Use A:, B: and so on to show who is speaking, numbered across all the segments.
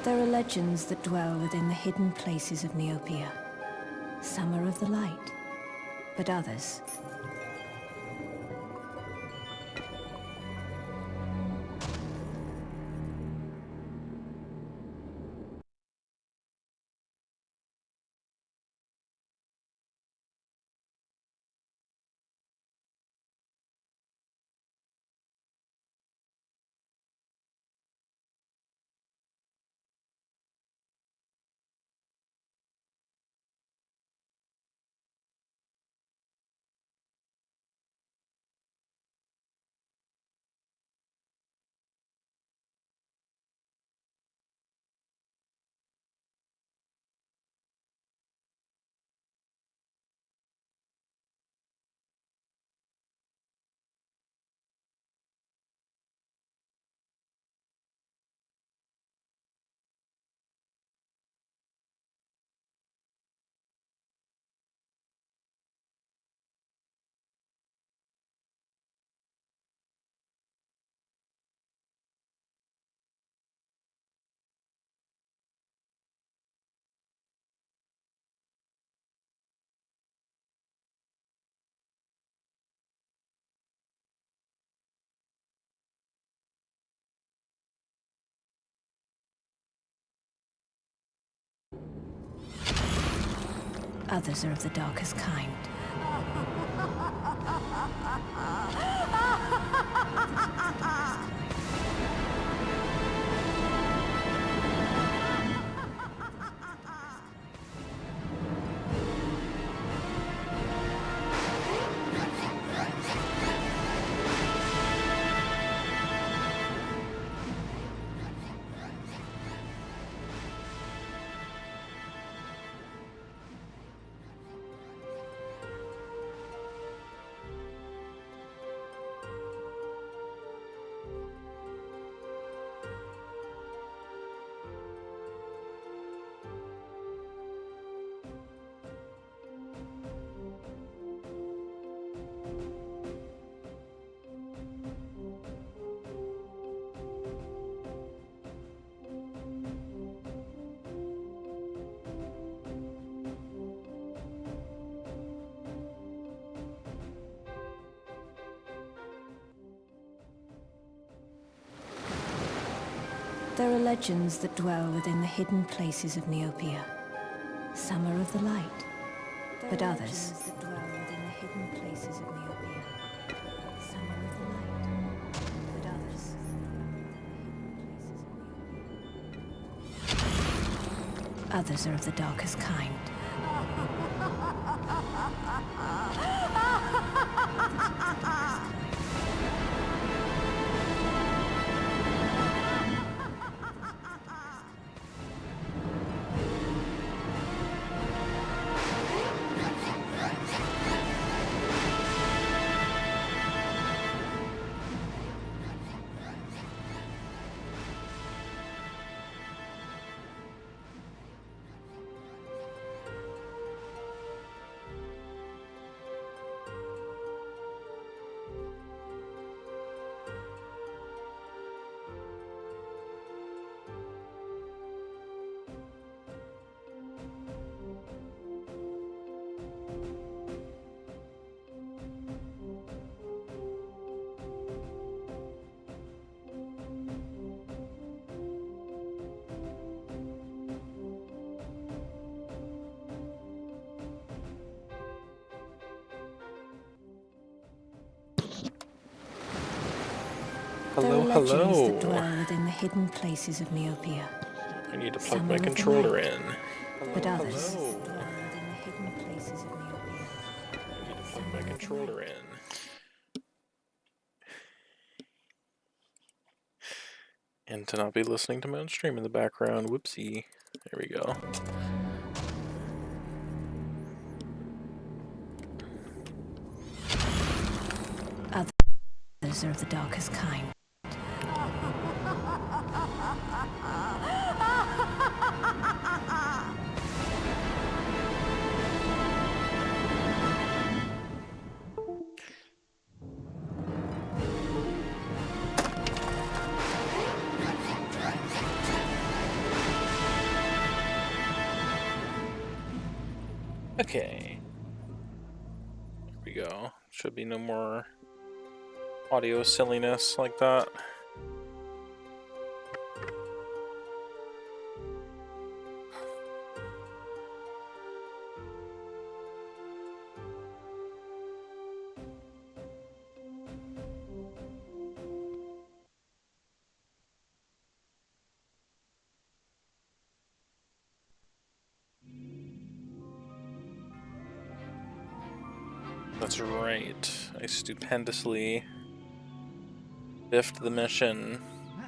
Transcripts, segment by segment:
A: There are legends that dwell within the hidden places of Neopets. Some are of the light, but others... Others are of the darkest kind. There are legends that dwell within the hidden places of Neopets. Some are of the light, but others... that dwell within the hidden places of Neopets. Some are of the light, but others... Others are of the darkest kind.
B: Hello, hello.
A: That dwell within the hidden places of Neopets.
B: I need to plug my controller in.
A: But others
B: Hello.
A: dwell within the hidden places of Neopets.
B: I need to plug my controller in. And to not be listening to my own stream in the background. Whoopsie. There we go.
A: Others are of the darkest kind.
B: Okay. There we go. Should be no more audio silliness like that. That's right. I stupendously biffed the mission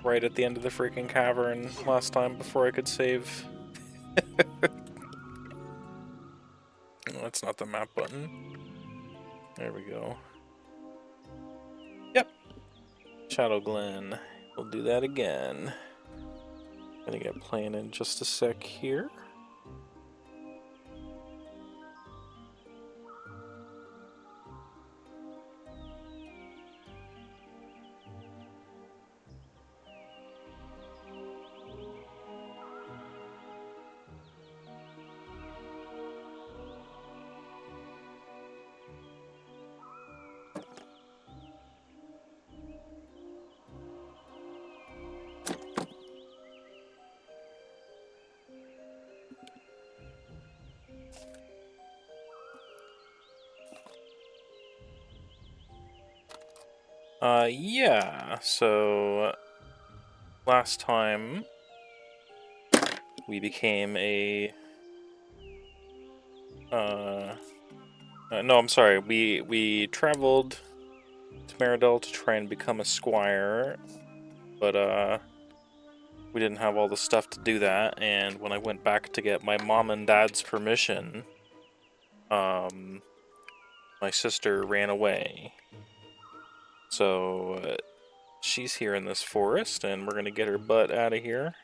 B: right at the end of the freaking cavern last time before I could save. Oh, that's not the map button. There we go. Yep. Shadow Glen. We'll do that again. Gonna get playing in just a sec here. Yeah, so last time we became a no, I'm sorry. We traveled to Meridel to try and become a squire, but we didn't have all the stuff to do that, and when I went back to get my mom and dad's permission, my sister ran away. So she's here in this forest, and we're gonna get her butt out of here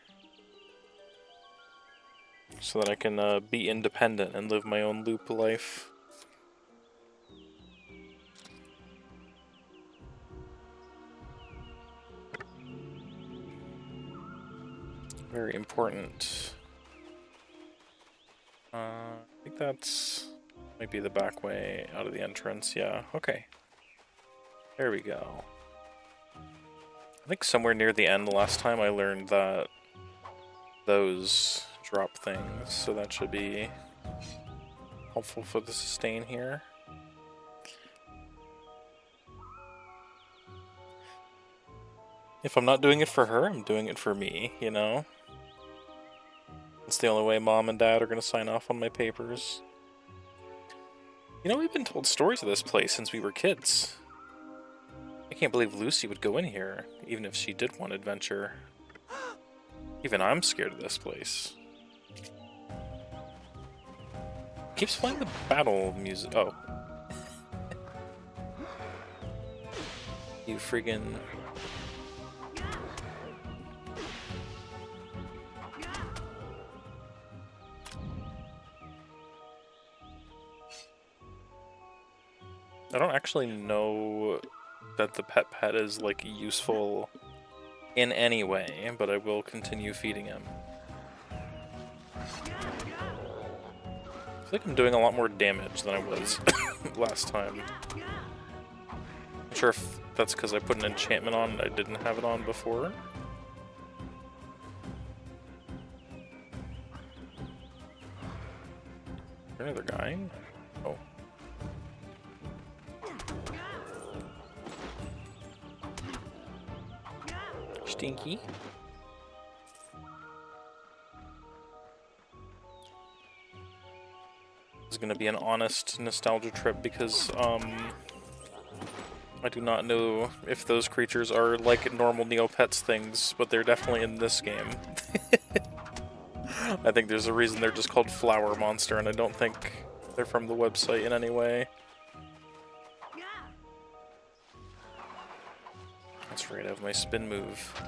B: so that I can be independent and live my own loop life. Very important. I think that's might be the back way out of the entrance. Yeah, okay. There we go. I think somewhere near the end last time I learned that those drop things, so that should be helpful for the sustain here. If I'm not doing it for her, I'm doing it for me, you know? It's the only way mom and dad are going to sign off on my papers. You know, we've been told stories of this place since we were kids. I can't believe Lucy would go in here, even if she did want adventure. Even I'm scared of this place. Keeps playing the battle music. Oh. You friggin'... I don't actually know that the pet is, like, useful in any way, but I will continue feeding him. I feel like I'm doing a lot more damage than I was last time. Not sure if that's because I put an enchantment on and I didn't have it on before. Is there another guy? Oh. Stinky. This is gonna be an honest nostalgia trip because I do not know if those creatures are like normal Neopets things, but they're definitely in this game. I think there's a reason they're just called Flower Monster, and I don't think they're from the website in any way. That's right, I have my spin move.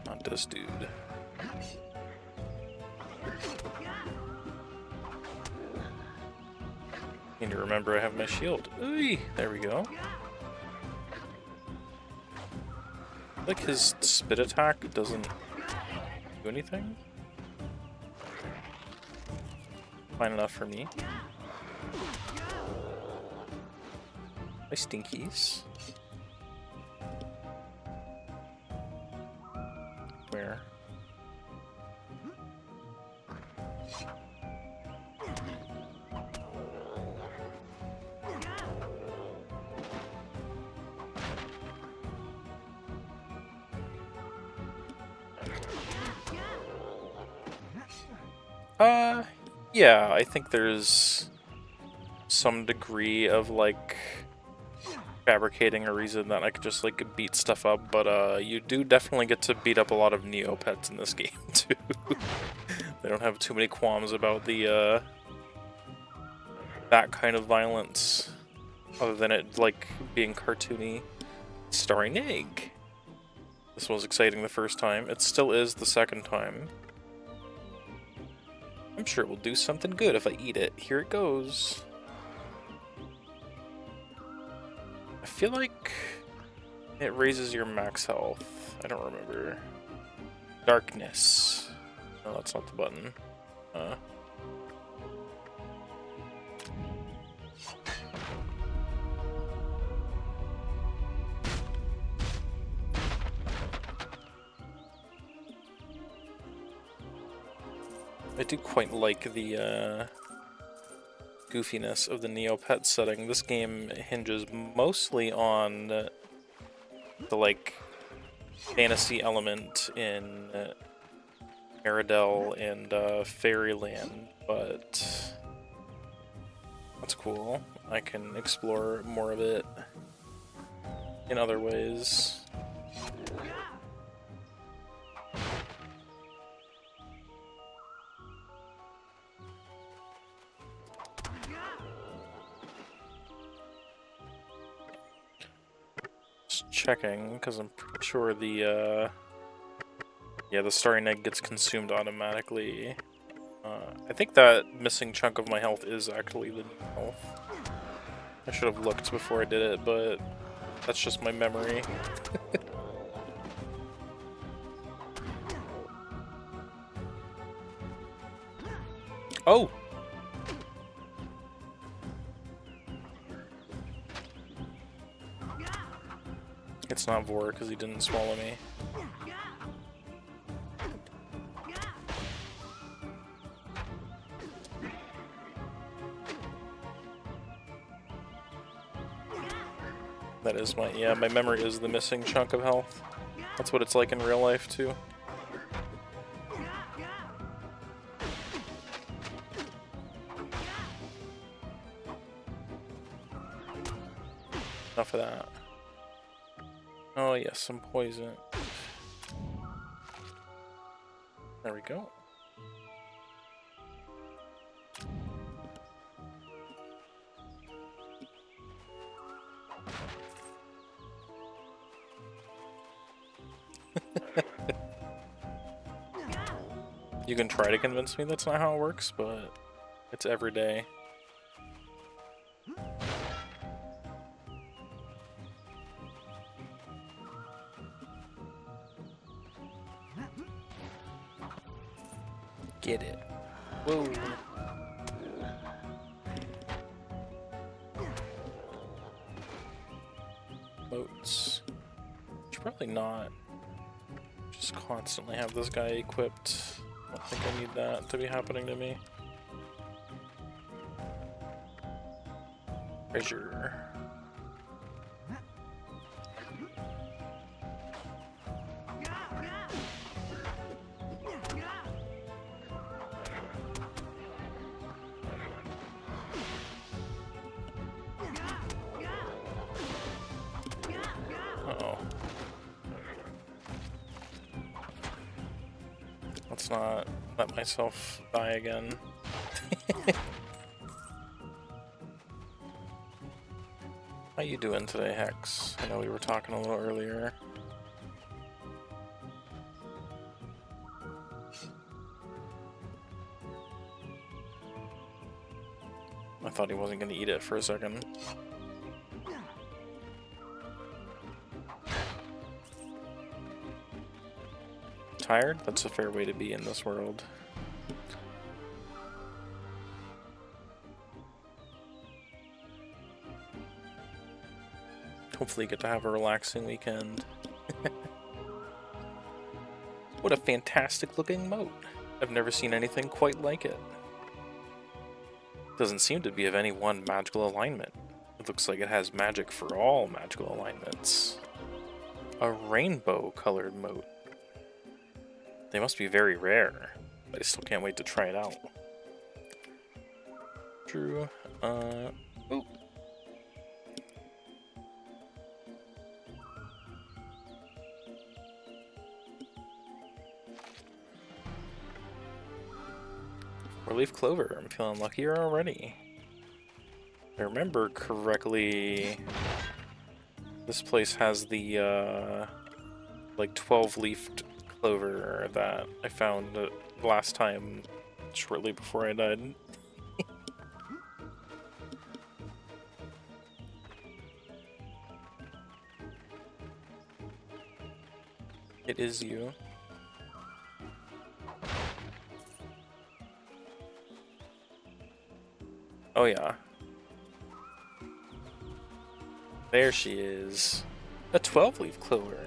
B: Not this dude. Need to remember I have my shield. Ooh, there we go. Like his spit attack doesn't do anything. Fine enough for me. My stinkies. Where? Yeah, I think there's some degree of, like, fabricating a reason that I could just, like, beat stuff up, but, you do definitely get to beat up a lot of Neopets in this game, too. They don't have too many qualms about the, that kind of violence, other than it, like, being cartoony. Starring egg! This was exciting the first time. It still is the second time. I'm sure it will do something good if I eat it. Here it goes. I feel like it raises your max health. I don't remember. Darkness. No, that's not the button. I do quite like the goofiness of the Neopet setting. This game hinges mostly on the, like, fantasy element in Aradel and Fairyland, but that's cool. I can explore more of it in other ways. Just checking, because I'm pretty sure the starring egg gets consumed automatically. I think that missing chunk of my health is actually the health. I should have looked before I did it, but that's just my memory. Oh! It's not Vor because he didn't swallow me. That is my memory is the missing chunk of health. That's what it's like in real life too. Enough of that. Oh yes, some poison. There we go. You can try to convince me that's not how it works, but it's every day. Get it. Whoa. Boats. Should probably not just constantly have this guy equipped. I don't think I need that to be happening to me. Treasure. Uh-oh. Let's not let myself die again. How you doing today, Hex? I know we were talking a little earlier. I thought he wasn't going to eat it for a second. Tired? That's a fair way to be in this world. Hopefully get to have a relaxing weekend. What a fantastic looking moat. I've never seen anything quite like it. Doesn't seem to be of any one magical alignment. It looks like it has magic for all magical alignments. A rainbow colored moat. They must be very rare, but I still can't wait to try it out. True. Ooh. Four-leaf clover. I'm feeling luckier already. If I remember correctly, this place has the like 12-leafed clover that I found last time, shortly before I died. It is you. Oh yeah. There she is. A 12-leaf clover.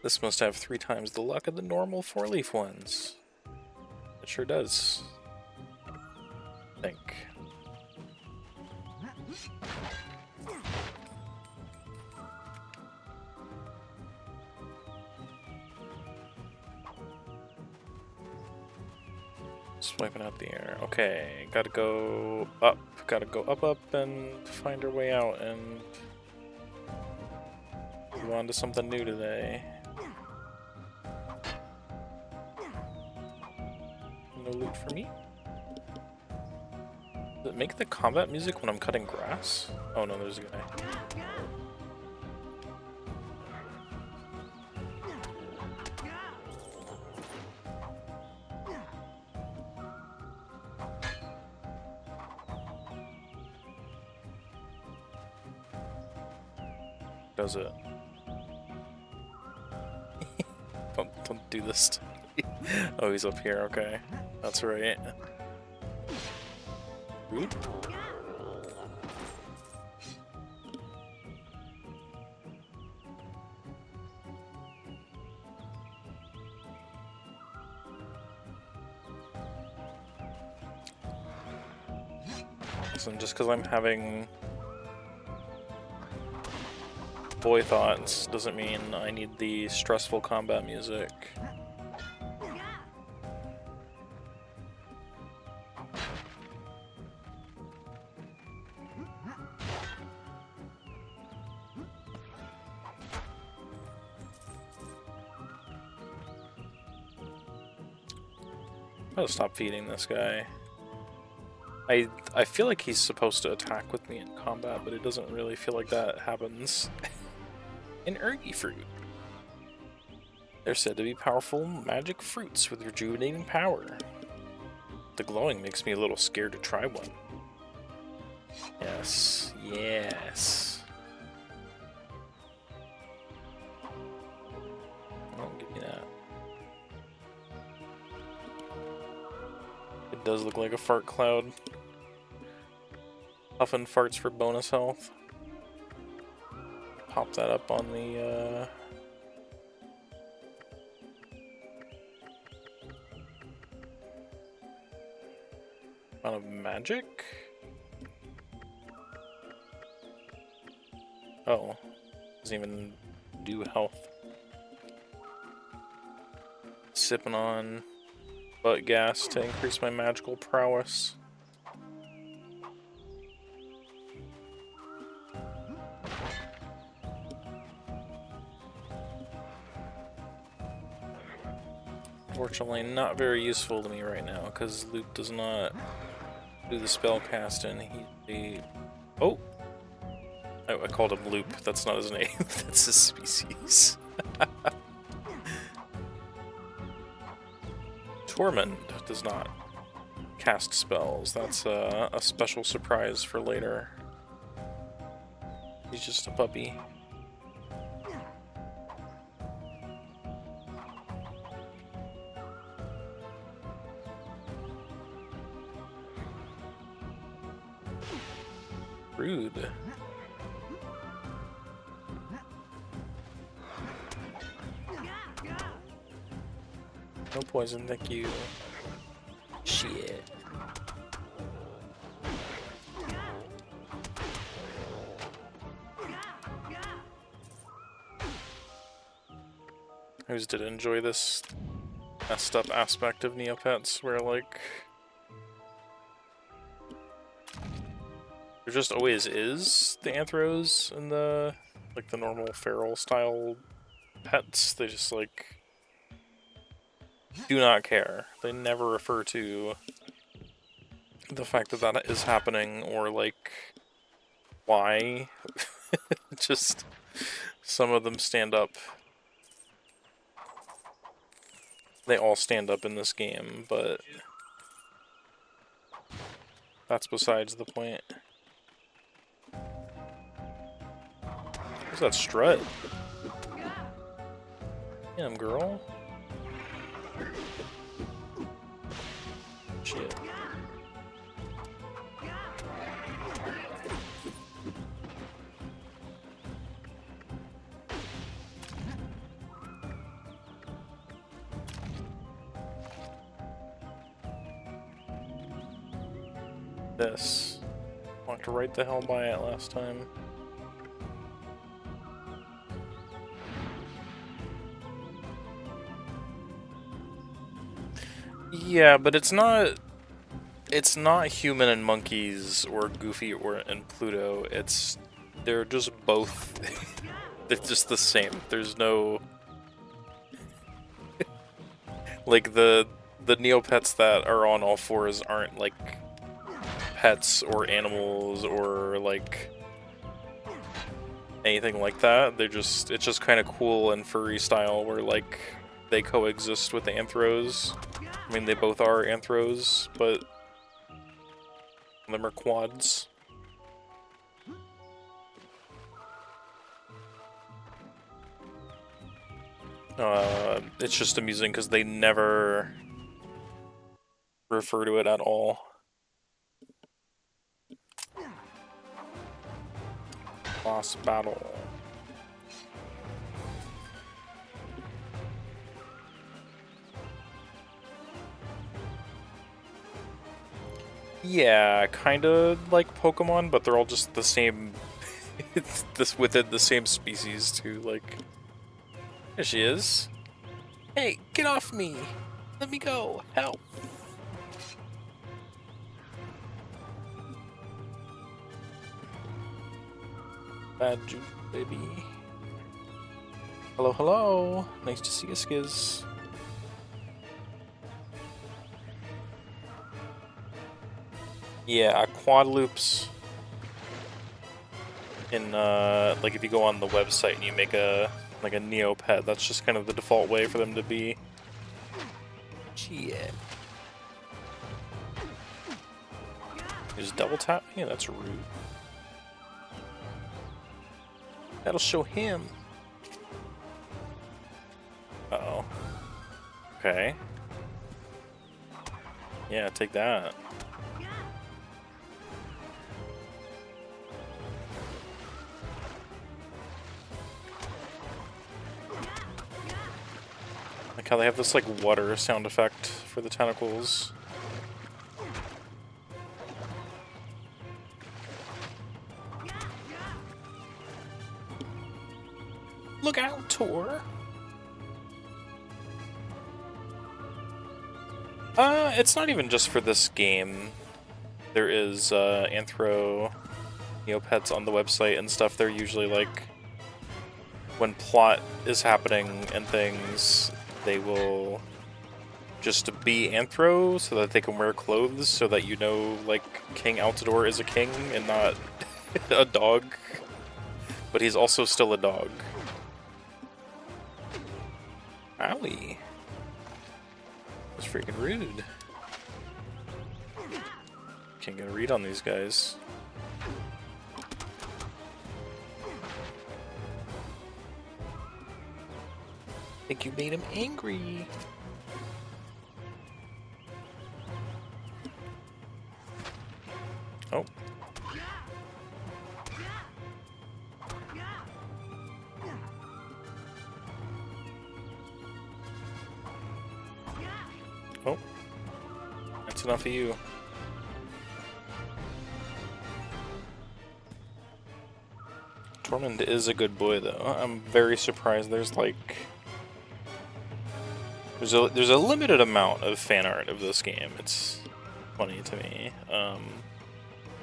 B: This must have 3 times the luck of the normal 4-leaf ones. It sure does. I think. Swiping out the air. Okay, gotta go up. Gotta go up, and find our way out and move on to something new today. No loot for me? Does it make the combat music when I'm cutting grass? Oh no, there's a guy. Does it? don't do this to me. Oh, he's up here, okay. That's right. Rude. Listen, just because I'm having boy thoughts doesn't mean I need the stressful combat music. I'll stop feeding this guy. I feel like he's supposed to attack with me in combat, but it doesn't really feel like that happens. An ergy fruit. They're said to be powerful magic fruits with rejuvenating power. The glowing makes me a little scared to try one. Yes, yes. Oh, give me that. It does look like a fart cloud. Puffin farts for bonus health. Pop that up on the amount of magic? Oh, doesn't even do health. Sipping on butt gas to increase my magical prowess. Unfortunately, not very useful to me right now because Loop does not do the spell casting. Oh! I called him Loop. That's not his name. That's his species. Tormund does not cast spells. That's a special surprise for later. He's just a puppy. Rude. No poison, thank you. Shit. I always did enjoy this messed up aspect of Neopets, where like there just always is the anthros and the like the normal feral style pets. They just like do not care. They never refer to the fact that that is happening or like why. Just some of them stand up. They all stand up in this game, but that's besides the point. What's that strut? Damn, girl. Shit. This. Walked right the hell by it last time. Yeah, but it's not human and monkeys or Goofy and Pluto. They're just both they're just the same. There's no like the Neopets that are on all fours aren't like pets or animals or like anything like that. It's just kind of cool and furry style where like they coexist with the anthros. I mean, they both are anthros, but them are quads. It's just amusing because they never refer to it at all. Boss battle. Yeah, kinda like Pokemon, but they're all just the same. This within the same species too. Like, there she is. Hey, get off me! Let me go! Help! Bad juice, baby. Hello, hello. Nice to see you, Skiz. Yeah, quad loops. In like if you go on the website and you make a Neopet, that's just kind of the default way for them to be. Shit. You just double tap me? That's rude. That'll show him. Uh-oh. Okay. Yeah, take that. Like how they have this like water sound effect for the tentacles. Look out, Tor! It's not even just for this game. There is, Anthro Neopets on the website and stuff. They're usually like, when plot is happening and things, they will just be Anthro so that they can wear clothes so that you know, like, King Altador is a king and not a dog. But he's also still a dog. Owie. That's freaking rude. Can't get a read on these guys. I think you made him angry. Oh. Oh. That's enough of you. Tormund is a good boy, though. I'm very surprised there's like... There's a limited amount of fan art of this game. It's funny to me.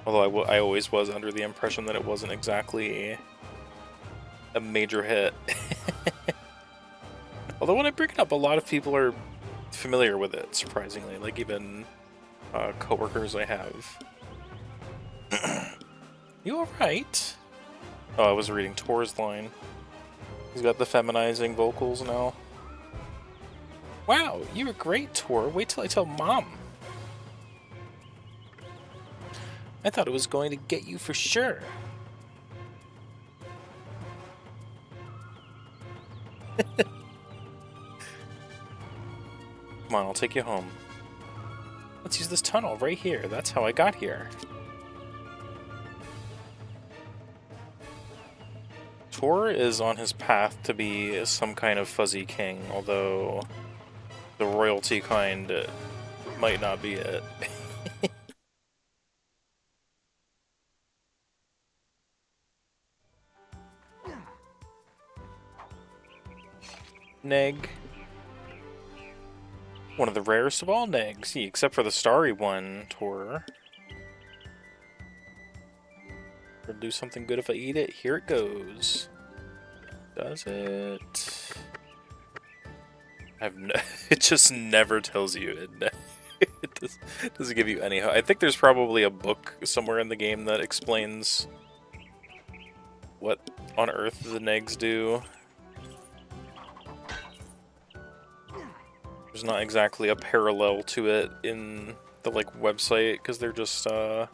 B: Although I always was under the impression that it wasn't exactly a major hit. Although when I bring it up, a lot of people are familiar with it, surprisingly. Like even coworkers I have. You alright? Oh, I was reading Tor's line. He's got the feminizing vocals now. Wow, you were great, Tor. Wait till I tell Mom. I thought it was going to get you for sure. Come on, I'll take you home. Let's use this tunnel right here. That's how I got here. Tor is on his path to be some kind of fuzzy king, although the royalty kind might not be it. Neg. One of the rarest of all negs, except for the starry one, Tor. Gonna do something good if I eat it. Here it goes. Does it? It just never tells you. It doesn't give you any. I think there's probably a book somewhere in the game that explains what on earth the negs do. There's not exactly a parallel to it in the website because they're just I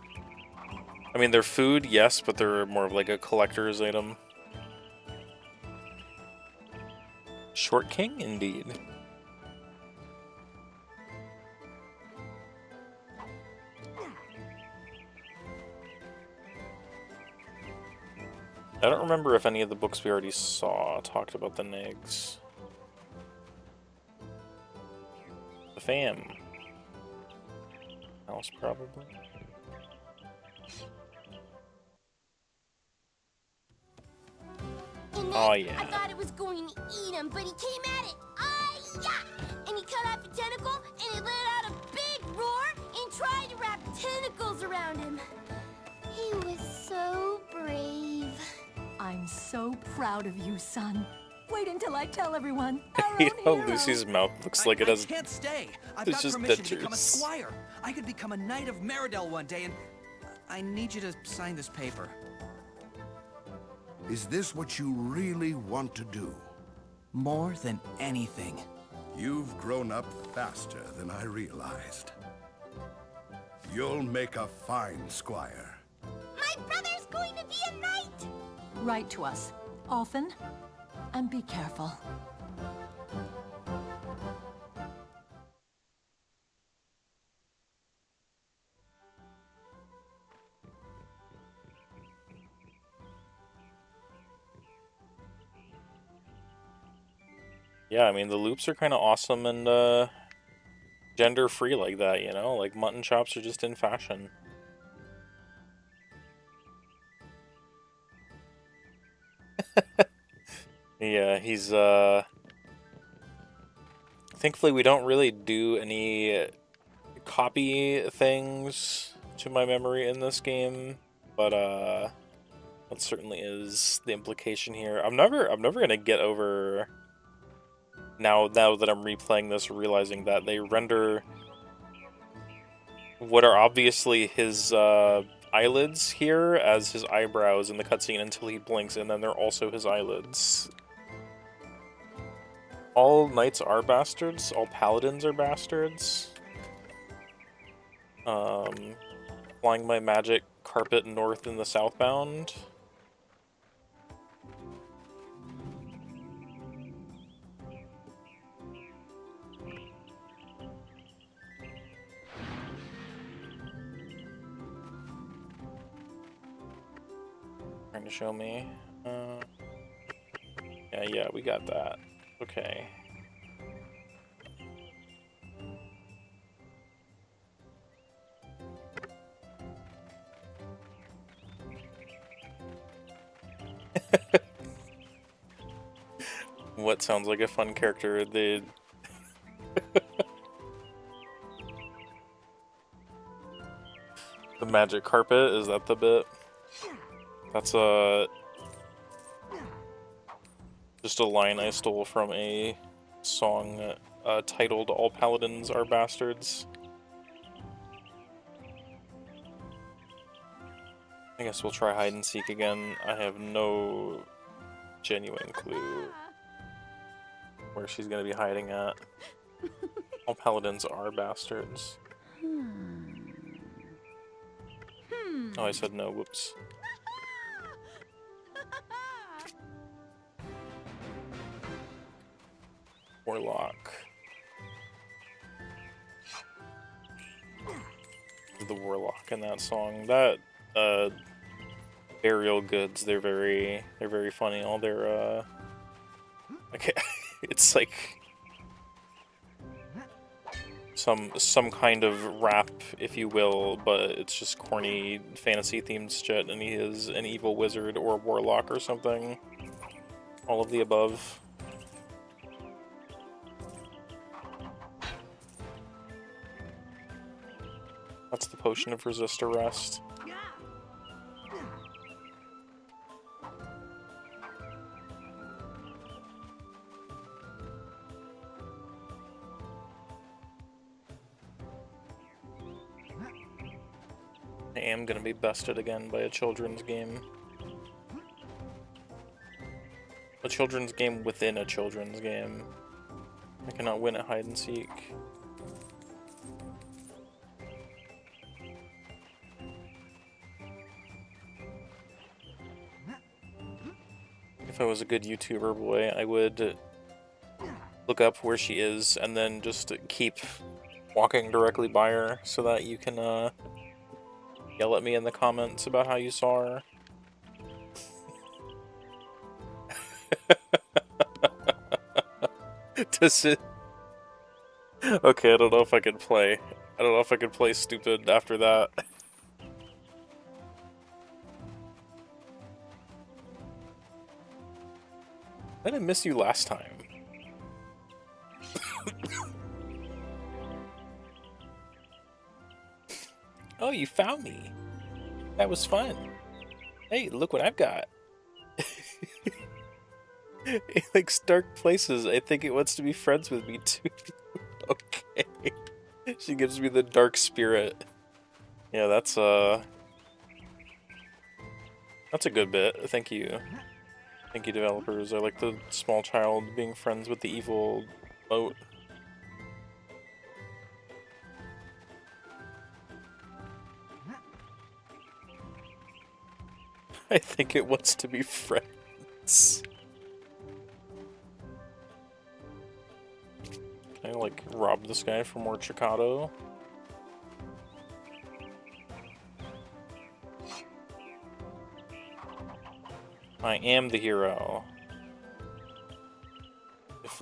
B: mean they're food, yes, but they're more of like a collector's item. Short King, indeed. I don't remember if any of the books we already saw talked about the negs. The fam. House, probably. Oh, yeah.
C: I thought it was going to eat him, but he came at it. Yeah! And he cut off a tentacle, and it let out a big roar, and tried to wrap tentacles around him. He was so brave.
D: I'm so proud of you, son. Wait until I tell everyone.
B: You know, Lucy's mouth looks like it has.
E: I can't stay. I've
B: It's
E: got
B: just
E: permission to become a
B: dentures.
E: squire. I could become a knight of Meridel one day, and I need you to sign this paper.
F: Is this what you really want to do?
E: More than anything.
F: You've grown up faster than I realized. You'll make a fine squire.
C: My brother's going to be a knight!
D: Write to us often and be careful.
B: Yeah, I mean, the loops are kind of awesome and gender-free like that, you know? Like, mutton chops are just in fashion. Yeah, he's, thankfully we don't really do any copy things to my memory in this game, but, that certainly is the implication here. I'm never gonna get over... Now that I'm replaying this, realizing that they render what are obviously his eyelids here as his eyebrows in the cutscene until he blinks, and then they're also his eyelids. All knights are bastards. All paladins are bastards. Flying my magic carpet north in the southbound. Trying to show me. Yeah, we got that. Okay. What sounds like a fun character? The the magic carpet, is that the bit? That's just a line I stole from a song titled "All Paladins Are Bastards." I guess we'll try hide and seek again. I have no genuine clue where she's gonna be hiding at. All paladins are bastards. Oh, I said no, whoops. Warlock. The warlock in that song. That burial goods, they're very funny. All their okay, it's like some kind of rap, if you will, but it's just corny fantasy themed shit, and he is an evil wizard or warlock or something. All of the above. That's the potion of resist arrest. I am gonna be bested again by a children's game. A children's game within a children's game. I cannot win at hide and seek. If I was a good YouTuber boy, I would look up where she is and then just keep walking directly by her so that you can yell at me in the comments about how you saw her. Does it? Okay, I don't know if I can play. I don't know if I can play stupid after that. I didn't miss you last time. Oh, you found me. That was fun. Hey, look what I've got. It likes dark places. I think it wants to be friends with me too. Okay. She gives me the dark spirit. Yeah, that's a good bit. Thank you. Thank you, developers. I like the small child being friends with the evil boat. I think it wants to be friends. Can I, like, rob this guy for more Chicado? I am the hero. If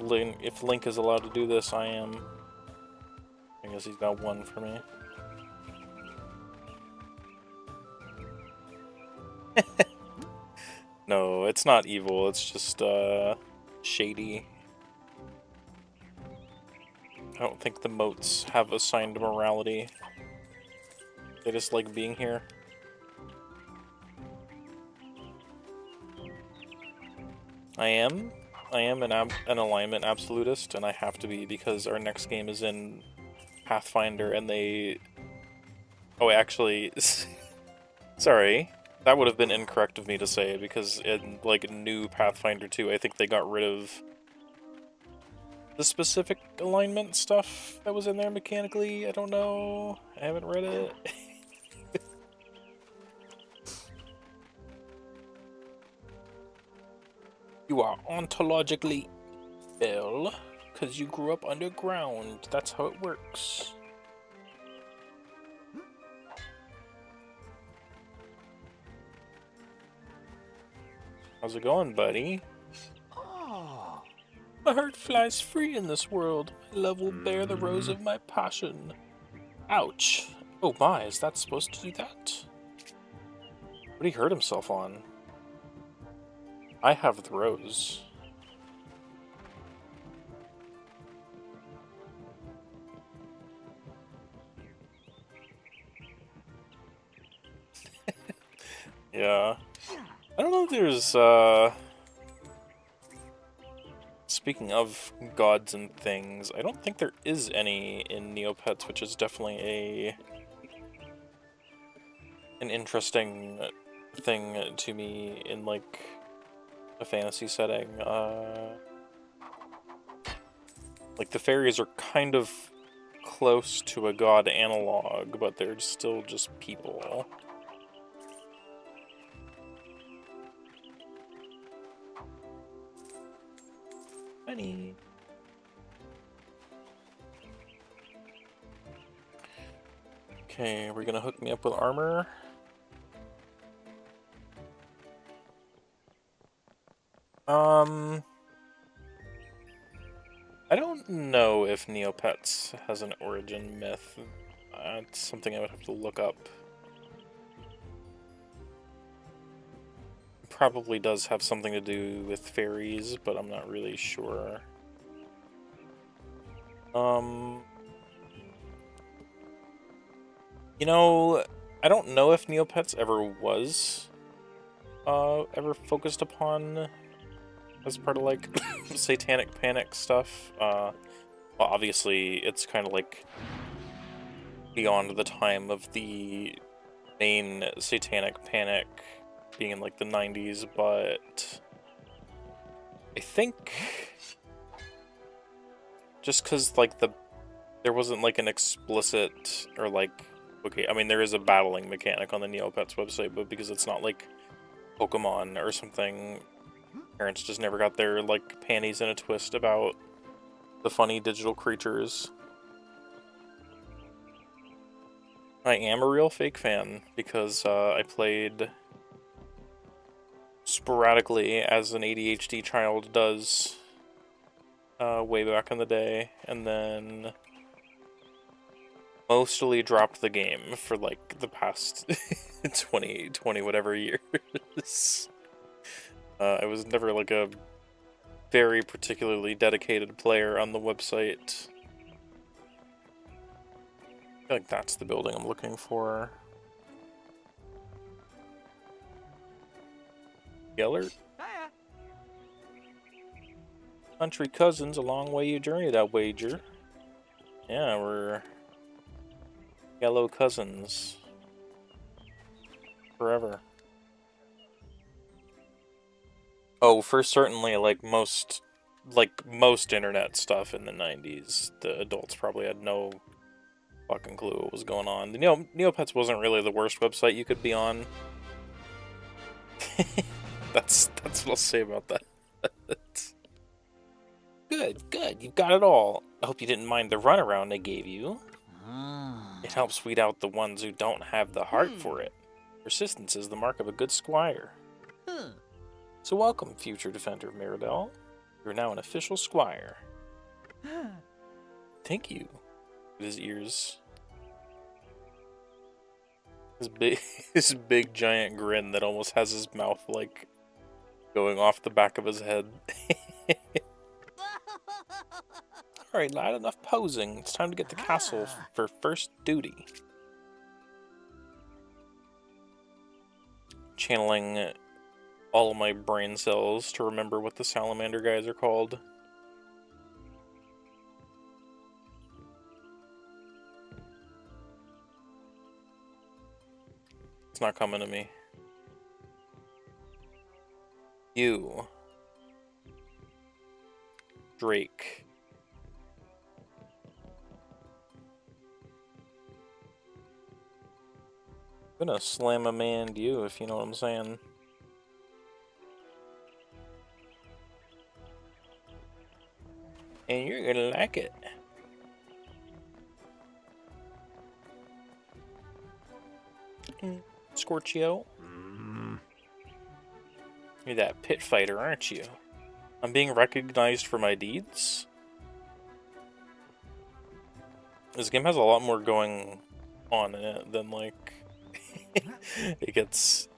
B: Link is allowed to do this, I am. I guess he's got one for me. No, it's not evil, it's just, shady. I don't think the moats have assigned morality. They just like being here. I am an alignment absolutist, and I have to be because our next game is in Pathfinder, and they... Oh, actually... Sorry. That would have been incorrect of me to say, because in, like, new Pathfinder 2, I think they got rid of the specific alignment stuff that was in there mechanically. I don't know. I haven't read it. You are ontologically ill because you grew up underground. That's how it works. How's it going, buddy?
E: Oh.
B: My heart flies free in this world. My love will bear the rose of my passion. Ouch. Oh my, is that supposed to do that? What did he hurt himself on? I have the rose. Yeah. I don't know if there's, speaking of gods and things, I don't think there is any in Neopets, which is definitely an interesting thing to me in, like, a fantasy setting. Like, the fairies are kind of close to a god analog, but they're still just people. Funny. Okay, we're gonna hook me up with armor. I don't know if Neopets has an origin myth. It's something I would have to look up. Probably does have something to do with fairies, but I'm not really sure. You know, I don't know if Neopets ever was ever focused upon as part of, like, satanic panic stuff. Well, obviously, it's kind of like beyond the time of the main satanic panic being in, like, the 90s, but I think just because, like, there wasn't, like, an explicit, or, like, okay, I mean, there is a battling mechanic on the Neopets website, but because it's not, like, Pokemon or something, parents just never got their, like, panties in a twist about the funny digital creatures. I am a real fake fan, because I played sporadically, as an ADHD child does, way back in the day, and then mostly dropped the game for, like, the past 20 whatever years. I was never, like, a very particularly dedicated player on the website. I feel like that's the building I'm looking for. Yeller?
E: Hiya.
B: Country cousins, a long way you journeyed, I wager. Yeah, we're yellow cousins. Forever. Oh, for certainly, like most internet stuff in the 90s, the adults probably had no fucking clue what was going on. The Neopets wasn't really the worst website you could be on. That's what I'll say about that. Good, you've got it all. I hope you didn't mind the runaround they gave you. It helps weed out the ones who don't have the heart for it. Persistence is the mark of a good squire. So welcome, future defender of Mirabelle. You're now an official squire. Thank you. His ears. His big giant grin that almost has his mouth, like, going off the back of his head. Alright, lad, enough posing. It's time to get the castle for first duty. Channeling all of my brain cells to remember what the salamander guys are called. It's not coming to me. You. Drake. I'm gonna slam a man to you, if you know what I'm saying. And you're gonna like it. Scorchio. You're that pit fighter, aren't you? I'm being recognized for my deeds? This game has a lot more going on in it than, like, it gets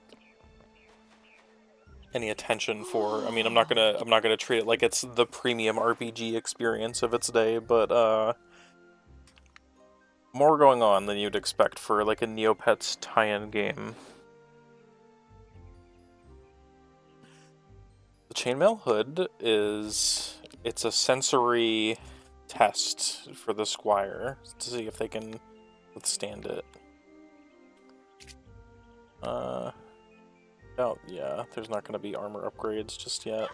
B: any attention for. I mean, I'm not gonna treat it like it's the premium RPG experience of its day, but more going on than you'd expect for like a Neopets tie-in game. The chainmail hood it's a sensory test for the squire to see if they can withstand it. Oh yeah, there's not gonna be armor upgrades just yet.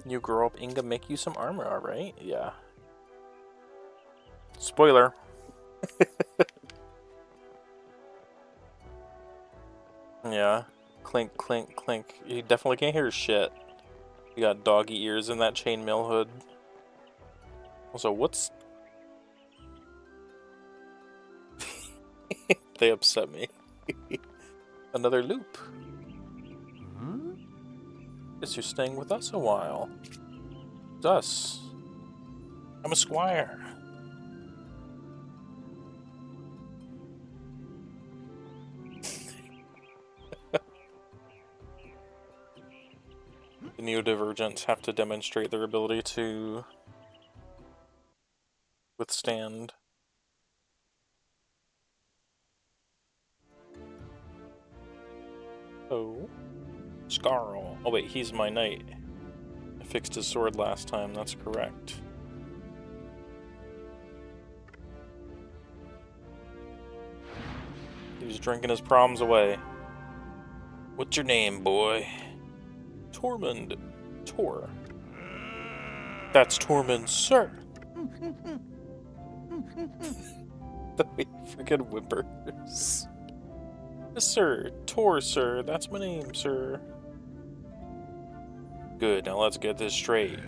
B: You grow up, Inga make you some armor, alright? Yeah. Spoiler. Yeah. Clink, clink, clink. You definitely can't hear shit. You got doggy ears in that chainmail hood. Also, what's... They upset me. Another loop. Guess you're staying with us a while. It's us. I'm a squire. The neurodivergents have to demonstrate their ability to withstand. Oh. Scarl. Oh wait, he's my knight. I fixed his sword last time, that's correct. He was drinking his problems away. What's your name, boy? Tormund. Tor. That's Tormund, sir. The freaking whimpers. Yes, sir. Tor, sir. That's my name, sir. Good, now let's get this straight.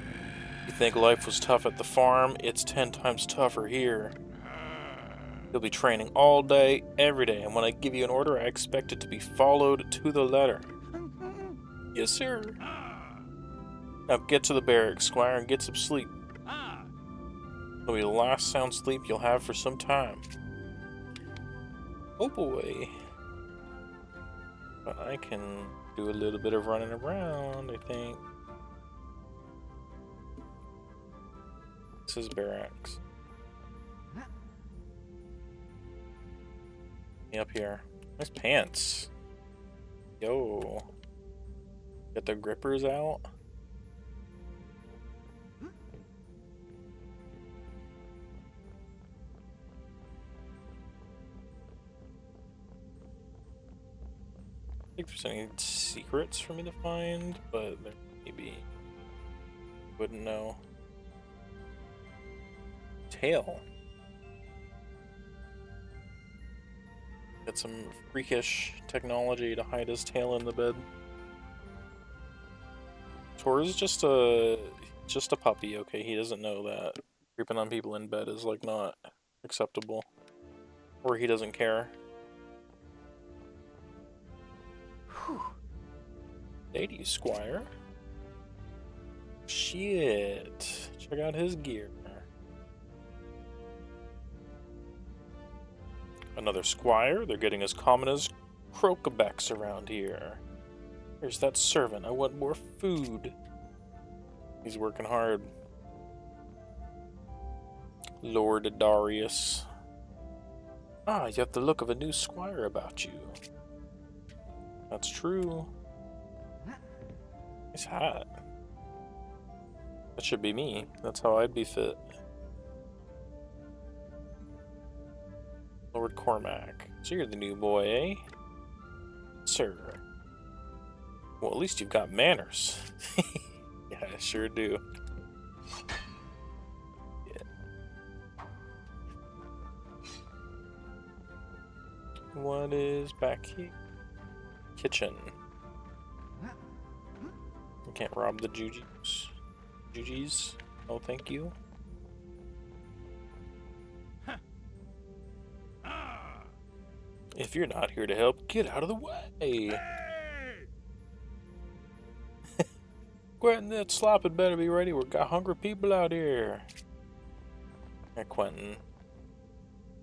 B: You think life was tough at the farm? It's 10 times tougher here. You'll be training all day, every day, and when I give you an order, I expect it to be followed to the letter. Yes, sir. Now get to the barracks, Squire, and get some sleep. It'll be the last sound sleep you'll have for some time. Oh boy. But I can do a little bit of running around, I think. This is barracks. Up here. Nice pants. Yo. Get the grippers out. I think there's any secrets for me to find, but there maybe wouldn't know. Tail. Get some freakish technology to hide his tail in the bed. Tor is just a puppy, okay? He doesn't know that creeping on people in bed is like not acceptable. Or he doesn't care. Whew. Lady Squire. Shit. Check out his gear. Another squire? They're getting as common as crocobecks around here. Here's that servant. I want more food. He's working hard. Lord Darius. Ah, you have the look of a new squire about you. That's true. Nice hat. That should be me. That's how I'd be fit. Lord Cormac. So you're the new boy, eh? Sir. Well, at least you've got manners. Yeah, I sure do. Yeah. What is back here? Kitchen. I can't rob the Jujis. Jujis? Oh, thank you. If you're not here to help, get out of the way! Quentin, that slop had better be ready. We've got hungry people out here. Hey, Quentin.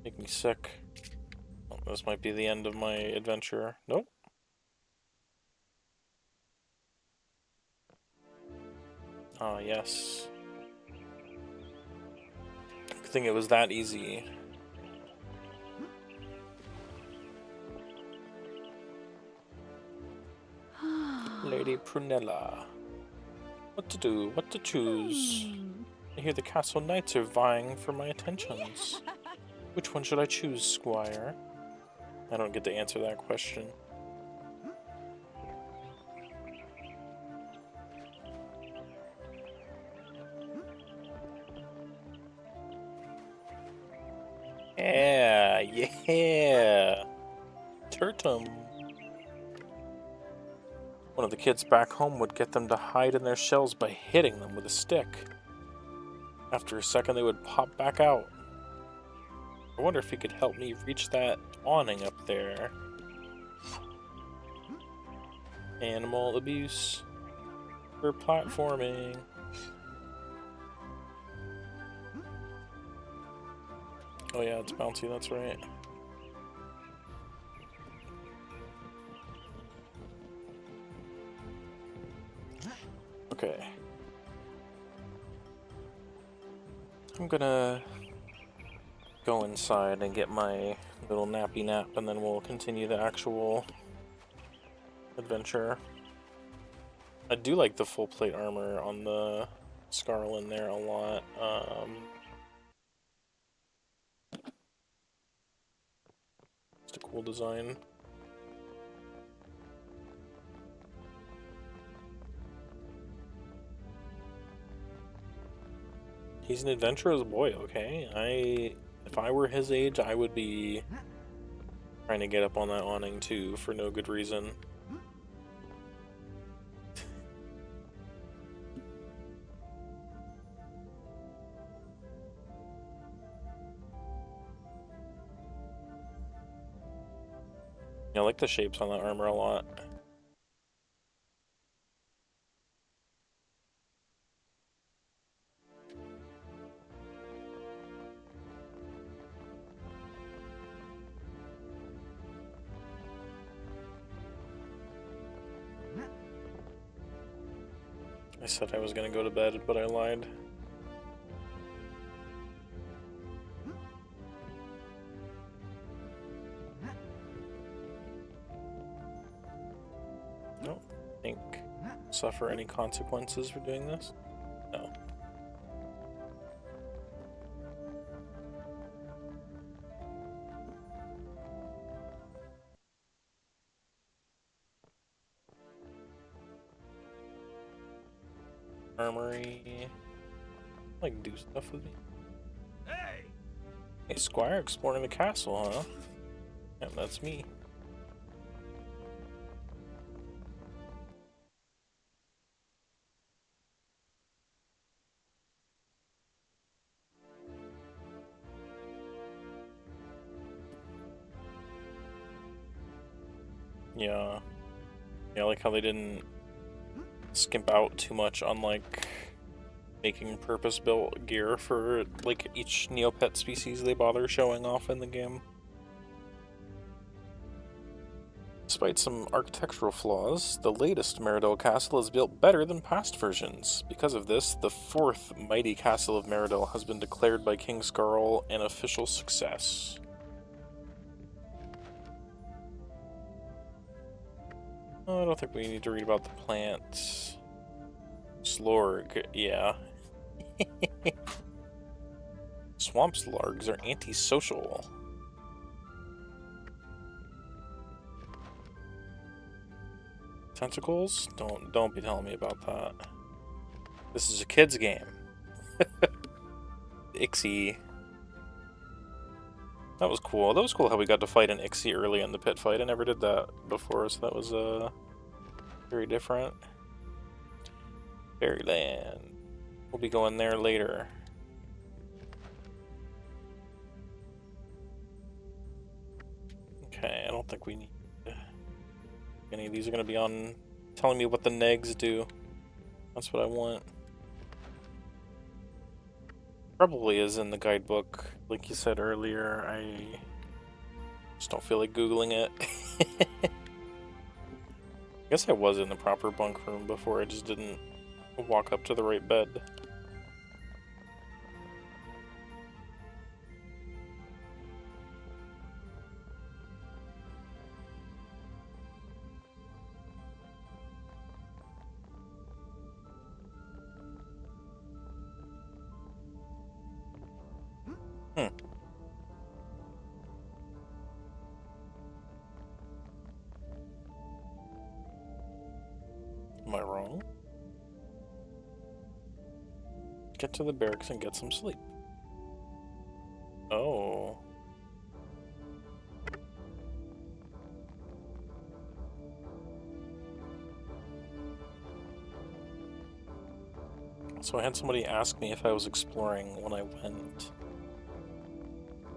B: Make me sick. Oh, this might be the end of my adventure. Nope. Ah, yes. Good thing it was that easy. Lady Prunella. What to do? What to choose? I hear the castle knights are vying for my attentions. Which one should I choose, Squire? I don't get to answer that question. Yeah, yeah. Turtum. One of the kids back home would get them to hide in their shells by hitting them with a stick. After a second, they would pop back out. I wonder if he could help me reach that awning up there. Animal abuse for platforming. Oh yeah, it's bouncy, that's right. Okay. I'm gonna go inside and get my little nappy nap, and then we'll continue the actual adventure. I do like the full plate armor on the Scarlin there a lot. It's a cool design. He's an adventurous boy, okay? If I were his age, I would be trying to get up on that awning too, for no good reason. Yeah, I like the shapes on that armor a lot. I said I was gonna go to bed, but I lied. Don't think suffer any consequences for doing this? No. Armory. Like, do stuff with me. Hey, Squire, exploring the castle, huh? Yep, that's me. Yeah. Yeah, I like how they didn't skimp out too much on, like, making purpose-built gear for, like, each Neopet species they bother showing off in the game. Despite some architectural flaws, the latest Meridel Castle is built better than past versions. Because of this, the fourth mighty castle of Meridel has been declared by King Skarl an official success. Oh, I don't think we need to read about the plants. Slorg, yeah. Swamp slorgs are antisocial. Tentacles? Don't be telling me about that. This is a kid's game. Ixie. That was cool. That was cool how we got to fight an Ixie early in the pit fight. I never did that before, so that was very different. Fairyland. We'll be going there later. Okay, I don't think we need any of these are going to be on telling me what the negs do. That's what I want. Probably is in the guidebook, like you said earlier. I just don't feel like Googling it. I guess I was in the proper bunk room before, I just didn't walk up to the right bed. Hmm. Am I wrong? Get to the barracks and get some sleep. Oh. So I had somebody ask me if I was exploring when I went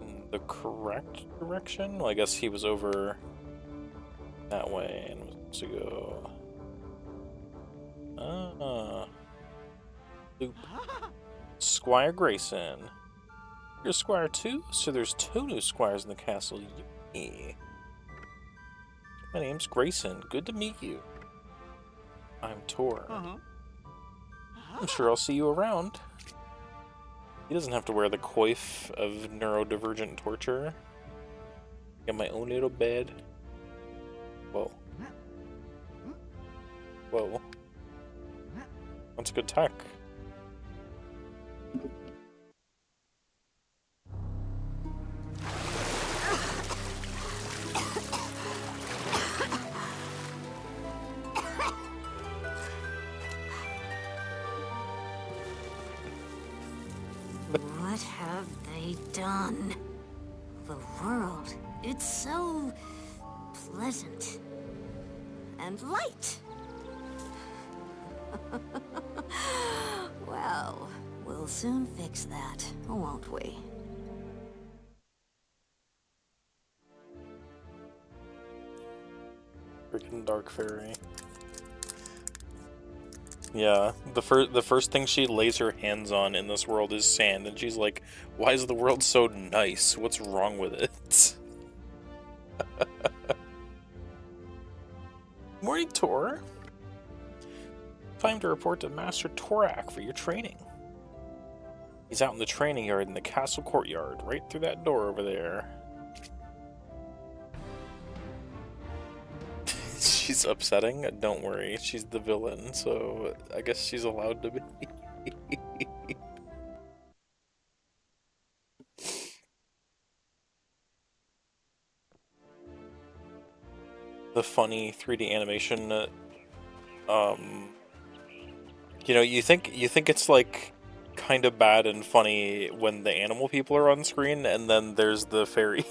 B: in the correct direction. Well, I guess he was over that way and was supposed to go. Ah. Loop. Squire Grayson. You're Squire too? So there's 2 new squires in the castle. Yay. My name's Grayson. Good to meet you. I'm Tor. I'm sure I'll see you around. He doesn't have to wear the coif of neurodivergent torture. Got my own little bed. Whoa. Whoa. That's good tech.
A: What have they done? The world, it's so pleasant and light. Well, we'll soon fix that, won't we?
B: Freaking Dark Faerie. Yeah, the first thing she lays her hands on in this world is sand, and she's like, "Why is the world so nice? What's wrong with it?" Morning, Tor. Time to report to Master Torak for your training. He's out in the training yard in the castle courtyard, right through that door over there. She's upsetting? Don't worry, she's the villain, so I guess she's allowed to be. The funny 3D animation, you know, you think it's like kind of bad and funny when the animal people are on screen, and then there's the fairies.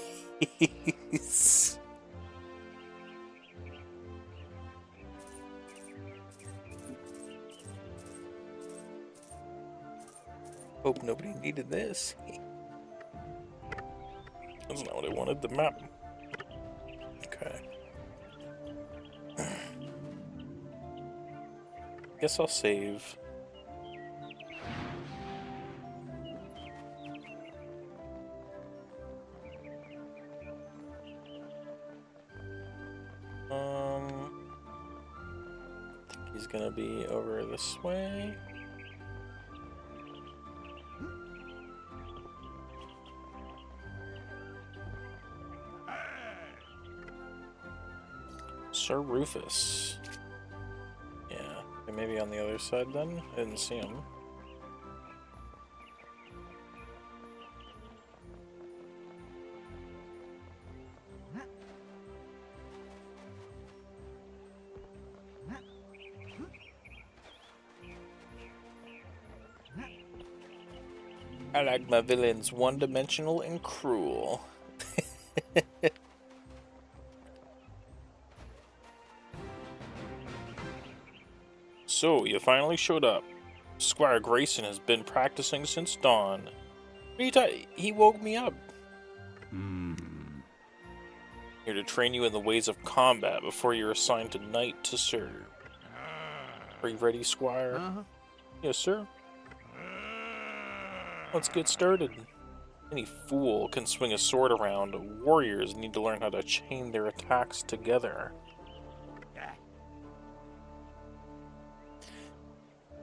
B: Hope nobody needed this. That's not what I wanted, the map. Okay. Guess I'll save. I think he's gonna be over this way. Sir Rufus. Yeah, okay, maybe on the other side then? I didn't see him. I like my villains one-dimensional and cruel. So, you finally showed up. Squire Grayson has been practicing since dawn. He woke me up. Here to train you in the ways of combat before you're assigned to knight to serve. Are you ready, Squire? Yes, sir. Let's get started. Any fool can swing a sword around. Warriors need to learn how to chain their attacks together.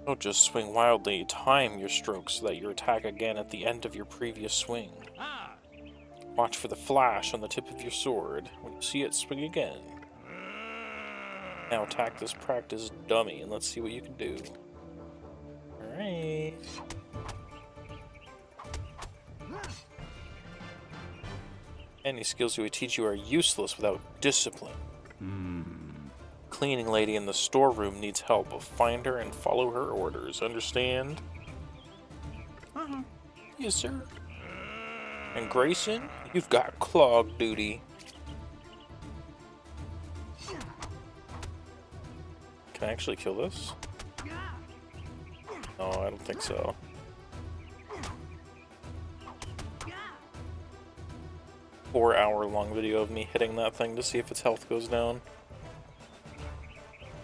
B: Don't just swing wildly. Time your strokes so that you attack again at the end of your previous swing. Watch for the flash on the tip of your sword. When you see it, swing again. Now attack this practice dummy and let's see what you can do. Alright. Any skills we would teach you are useless without discipline. Cleaning lady in the storeroom needs help. Find her and follow her orders. Understand? Yes, sir. And Grayson, you've got clog duty. Can I actually kill this? No, I don't think so. Four-hour-long video of me hitting that thing to see if its health goes down.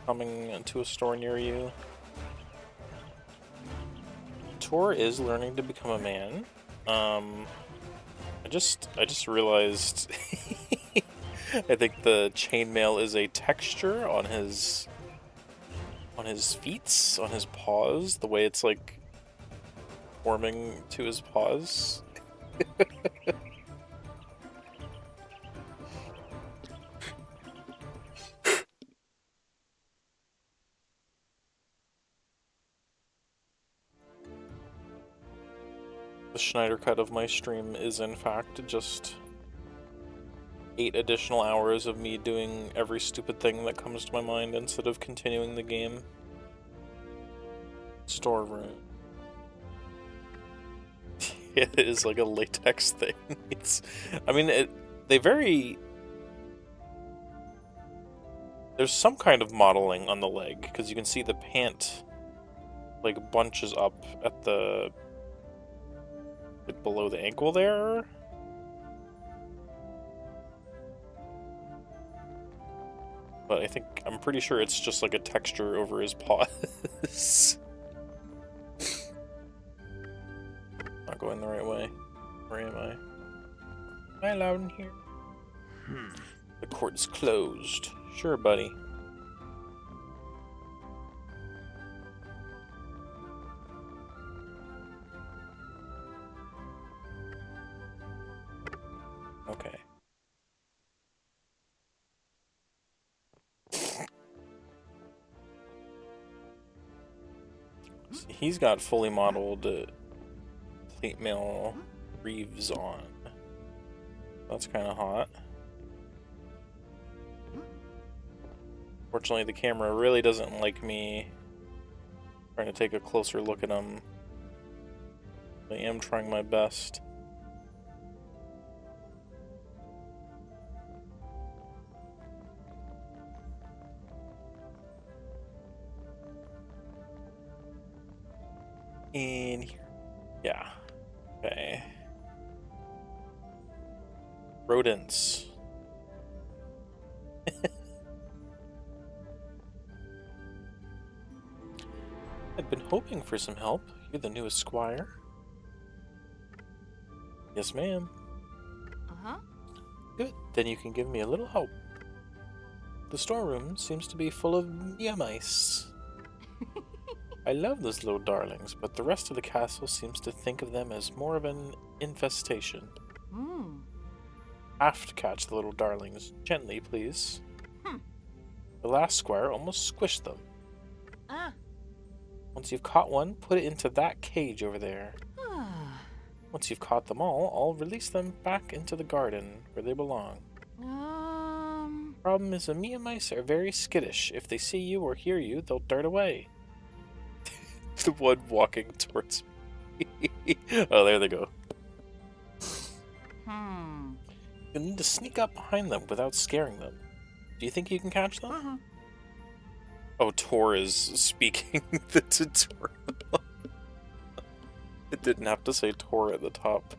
B: Coming to a store near you. Tor is learning to become a man. I just realized I think the chainmail is a texture on his feet, on his paws, the way it's like forming to his paws. The Schneider cut of my stream is in fact just 8 additional hours of me doing every stupid thing that comes to my mind instead of continuing the game. Storeroom. It is like a latex thing. There's some kind of modeling on the leg, because you can see the pant like bunches up at the below the ankle there. But I'm pretty sure it's just like a texture over his paws. Not going the right way. Where am I? Am I allowed in here? The court is closed. Sure, buddy. Okay. He's got fully modeled plate mail reeves on. That's kind of hot. Fortunately, the camera really doesn't like me trying to take a closer look at him. I am trying my best. In here. Yeah. Okay. Rodents. I've been hoping for some help. You're the newest squire. Yes, ma'am. Good. Then you can give me a little help. The storeroom seems to be full of mice. I love those little darlings, but the rest of the castle seems to think of them as more of an infestation. Have to catch the little darlings. Gently, please. The last squire almost squished them. Once you've caught one, put it into that cage over there. Once you've caught them all, I'll release them back into the garden where they belong. Problem is, the mice are very skittish. If they see you or hear you, they'll dart away. The one walking towards me. Oh, there they go. You need to sneak up behind them without scaring them. Do you think you can catch them? Oh, Tor is speaking the tutorial. It didn't have to say Tor at the top.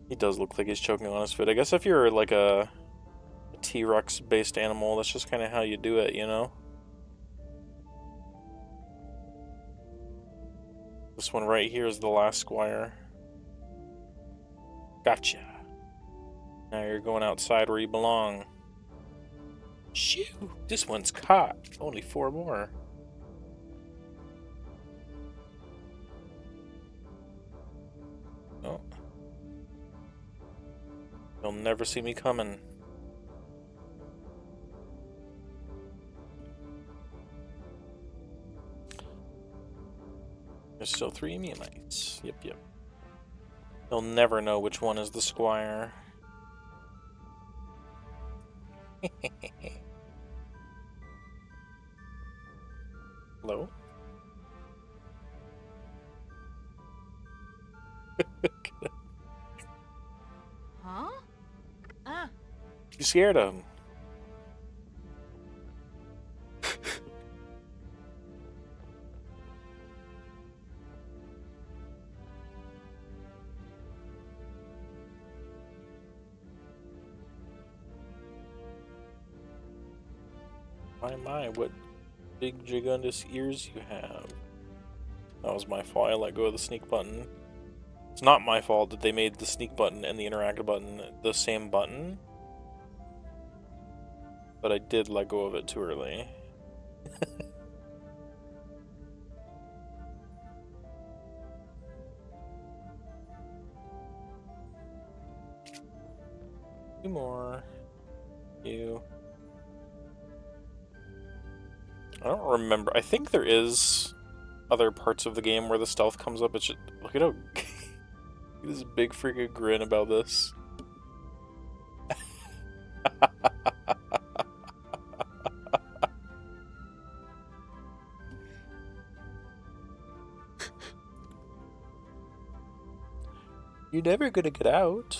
B: He does look like he's choking on his food. I guess if you're like a T-Rex based animal, that's just kind of how you do it, you know? This one right here is the last squire. Gotcha. Now you're going outside where you belong. Shoo! This one's caught. Only 4 more. Oh. You'll never see me coming. There's still 3 Neopets. Yep, yep. You'll never know which one is the squire. Hello?
D: Huh? Ah.
B: You scared him. My, what big gigundous ears you have. That was my fault. I let go of the sneak button. It's not my fault that they made the sneak button and the interact button the same button. But I did let go of it too early. 2 more. You. I don't remember. I think there is other parts of the game where the stealth comes up. It's just, look at how look at this big freaking grin about this. You're never gonna get out.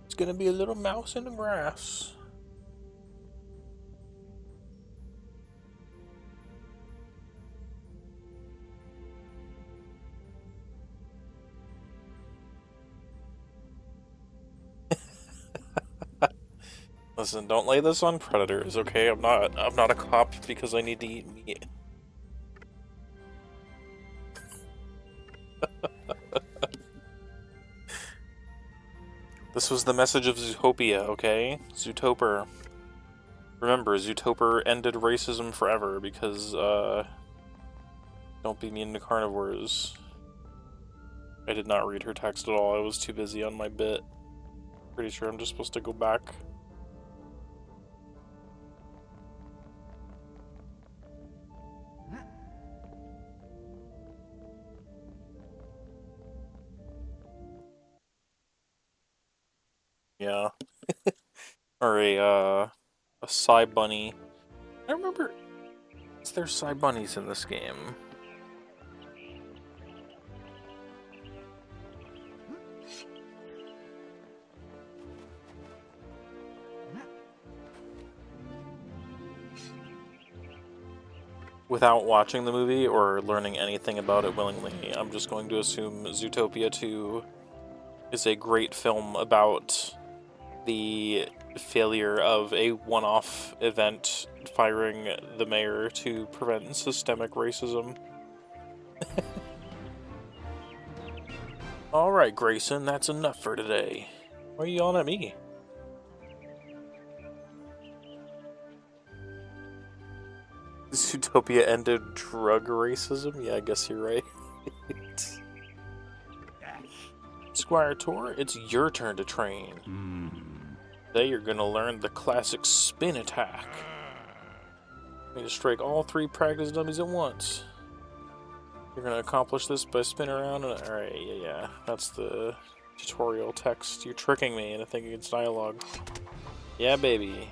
B: It's gonna be a little mouse in the grass. Listen, don't lay this on predators, okay? I'm not a cop because I need to eat meat. This was the message of Zootopia, okay? Zootoper. Remember, Zootoper ended racism forever because, don't be mean to carnivores. I did not read her text at all. I was too busy on my bit. Pretty sure I'm just supposed to go back. Yeah. Or a Psy Bunny. I remember... Is there Psy Bunnies in this game? Without watching the movie or learning anything about it willingly, I'm just going to assume Zootopia 2 is a great film about the failure of a one-off event firing the mayor to prevent systemic racism. Alright, Grayson, that's enough for today. Why are you yelling at me? Zootopia ended drug racism? Yeah, I guess you're right. Squire Tor, it's your turn to train. Today you're gonna learn the classic spin attack. You need to strike all 3 practice dummies at once. You're gonna accomplish this by spinning around and... Alright, yeah. That's the tutorial text. You're tricking me into thinking it's dialogue. Yeah, baby.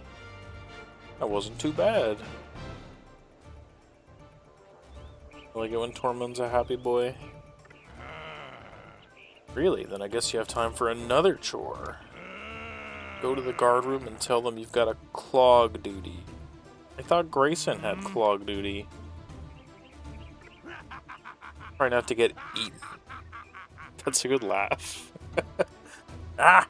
B: That wasn't too bad. I like it when Tormund's a happy boy. Really? Then I guess you have time for another chore. Go to the guard room and tell them you've got a clog duty. I thought Grayson had clog duty. Try not to get eaten. That's a good laugh. Ah!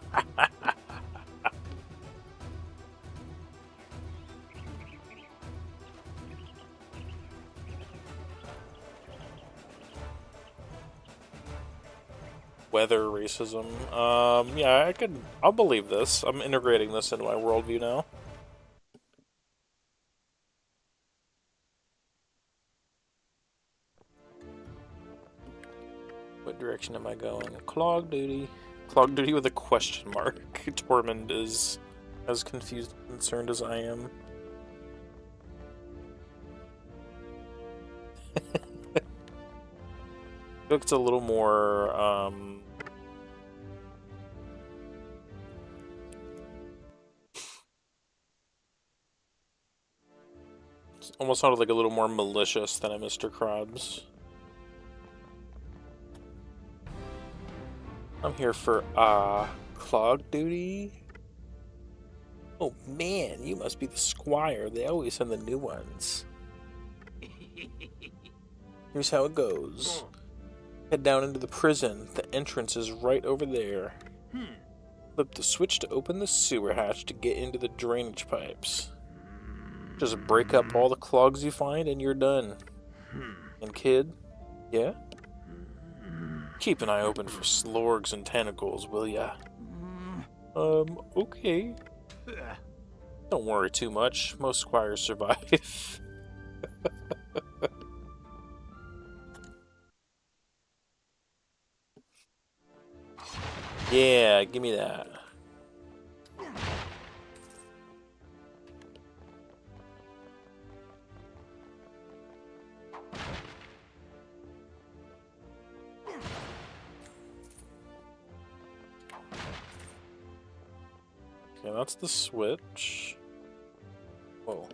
B: Weather racism. Yeah, I'll believe this. I'm integrating this into my worldview now. What direction am I going? Clog duty. Clog duty with a question mark. Tormund is as confused and concerned as I am. Looks a little more, almost sounded like a little more malicious than a Mr. Krabs. I'm here for, clog duty? Oh man, you must be the squire. They always send the new ones. Here's how it goes. Head down into the prison. The entrance is right over there. Flip the switch to open the sewer hatch to get into the drainage pipes. Just break up all the clogs you find and you're done. And kid, yeah? Keep an eye open for slorgs and tentacles, will ya? Okay. Don't worry too much. Most squires survive. Yeah, give me that. Okay, that's the switch. Whoa.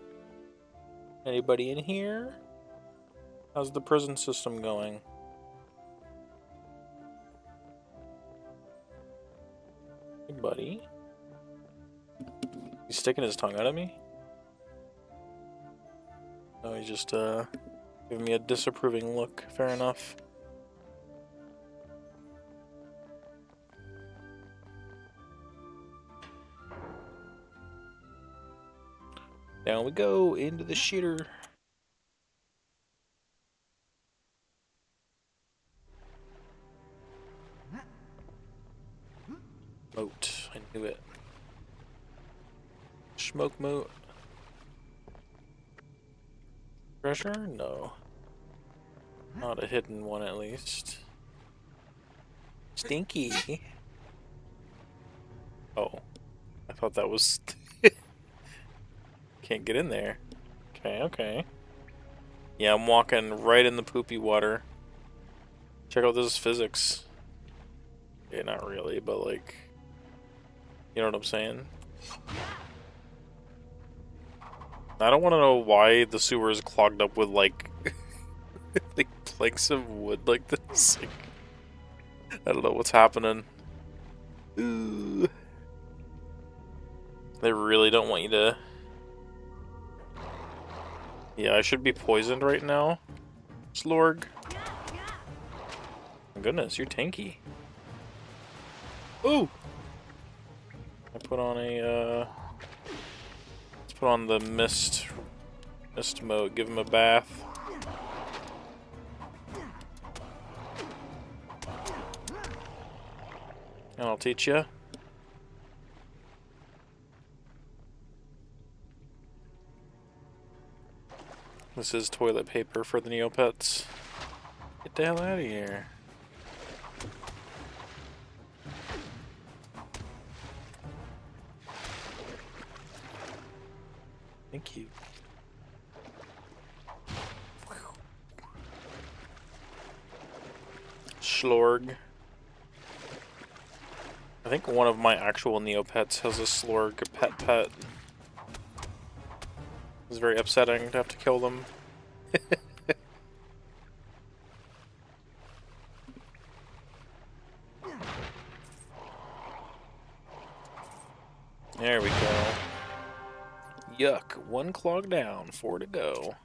B: Anybody in here? How's the prison system going? Hey, buddy. He's sticking his tongue out at me? No, he's just, giving me a disapproving look. Fair enough. Down we go, into the shitter. Moat, I knew it. Smoke moat. Treasure? No. Not a hidden one, at least. Stinky. Oh. I thought that was... Can't get in there. Okay, okay. Yeah, I'm walking right in the poopy water. Check out this physics. Yeah, not really, but like... You know what I'm saying? I don't want to know why the sewer is clogged up with, like... like, planks of wood like this. Like, I don't know what's happening. Ooh. They really don't want you to... Yeah, I should be poisoned right now. Slorg. My goodness, you're tanky. Ooh! I put on a, let's put on the mist mode, give him a bath. And I'll teach you. This is toilet paper for the Neopets. Get the hell out of here. Thank you. Slorg. I think one of my actual Neopets has a Slorg pet. It's very upsetting to have to kill them. There we go. Yuck. 1 clog down, 4 to go.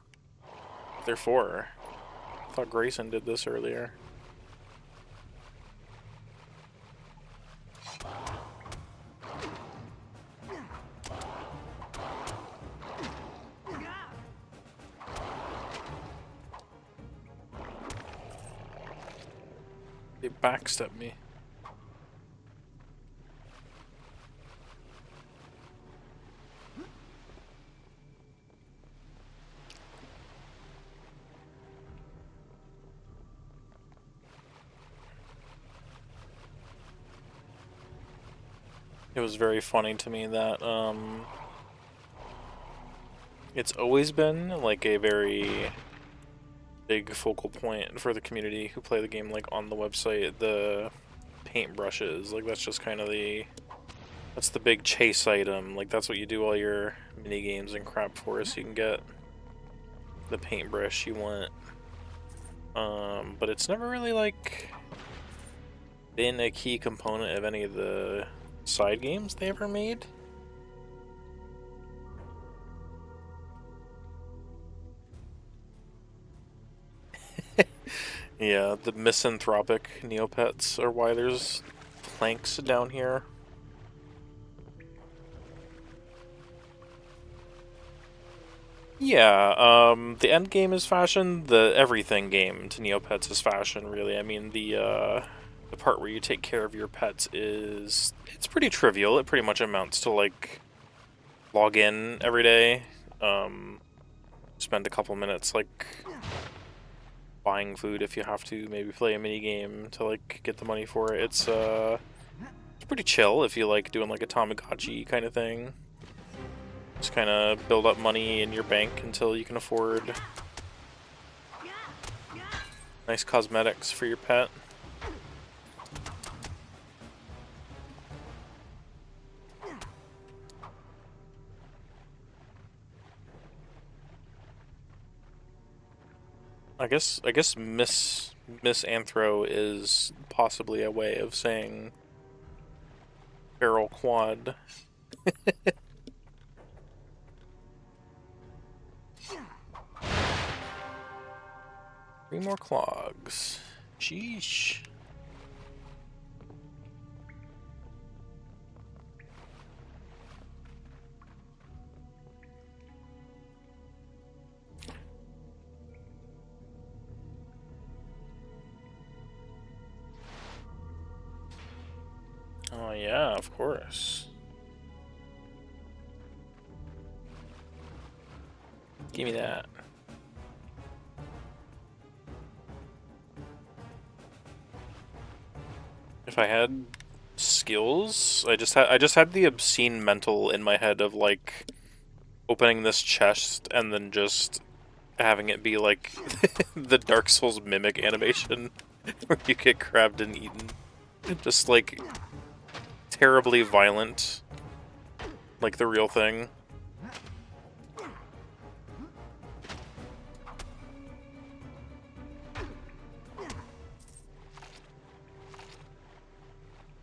B: They're 4. I thought Grayson did this earlier. They backstepped me. It was very funny to me that it's always been like a very big focal point for the community who play the game, like on the website, the paintbrushes. Like that's just kind of that's the big chase item. Like that's what you do all your mini games and crap for, so you can get the paintbrush you want. But it's never really like been a key component of any of the side games they ever made. Yeah, the misanthropic Neopets are why there's planks down here. Yeah, the end game is fashion, the everything game to Neopets is fashion, really. I mean, the part where you take care of your pets it's pretty trivial. It pretty much amounts to, like, log in every day, spend a couple minutes, like, buying food if you have to, maybe play a mini game to, like, get the money for it. It's pretty chill if you like doing, like, a Tamagotchi kind of thing. Just kind of build up money in your bank until you can afford nice cosmetics for your pet. I guess Miss Anthro is possibly a way of saying feral quad. 3 more clogs. Sheesh. Oh yeah, of course. Give me that. If I had skills, I just had the obscene mental in my head of like opening this chest and then just having it be like the Dark Souls mimic animation where you get grabbed and eaten. Just like terribly violent, like the real thing.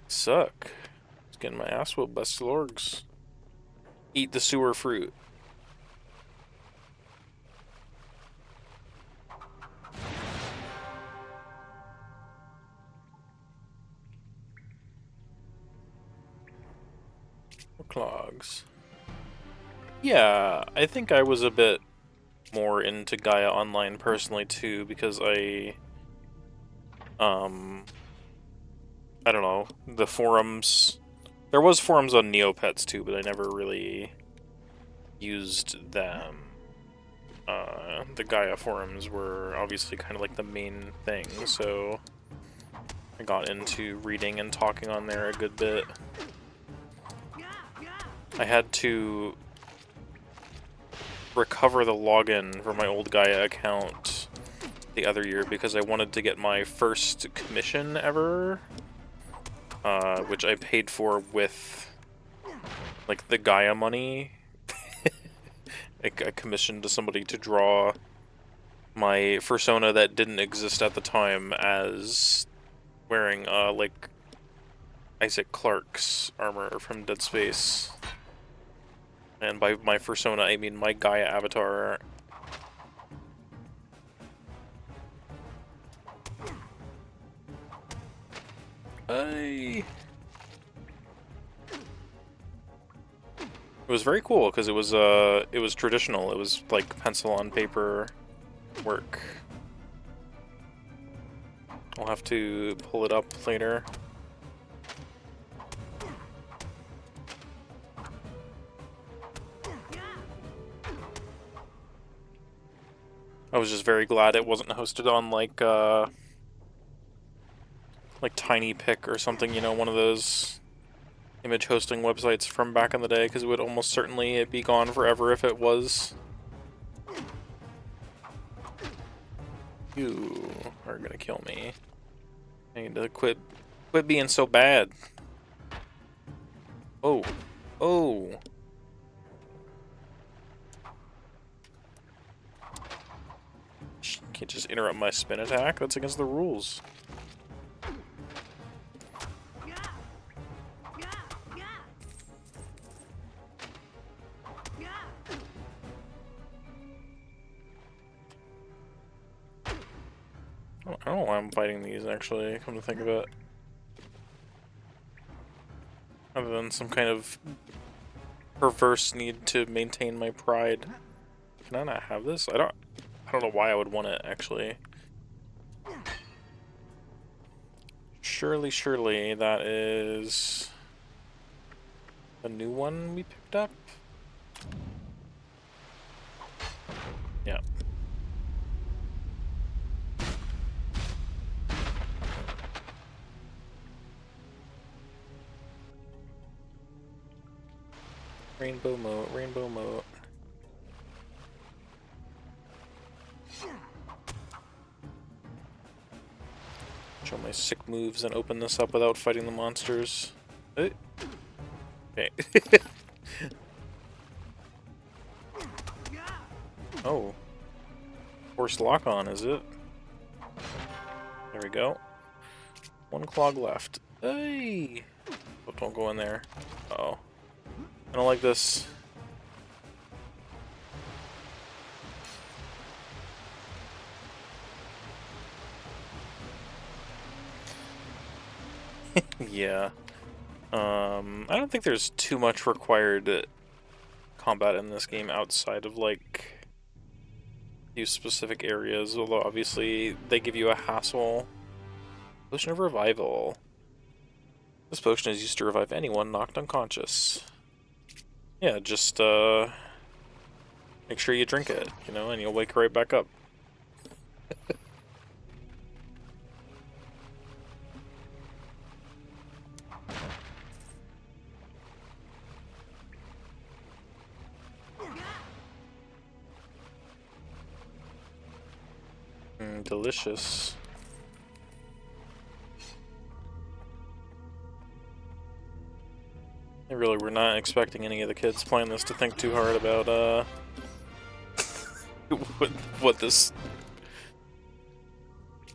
B: Suck. Just getting my ass whooped by slorgs. Eat the sewer fruit. Clogs. Yeah, I think I was a bit more into Gaia Online personally too, because I don't know, the forums, there was forums on Neopets too, but I never really used them. The Gaia forums were obviously kind of like the main thing, so I got into reading and talking on there a good bit. I had to recover the login for my old Gaia account the other year because I wanted to get my first commission ever, which I paid for with like the Gaia money. I commissioned to somebody to draw my persona that didn't exist at the time as wearing like Isaac Clarke's armor from Dead Space. And by my fursona, I mean my Gaia avatar. Hey! It was very cool because it was traditional. It was like pencil on paper work. I'll have to pull it up later. I was just very glad it wasn't hosted on like TinyPic or something, you know, one of those image hosting websites from back in the day, because it would almost certainly be gone forever if it was. You are gonna kill me. I need to quit being so bad. Oh. Oh. Can't just interrupt my spin attack. That's against the rules. I don't know why I'm fighting these, actually, come to think of it. Other than some kind of perverse need to maintain my pride. Can I not have this? I don't know why I would want it, actually. Surely that is a new one we picked up? Yeah. Rainbow moat, rainbow moat. Show my sick moves and open this up without fighting the monsters. Okay. Oh. Forced lock on, is it? There we go. One clog left. Hey! Oh, don't go in there. Uh-oh. I don't like this. Yeah. I don't think there's too much required combat in this game outside of, like, few specific areas, although obviously they give you a hassle. Potion of Revival. This potion is used to revive anyone knocked unconscious. Yeah, just, make sure you drink it, you know, and you'll wake right back up. Delicious. I really were not expecting any of the kids playing this to think too hard about, what this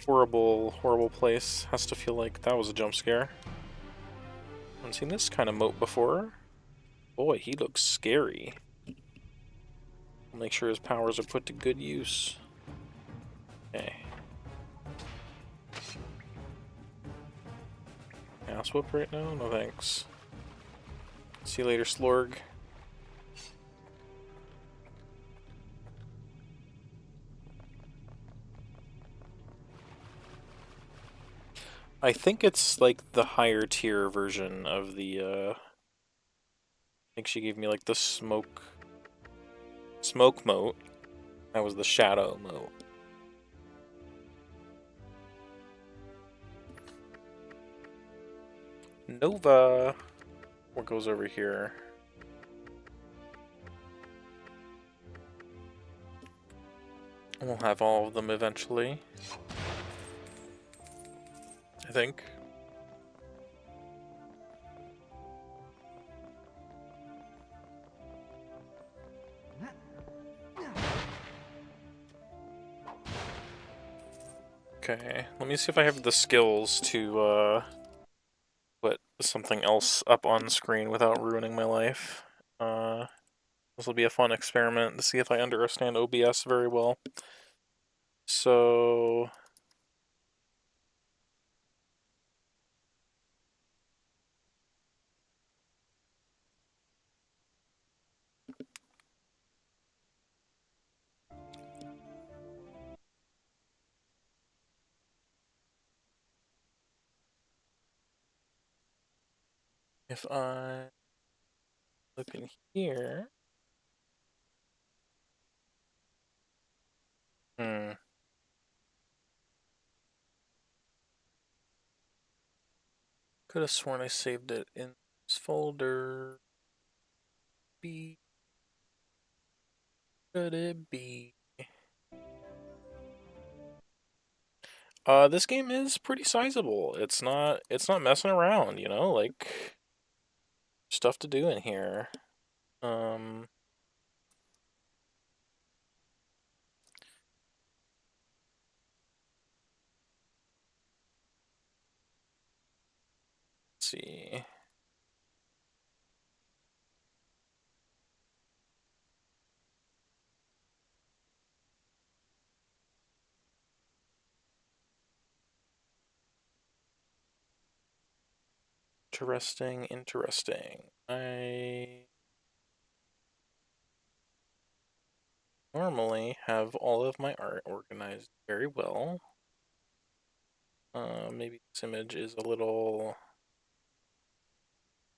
B: horrible place has to feel like. That was a jump scare. Haven't seen this kind of moat before. Boy, he looks scary. I'll make sure his powers are put to good use. Okay. Ass whoop right now? No thanks. See you later, Slorg. I think it's like the higher tier version of the I think she gave me like the smoke moat. That was the shadow moat. Nova. What goes over here? We'll have all of them eventually. I think. Okay, let me see if I have the skills to put something else up on screen without ruining my life. This will be a fun experiment to see if I understand OBS very well. So... if I look in here... Could have sworn I saved it in this folder. Could it be? This game is pretty sizable. It's not messing around, you know, like stuff to do in here. Let's see. Interesting. I normally have all of my art organized very well. Maybe this image is a little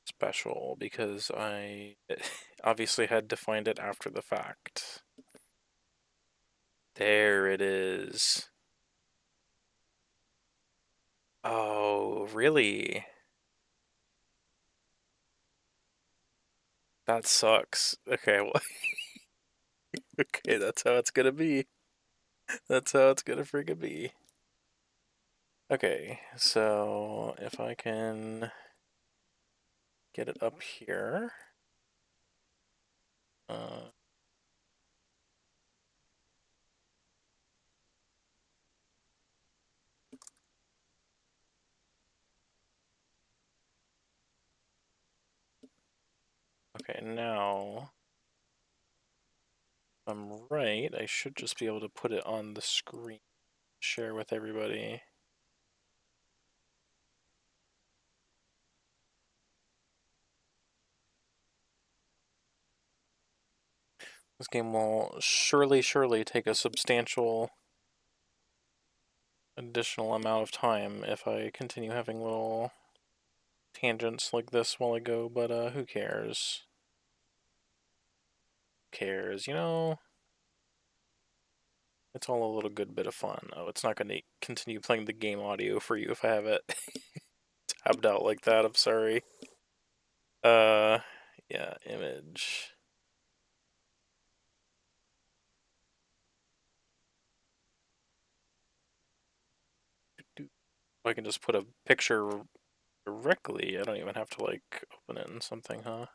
B: special because I obviously had to find it after the fact. There it is. Oh, really? That sucks. Okay, well, okay, that's how it's gonna be. That's how it's gonna freaking be. Okay, so if I can get it up here. Okay, now, if I'm right, I should just be able to put it on the screen, share with everybody. This game will surely take a substantial additional amount of time if I continue having little tangents like this while I go, but who cares? Who cares, you know? It's all a little good bit of fun. Oh, it's not going to continue playing the game audio for you if I have it tabbed out like that, I'm sorry. Yeah, image. I can just put a picture directly. I don't even have to, like, open it in something, huh?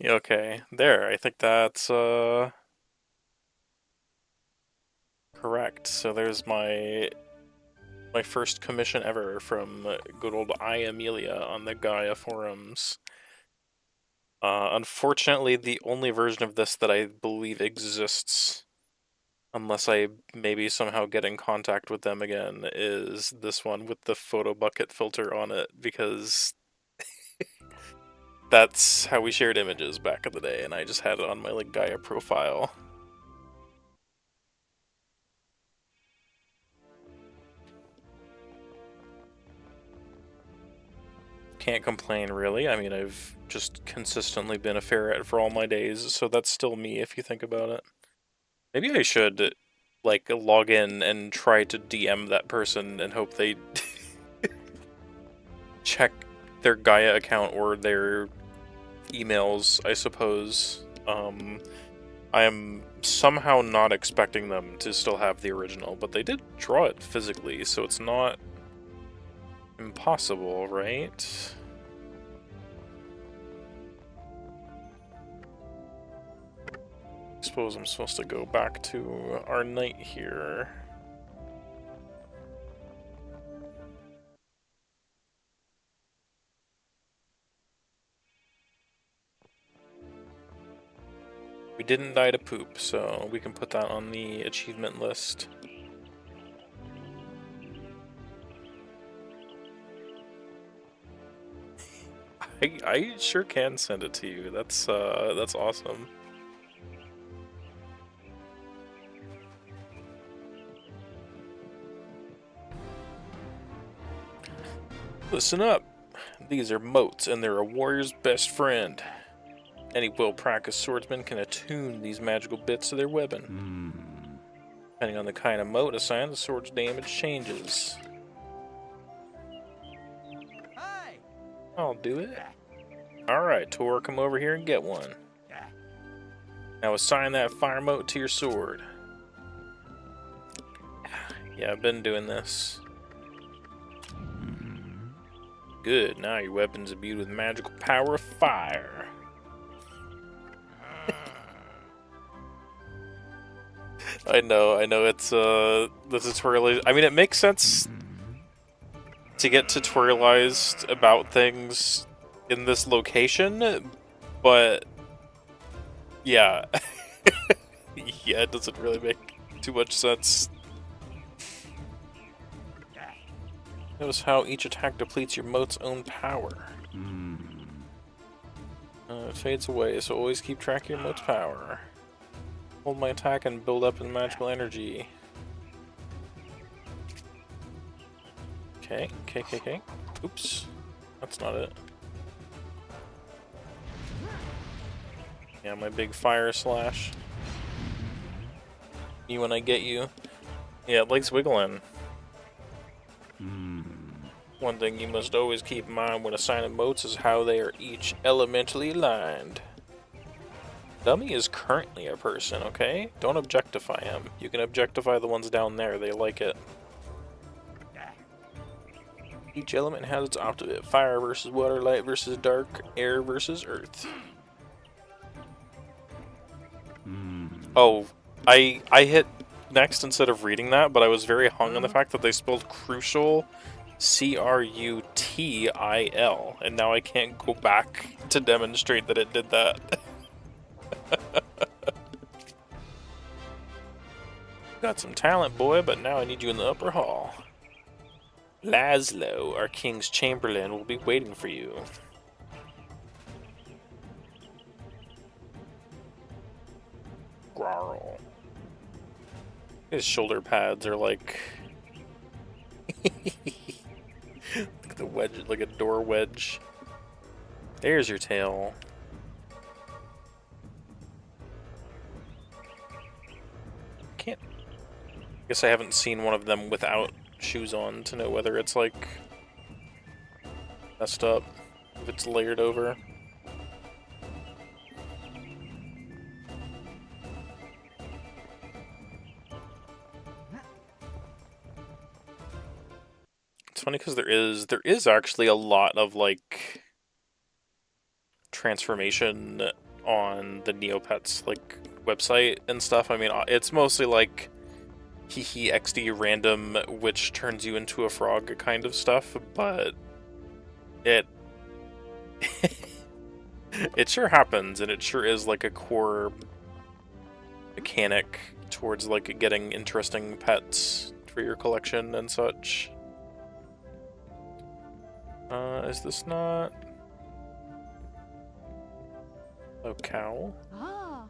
B: Okay, there. I think that's, correct. So there's my first commission ever from good old I Amelia on the Gaia forums. Unfortunately, the only version of this that I believe exists, unless I maybe somehow get in contact with them again, is this one with the photo bucket filter on it, because that's how we shared images back in the day, and I just had it on my, like, Gaia profile. Can't complain, really. I mean, I've just consistently been a ferret for all my days, so that's still me if you think about it. Maybe I should, like, log in and try to DM that person and hope they check their Gaia account or their emails, I suppose. I am somehow not expecting them to still have the original, but they did draw it physically, so it's not impossible, right? suppose I'm supposed to go back to our knight here. We didn't die to poop, so we can put that on the achievement list. I sure can send it to you. That's awesome. Listen up. These are motes, and they're a warrior's best friend. Any well-practiced swordsman can attune these magical bits to their weapon. Depending on the kind of mote assigned, the sword's damage changes.
E: Hey!
B: I'll do it. Alright, Tor, come over here and get one. Now assign that fire mote to your sword. Yeah, I've been doing this. Good, now your weapon's imbued with magical power of fire. I know, it's, the tutorial... I mean, it makes sense to get tutorialized about things in this location, but... yeah. Yeah, it doesn't really make too much sense. Notice how each attack depletes your mote's own power. It fades away, so always keep track of your mote's power. Hold my attack and build up in magical energy. Okay. Oops. That's not it. Yeah, my big fire slash. You when I get you. Yeah, it likes wiggling. One thing you must always keep in mind when assigning motes is how they are each elementally aligned. Dummy is currently a person, okay? Don't objectify him. You can objectify the ones down there, they like it. Each element has its opposite. Fire versus water, light versus dark, air versus earth. Oh, I hit next instead of reading that, but I was very hung on the fact that they spelled crucial Crutil, and now I can't go back to demonstrate that it did that. Got some talent, boy, but now I need you in the upper hall. Laszlo, our king's chamberlain, will be waiting for you. Grarl. His shoulder pads are like... like the wedge, like a door wedge. There's your tail. Can't... I guess I haven't seen one of them without shoes on to know whether it's like messed up, if it's layered over. It's funny because there is actually a lot of like transformation on the Neopets like website and stuff. I mean, it's mostly like hehe XD random, which turns you into a frog kind of stuff, but it it sure happens, and it sure is like a core mechanic towards like getting interesting pets for your collection and such. Is this not a cow?
D: Ah.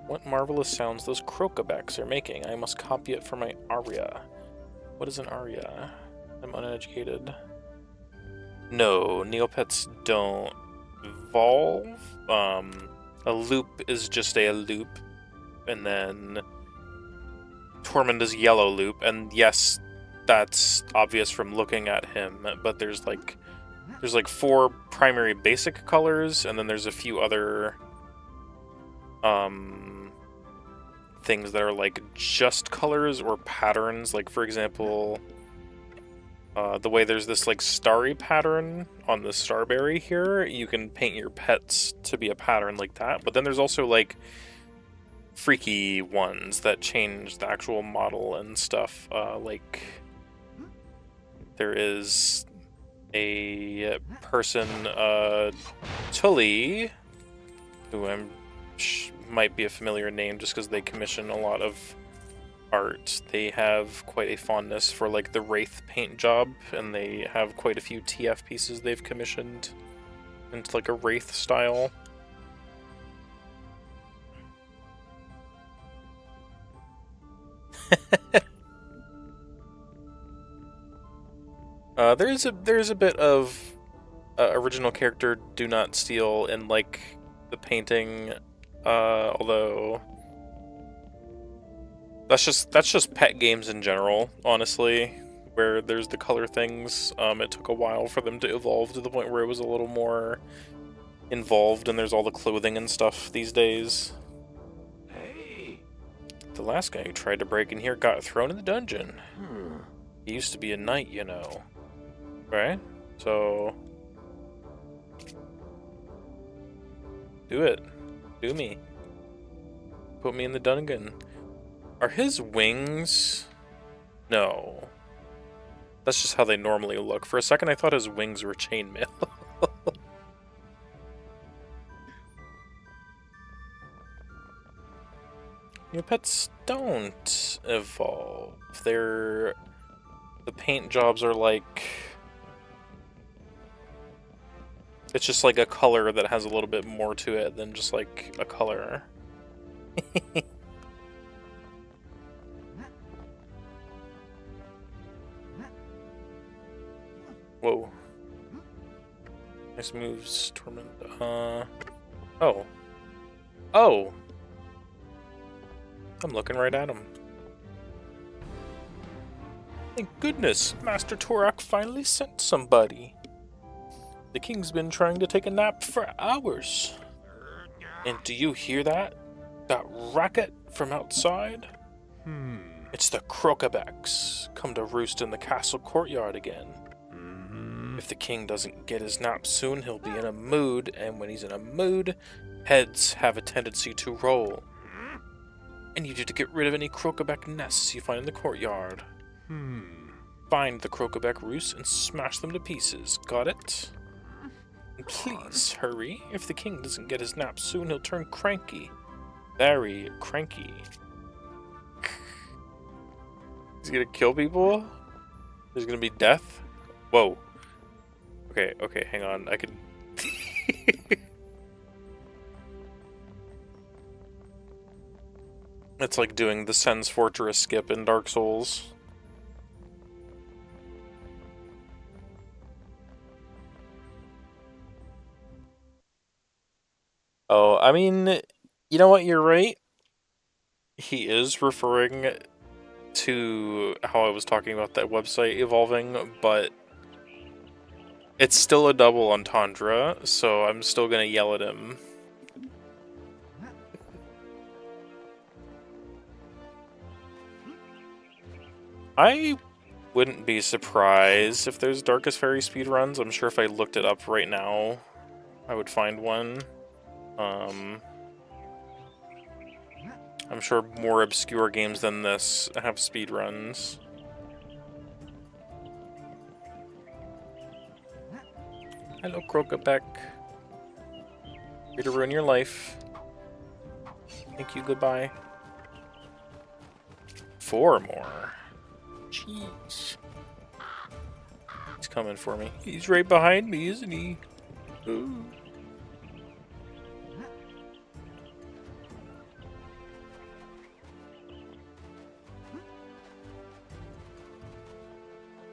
B: What marvelous sounds those crocobacks are making. I must copy it for my aria. What is an aria? I'm uneducated. No, Neopets don't evolve. A loop is just a loop. And then Tormund is yellow loop. And yes, that's obvious from looking at him. But there's like 4 primary basic colors, and then there's a few other things that are like just colors or patterns. Like for example, The way there's this like starry pattern on the starberry here, you can paint your pets to be a pattern like that. But then there's also like freaky ones that change the actual model and stuff. Like there is a person, Tully, who might be a familiar name just because they commission a lot of art. They have quite a fondness for like the Wraith paint job, and they have quite a few TF pieces they've commissioned into like a Wraith style. There's a bit of original character do not steal in like the painting, although that's just pet games in general, honestly, where there's the color things. It took a while for them to evolve to the point where it was a little more involved, and there's all the clothing and stuff these days.
G: Hey.
B: The last guy who tried to break in here got thrown in the dungeon. He used to be a knight, you know. Right? So do it. Do me. Put me in the dungeon. Are his wings? No. That's just how they normally look. For a second I thought his wings were chainmail. Neopets don't evolve. The paint jobs are like... It's just like a color that has a little bit more to it than just like a color. Whoa. Nice moves, Torment. Oh. Oh! I'm looking right at him. Thank goodness, Master Torak finally sent somebody. The king's been trying to take a nap for hours. And do you hear that? That racket from outside? It's the Crocobacks, come to roost in the castle courtyard again. If the king doesn't get his nap soon, he'll be in a mood, and when he's in a mood, heads have a tendency to roll. I need you to get rid of any Crocoback nests you find in the courtyard. Find the Crocoback roosts and smash them to pieces. Got it? And please, hurry. If the king doesn't get his nap soon, he'll turn cranky. Very cranky. He's gonna kill people? There's gonna be death? Whoa. Okay, hang on. I can... It's like doing the Sen's Fortress skip in Dark Souls. Oh, I mean, you know what, you're right. He is referring to how I was talking about that website evolving, but it's still a double entendre, so I'm still gonna yell at him. I wouldn't be surprised if there's Darkest Faerie speedruns. I'm sure if I looked it up right now, I would find one. I'm sure more obscure games than this have speedruns. Hello, Crocoback. Here to ruin your life. Thank you, goodbye. 4 more. Jeez. He's coming for me. He's right behind me, isn't he? Ooh.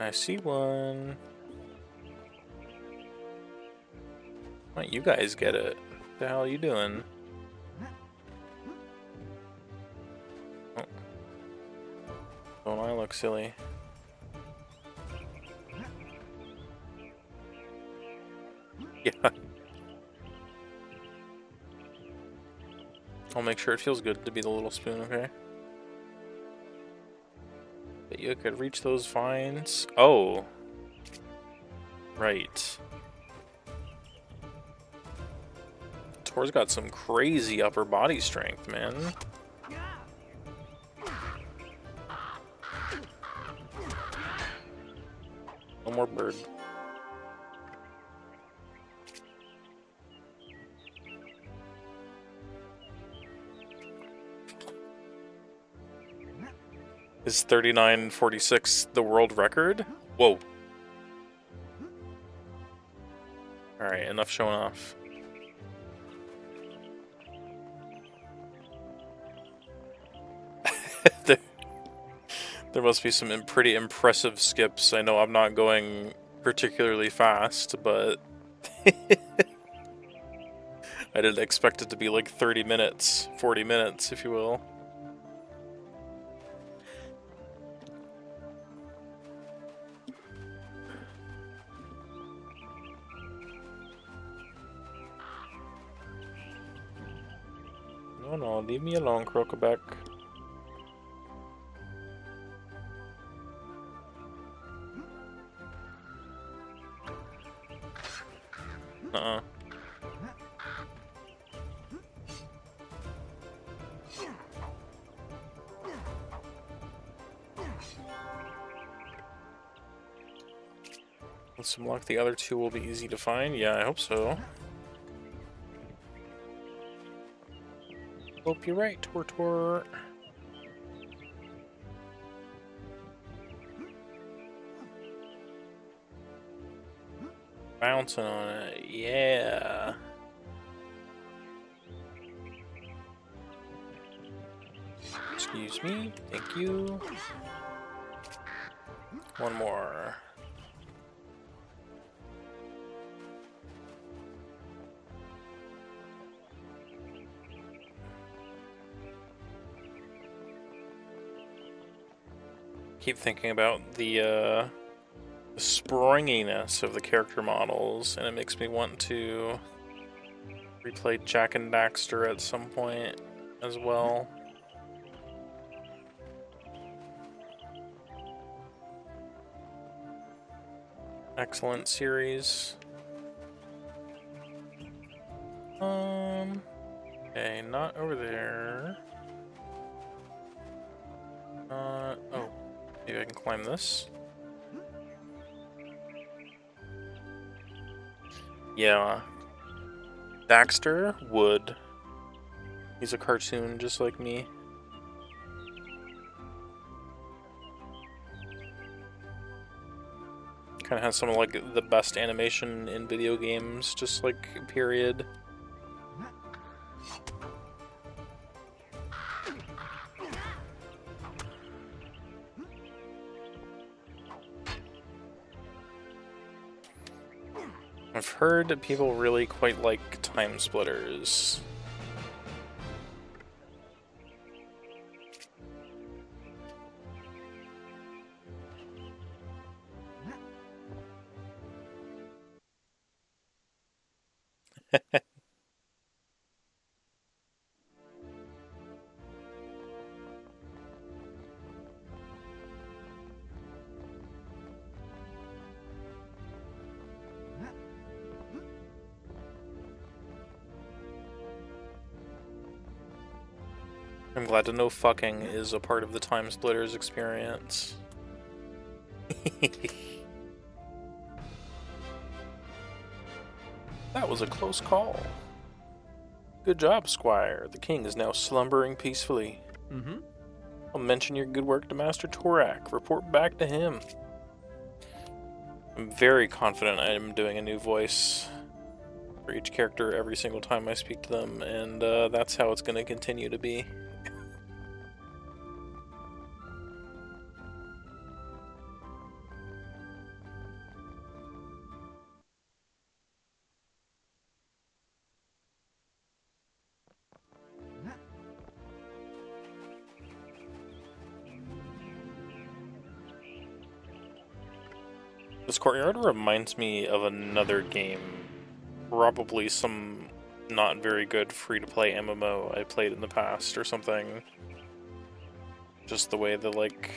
B: I see one. Why don't you guys get it? What the hell are you doing? Oh. Don't I look silly? Yeah. I'll make sure it feels good to be the little spoon, okay? But you could reach those vines. Oh, Right. Tor's got some crazy upper body strength, man. No more bird. Is 39:46 the world record? Whoa. Alright, enough showing off. There must be some pretty impressive skips. I know I'm not going particularly fast, but I didn't expect it to be like 30 minutes, 40 minutes, if you will. No, leave me alone, Crocabeck. Uh-uh. With some luck, the other two will be easy to find. Yeah, I hope so. Hope you're right, Tortor. Bouncing on it, yeah. Excuse me, thank you. One more. Keep thinking about the springiness of the character models, and it makes me want to replay Jack and Daxter at some point as well. Excellent series. Okay, not over there. Oh, maybe I can climb this. Yeah. Daxter would. He's a cartoon just like me. Kind of has some of like the best animation in video games, just like period. I've heard people really quite like Time Splitters. I'm glad to know fucking is a part of the Time Splitters experience. That was a close call. Good job, Squire. The king is now slumbering peacefully.
E: Mm-hmm.
B: I'll mention your good work to Master Torak. Report back to him. I'm very confident I am doing a new voice for each character every single time I speak to them, and that's how it's going to continue to be. This courtyard reminds me of another game, probably some not very good free-to-play MMO I played in the past or something. Just the way the, like,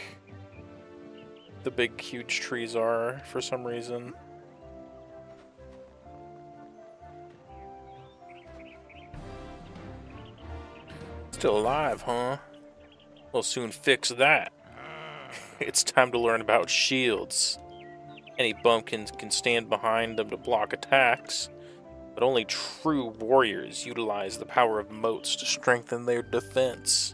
B: the big huge trees are for some reason. Still alive, huh? We'll soon fix that. It's time to learn about shields. Any bumpkins can stand behind them to block attacks, but only true warriors utilize the power of moats to strengthen their defense.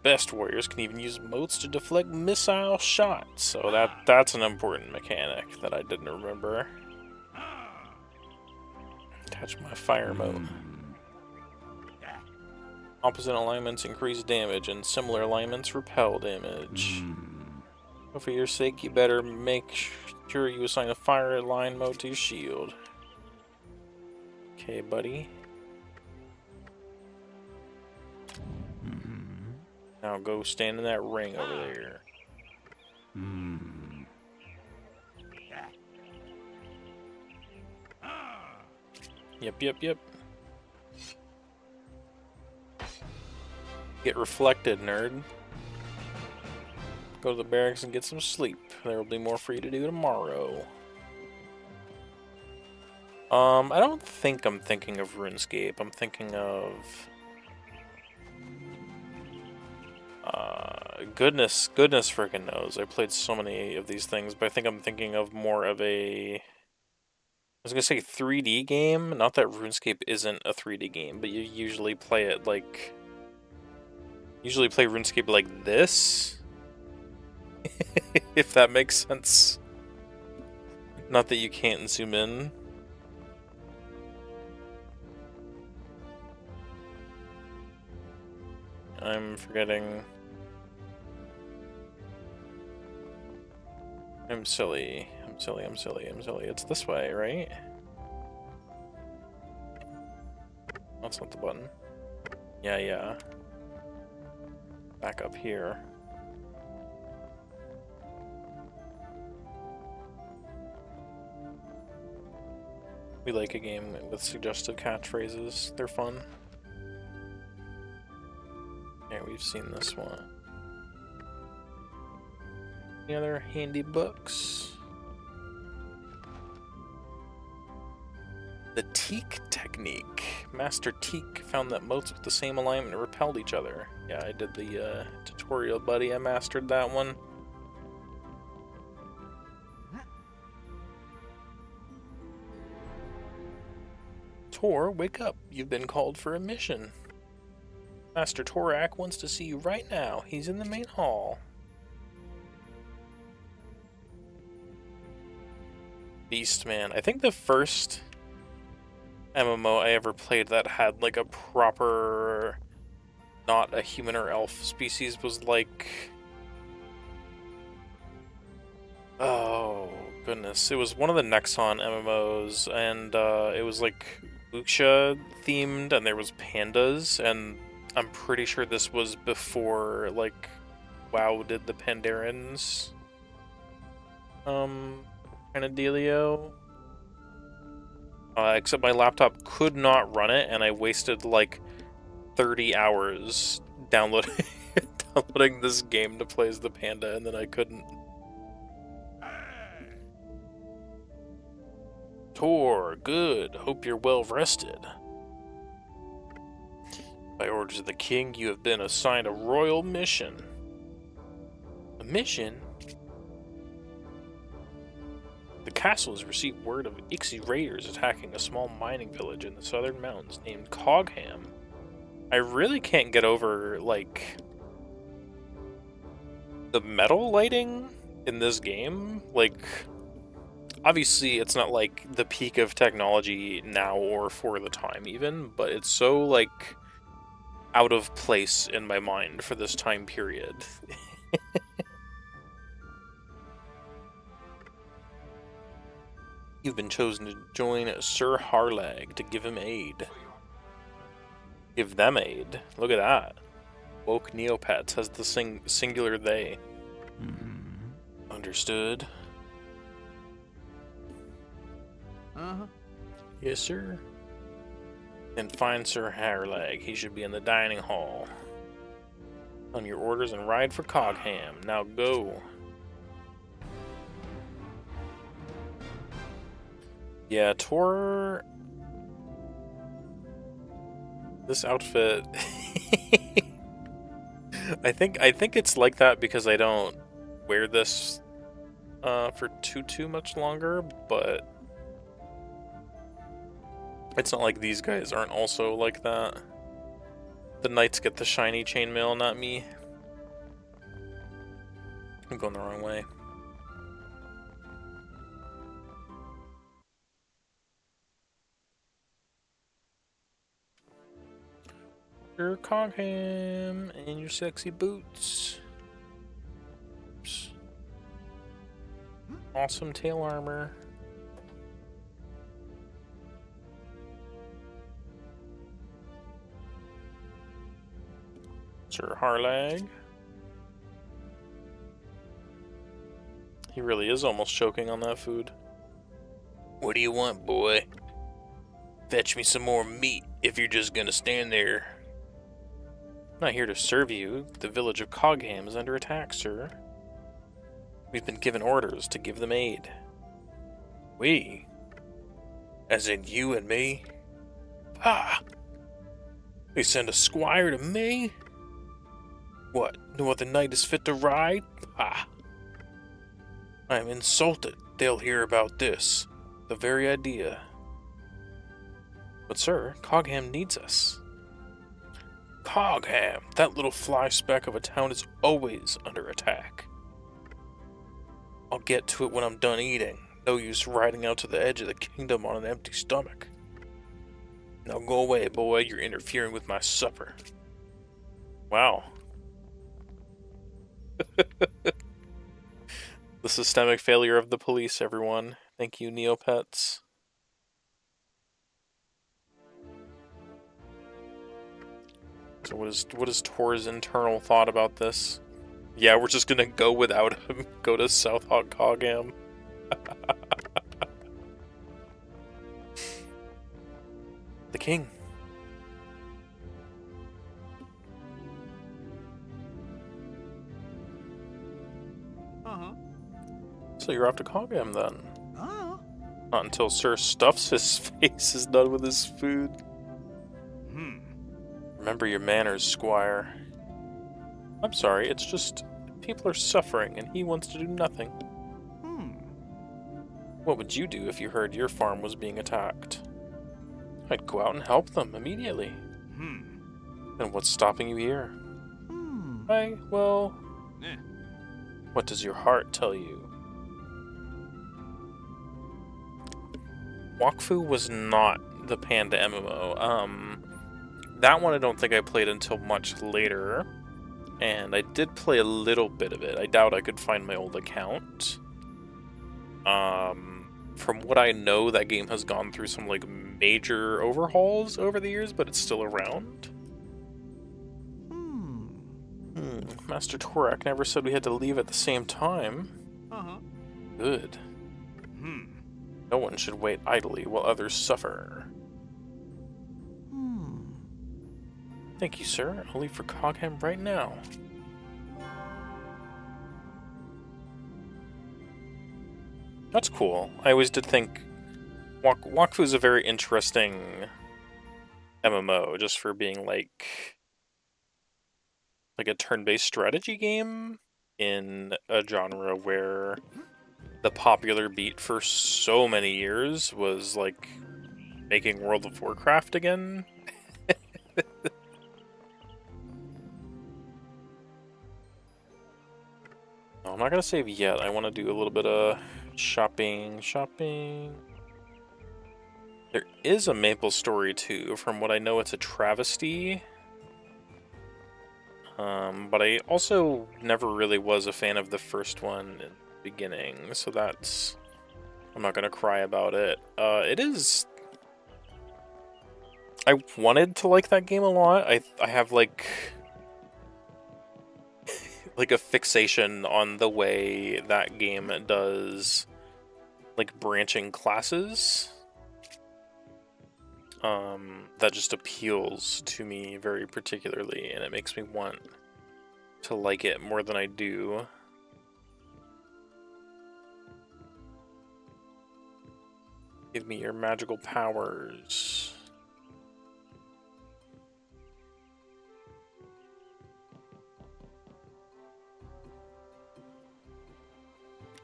B: Best warriors can even use moats to deflect missile shots, so that's an important mechanic that I didn't remember. Attach my fire moat. Opposite alignments increase damage, and similar alignments repel damage. But for your sake, you better make sure you assign a fire line mode to your shield. Okay, buddy. Now go stand in that ring over there. Yep. Get reflected, nerd. Go to the barracks and get some sleep. There will be more for you to do tomorrow. I don't think I'm thinking of RuneScape. I'm thinking of... goodness freaking knows. I played so many of these things, but I think I'm thinking of more of a... I was gonna say 3D game. Not that RuneScape isn't a 3D game, but you usually play it like... Usually play RuneScape like this? If that makes sense. Not that you can't zoom in. I'm forgetting. I'm silly. It's this way, right? That's not the button. Yeah. Back up here. We like a game with suggestive catchphrases. They're fun. Yeah, we've seen this one. Any other handy books? The Teak technique. Master Teak found that moats with the same alignment repelled each other. Yeah, I did the tutorial, buddy. I mastered that one. Tor, wake up. You've been called for a mission. Master Torak wants to see you right now. He's in the main hall. Beastman. I think the first MMO I ever played that had like a proper, not a human or elf species was like... Oh, goodness. It was one of the Nexon MMOs, and it was like Wuxia themed, and there was pandas, and I'm pretty sure this was before, like, WoW did the Pandarans, kind of dealio. Except my laptop could not run it, and I wasted, like, 30 hours downloading this game to play as the panda, and then I couldn't. Tor, good. Hope you're well rested. By orders of the king, you have been assigned a royal mission. A mission? The castle has received word of Ixie raiders attacking a small mining village in the southern mountains named Cogham. I really can't get over, like, the metal lighting in this game. Like, obviously it's not, like, the peak of technology now or for the time even, but it's so, like, out of place in my mind for this time period. You've been chosen to join Sir Harlag to give him aid. Give them aid? Look at that. Woke Neopets has the singular they. Understood. Yes, sir. Then find Sir Harlag. He should be in the dining hall. On your orders and ride for Cogham. Now go. Yeah, Tor... This outfit... I think it's like that because I don't wear this for too much longer, but it's not like these guys aren't also like that. The knights get the shiny chainmail, not me. I'm going the wrong way. Your Cogham and your sexy boots. Oops. Awesome tail armor. Sir Harlag. He really is almost choking on that food. What do you want, boy? Fetch me some more meat if you're just gonna stand there. I'm not here to serve you. The village of Cogham is under attack, sir. We've been given orders to give them aid. We? As in you and me? Pah! They send a squire to me? What, no other knight is fit to ride? Pah! I am insulted. They'll hear about this. The very idea. But sir, Cogham needs us. Cogham! That little fly speck of a town is always under attack. I'll get to it when I'm done eating. No use riding out to the edge of the kingdom on an empty stomach. Now go away, boy. You're interfering with my supper. Wow. The systemic failure of the police, everyone. Thank you, Neopets. So what is Tor's internal thought about this? Yeah, we're just gonna go without him. Go to South Cogham. The king.
E: Uh-huh.
B: So you're off to Cogham then?
E: Oh.
B: Not until Sir stuffs his face is done with his food. Remember your manners, Squire. I'm sorry, it's just people are suffering and he wants to do nothing. What would you do if you heard your farm was being attacked? I'd go out and help them immediately. Then what's stopping you here? Well... What does your heart tell you? Wakfu was not the Panda MMO. That one I don't think I played until much later. And I did play a little bit of it. I doubt I could find my old account. From what I know, that game has gone through some like major overhauls over the years, but it's still around. Master Torak never said we had to leave at the same time. Good. No one should wait idly while others suffer. Thank you, sir. I'll leave for Cogham right now. That's cool. I always did think Wakfu is a very interesting MMO, just for being like a turn-based strategy game in a genre where the popular beat for so many years was like making World of Warcraft again. I'm not gonna save yet. I want to do a little bit of shopping. There is a Maple Story 2. From what I know, it's a travesty. But I also never really was a fan of the first one in the beginning, so that's... I'm not gonna cry about it. It is... I wanted to like that game a lot. I have, like a fixation on the way that game does, like, branching classes. That just appeals to me very particularly, and it makes me want to like it more than I do. Give me your magical powers.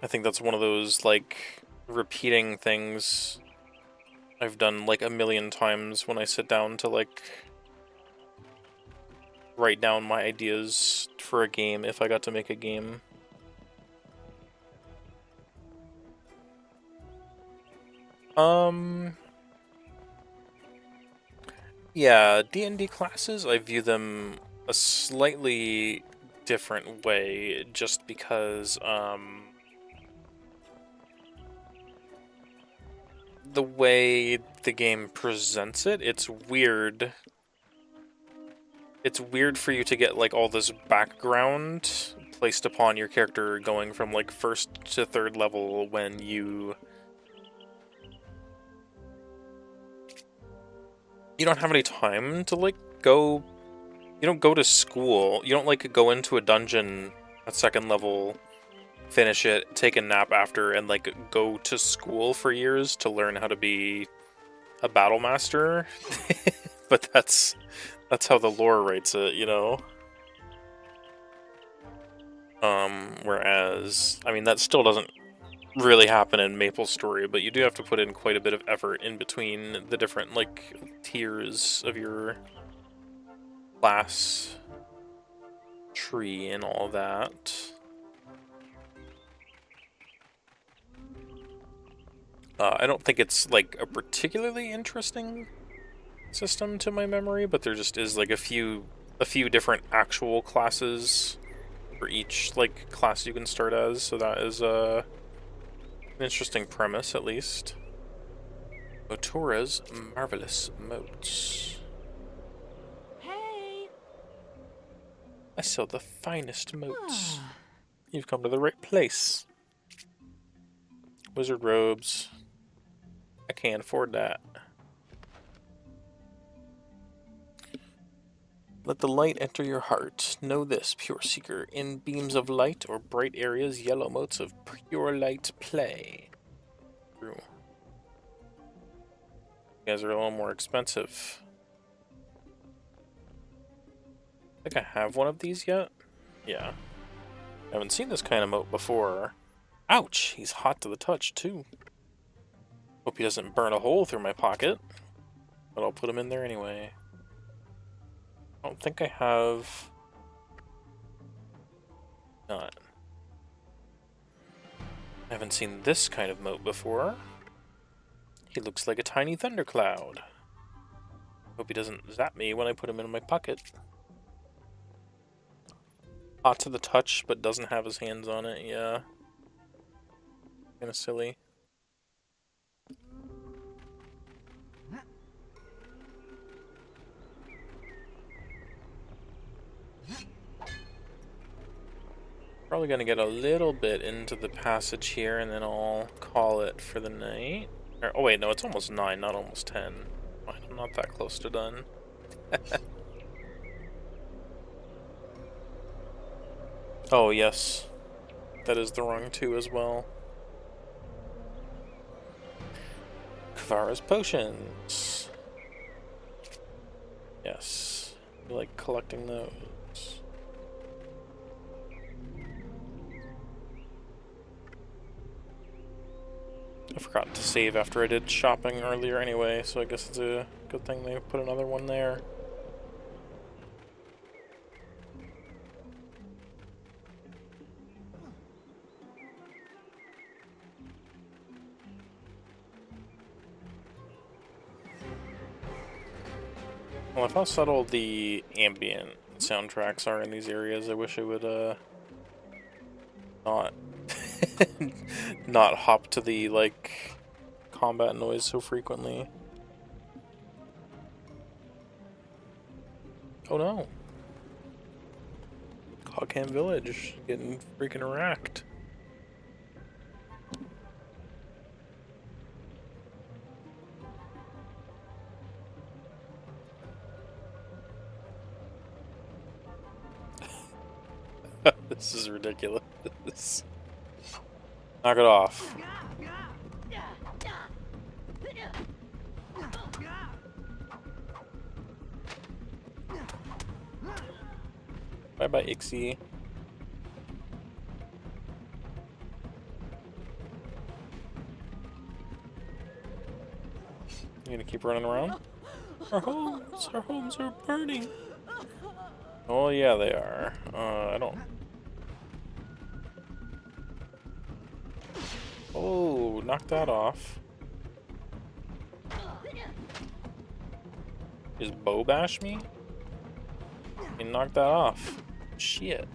B: I think that's one of those, like, repeating things I've done, like, a million times when I sit down to, like, write down my ideas for a game, if I got to make a game. Yeah, D&D classes, I view them a slightly different way, just because, the way the game presents it, it's weird. It's weird for you to get, like, all this background placed upon your character going from, like, 1st to 3rd level when you don't have any time to, like, go... You don't go to school. You don't, like, go into a dungeon at 2nd level, finish it, take a nap after, and, like, go to school for years to learn how to be a battle master. But that's how the lore writes it, you know? Whereas, I mean, that still doesn't really happen in MapleStory, but you do have to put in quite a bit of effort in between the different, like, tiers of your class tree and all that. I don't think it's, like, a particularly interesting system to my memory, but there just is, like, a few different actual classes for each, like, class you can start as, so that is an interesting premise, at least. Otura's Marvelous Moats.
D: Hey!
B: I sell the finest moats. You've come to the right place. Wizard robes. I can't afford that. Let the light enter your heart. Know this, pure seeker. In beams of light or bright areas, yellow motes of pure light play. True. You guys are a little more expensive. I think I have one of these yet? Yeah. I haven't seen this kind of mote before. Ouch! He's hot to the touch, too. Hope he doesn't burn a hole through my pocket. But I'll put him in there anyway. I don't think I have... Not. I haven't seen this kind of mote before. He looks like a tiny thundercloud. Hope he doesn't zap me when I put him in my pocket. Hot to the touch, but doesn't have his hands on it, yeah. Kinda silly. Probably gonna get a little bit into the passage here, and then I'll call it for the night. Oh wait, no, it's almost 9, not almost 10. I'm not that close to done. Oh yes, that is the wrong 2 as well. Kvara's potions. Yes, I like collecting those. I forgot to save after I did shopping earlier anyway, so I guess it's a good thing they put another one there. Well, if how subtle the ambient soundtracks are in these areas, I wish I would, not hop to the, like, combat noise so frequently. Oh no. Cogham Village getting freaking racked. This is ridiculous. Knock it off. Bye bye, Ixie. You gonna keep running around? Our homes are burning. Oh yeah, they are. I don't. Oh, knock that off. Just bow bash me? And knock that off. Shit.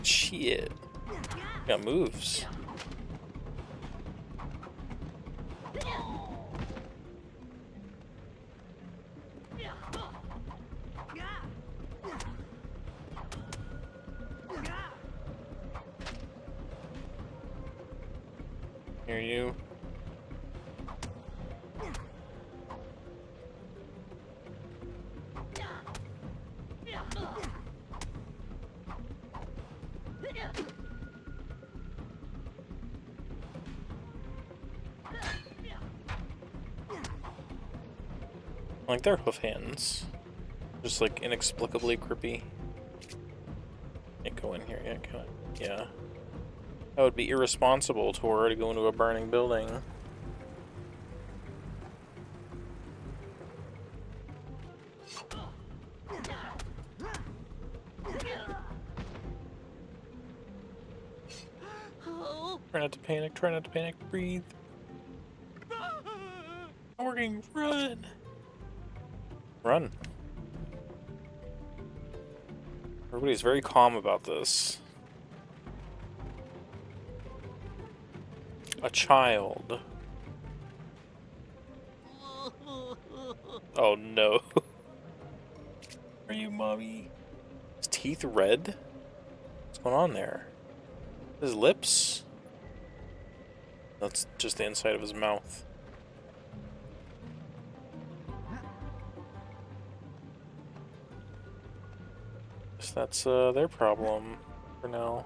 B: Shit. Got moves. Hear you. Like they're hoof hands. Just like inexplicably creepy. Can't go in here yet, can I? Yeah. That would be irresponsible to her to go into a burning building. Try not to panic, try not to panic, breathe. Not working, run! Run. Everybody's very calm about this. A child. Oh no. Are you, mommy? His teeth red? What's going on there? His lips? That's just the inside of his mouth. Guess that's their problem for now.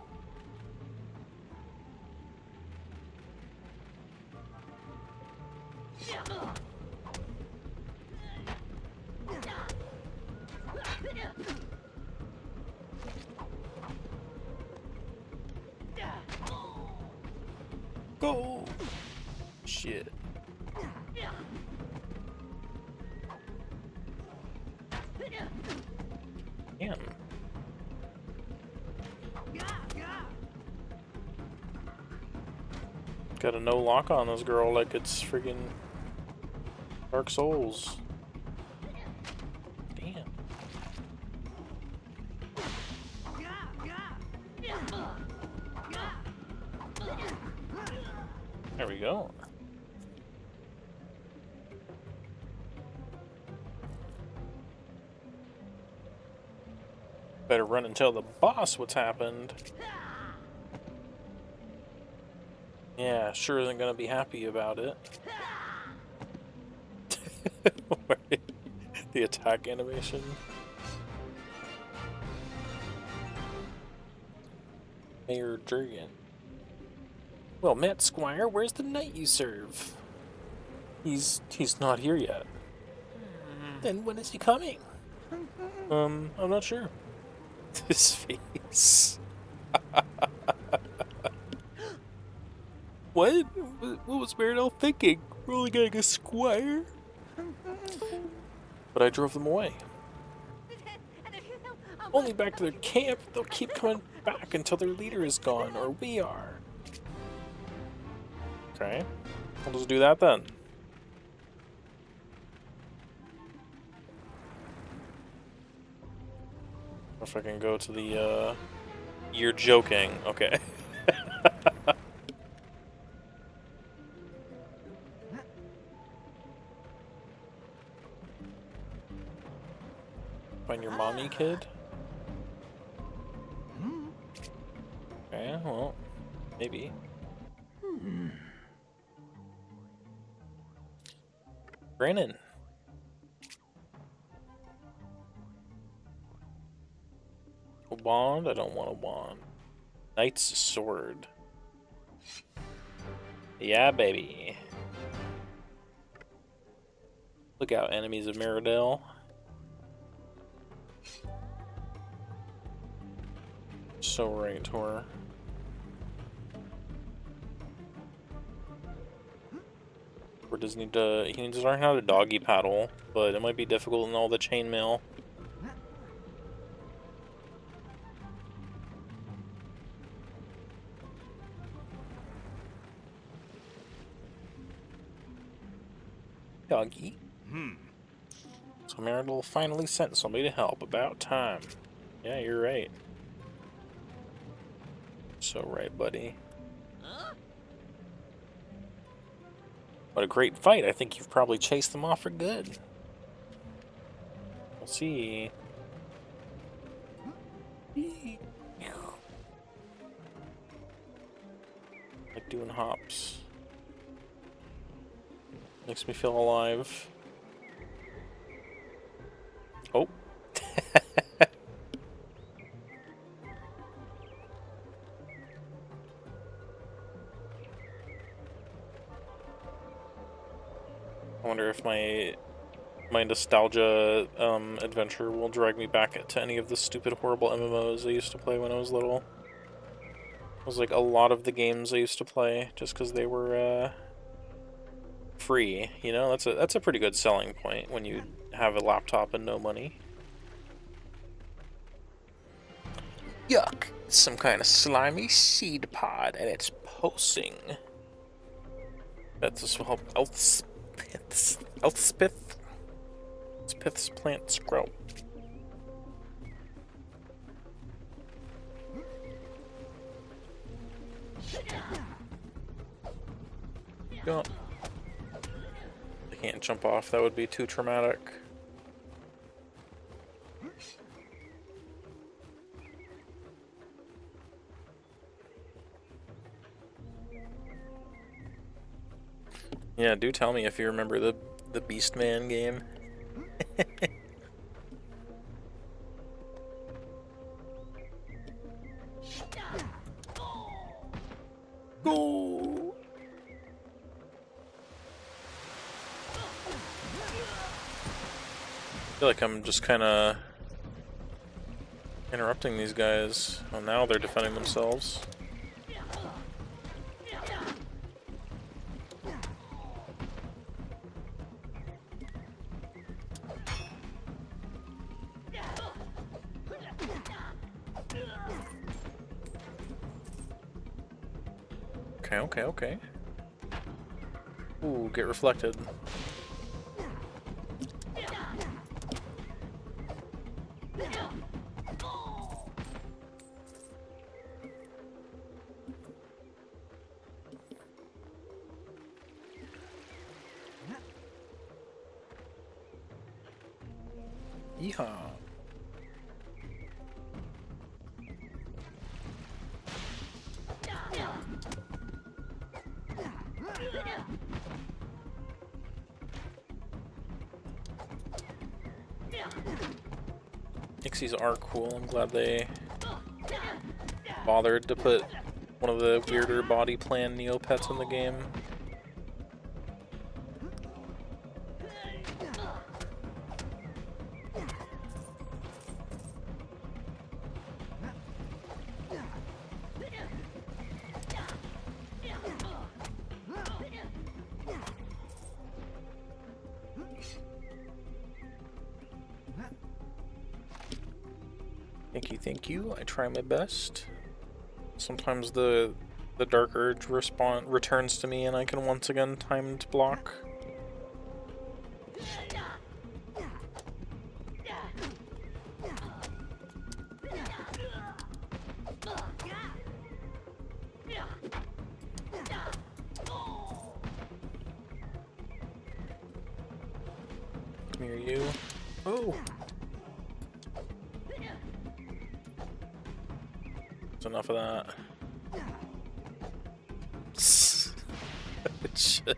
B: Go! Shit. Damn. Got a no lock on this girl like it's friggin' Dark Souls. Damn. There we go. Better run and tell the boss what's happened. Yeah, sure isn't gonna be happy about it. The attack animation. Mayor Jurgen. Well, Matt Squire, where's the knight you serve? He's not here yet. Then when is he coming? I'm not sure. His face. What? What was Meredith thinking? We're only getting a squire? But I drove them away. Only back to their camp. They'll keep coming back until their leader is gone, or we are. Okay. We'll just do that then. If I can go to the, You're joking. Okay. Find your mommy, kid? Okay, well, maybe. Brandon. A wand? I don't want a wand. Knight's sword. Yeah, baby. Look out, enemies of Mirrodale. So right, Tor. Or does he needs to learn how to doggy paddle, but it might be difficult in all the chainmail. Doggy. So Meridel finally sent somebody to help. About time. Yeah, you're right. So right, buddy. What a great fight. I think you've probably chased them off for good. We'll see. Like doing hops. Makes me feel alive. Oh. I wonder if my nostalgia adventure will drag me back to any of the stupid, horrible MMOs I used to play when I was little. It was like a lot of the games I used to play just because they were free. You know, that's a pretty good selling point when you have a laptop and no money. Yuck! Some kind of slimy seed pod, and it's pulsing. Bet this will help Elspeth's plants grow. Go. I can't jump off, that would be too traumatic. Yeah, do tell me if you remember the Beastman game. Go! I feel like I'm just kind of interrupting these guys. Well, now they're defending themselves. Okay. Ooh, get reflected. Yeehaw. Pixies are cool. I'm glad they bothered to put one of the weirder body plan Neopets in the game. Thank you. I try my best. Sometimes the Dark Urge returns to me and I can once again timed block. Come here, you. Oh! Enough of that. Shit.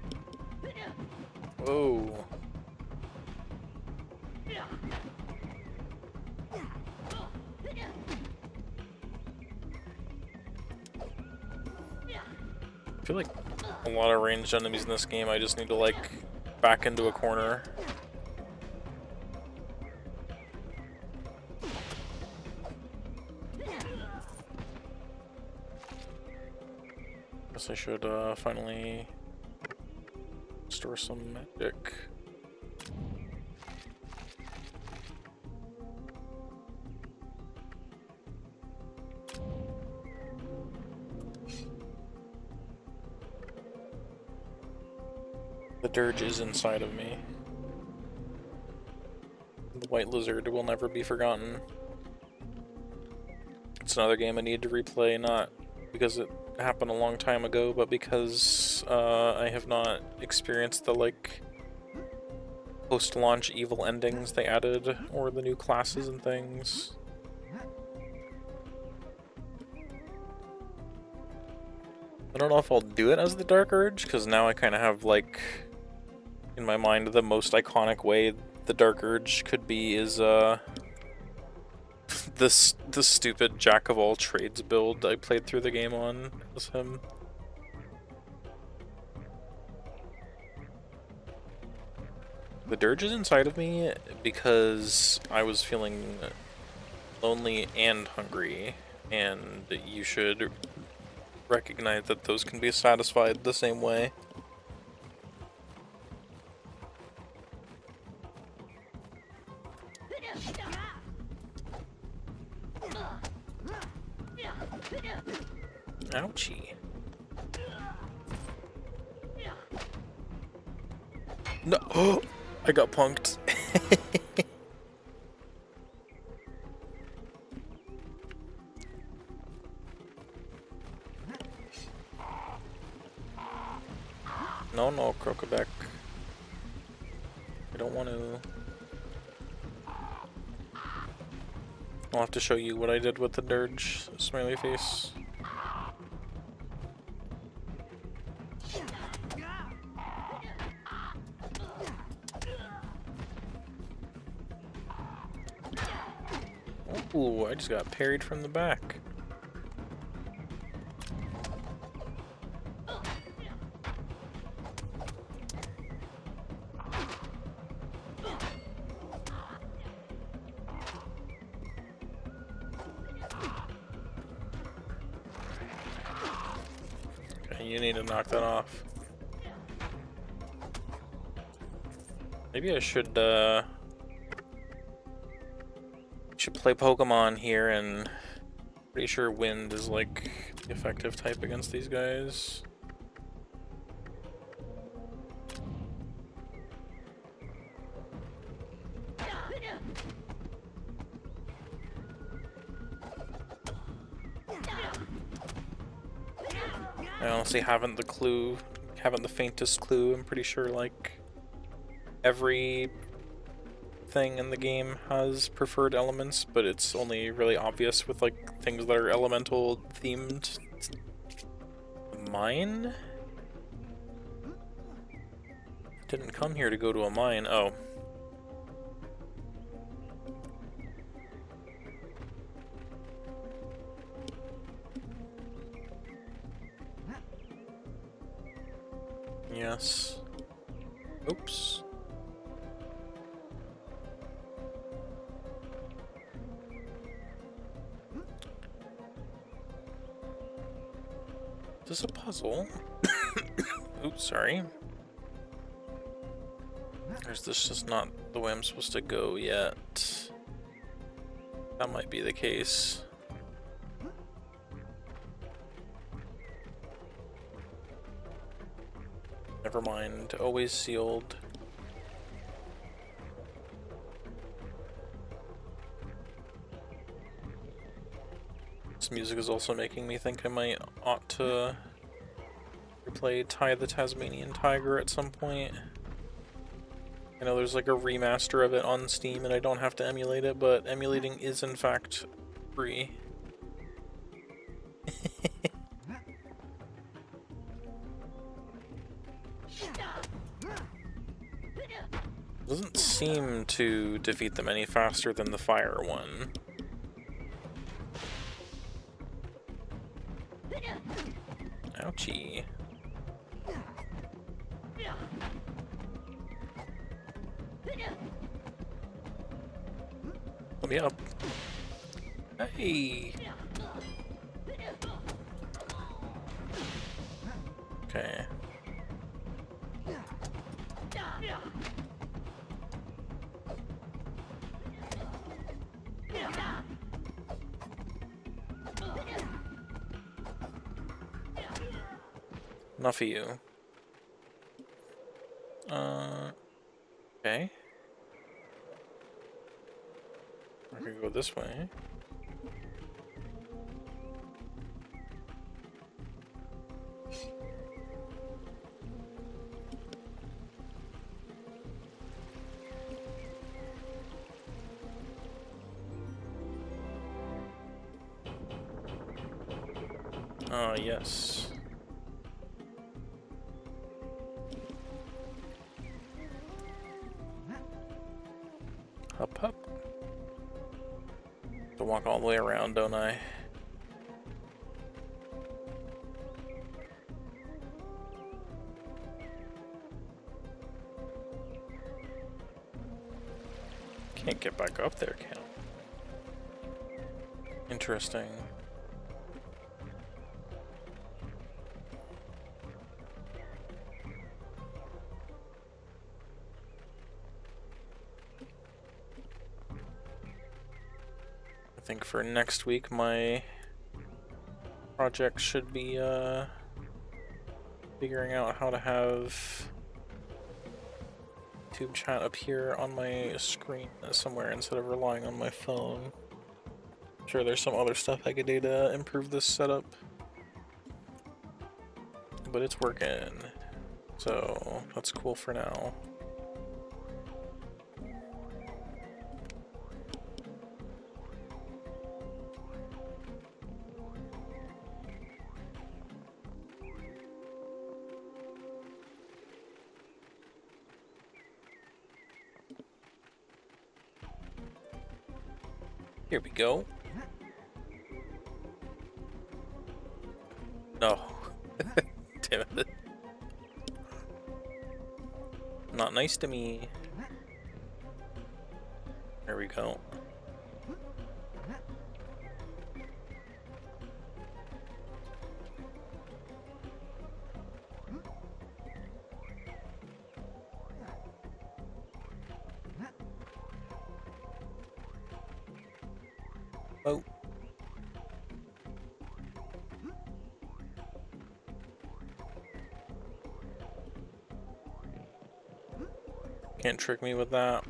B: Whoa. I feel like a lot of ranged enemies in this game, I just need to like back into a corner. guess I should finally store some magic. The dirge is inside of me. The white lizard will never be forgotten. It's another game I need to replay, not because it happened a long time ago, but because I have not experienced the, like, post-launch evil endings they added, or the new classes and things. I don't know if I'll do it as the Dark Urge, because now I kind of have, like, in my mind, the most iconic way the Dark Urge could be is, the stupid jack-of-all-trades build I played through the game on was him. The dirge is inside of me because I was feeling lonely and hungry, and you should recognize that those can be satisfied the same way. Ouchie. No! Oh, I got punked. No, Crocoback. I don't want to. I'll have to show you what I did with the dirge, smiley face. Ooh, I just got parried from the back. Okay, you need to knock that off. Maybe I should play Pokemon here, and pretty sure wind is like the effective type against these guys. I honestly haven't the faintest clue. I'm pretty sure like every thing in the game has preferred elements, but it's only really obvious with like things that are elemental themed. Mine? Didn't come here to go to a mine. Oh. Yes. Oops. Is this a puzzle? Oops, sorry. Or is this just not the way I'm supposed to go yet? That might be the case. Never mind, always sealed. This music is also making me think I might ought to replay Ty the Tasmanian Tiger at some point. I know there's like a remaster of it on Steam and I don't have to emulate it, but emulating is in fact free. Doesn't seem to defeat them any faster than the fire one. Ouchie. Let me up. Hey! Okay. Enough of you. Okay. I could go this way. Yes. Up, up. To walk all the way around, don't I? Can't get back up there, can I? Interesting. I think for next week my project should be figuring out how to have YouTube chat appear on my screen somewhere instead of relying on my phone. I'm sure there's some other stuff I could do to improve this setup, but it's working, so that's cool for now. Here we go. No. Damn it. Not nice to me. There we go. Oh. Can't trick me with that.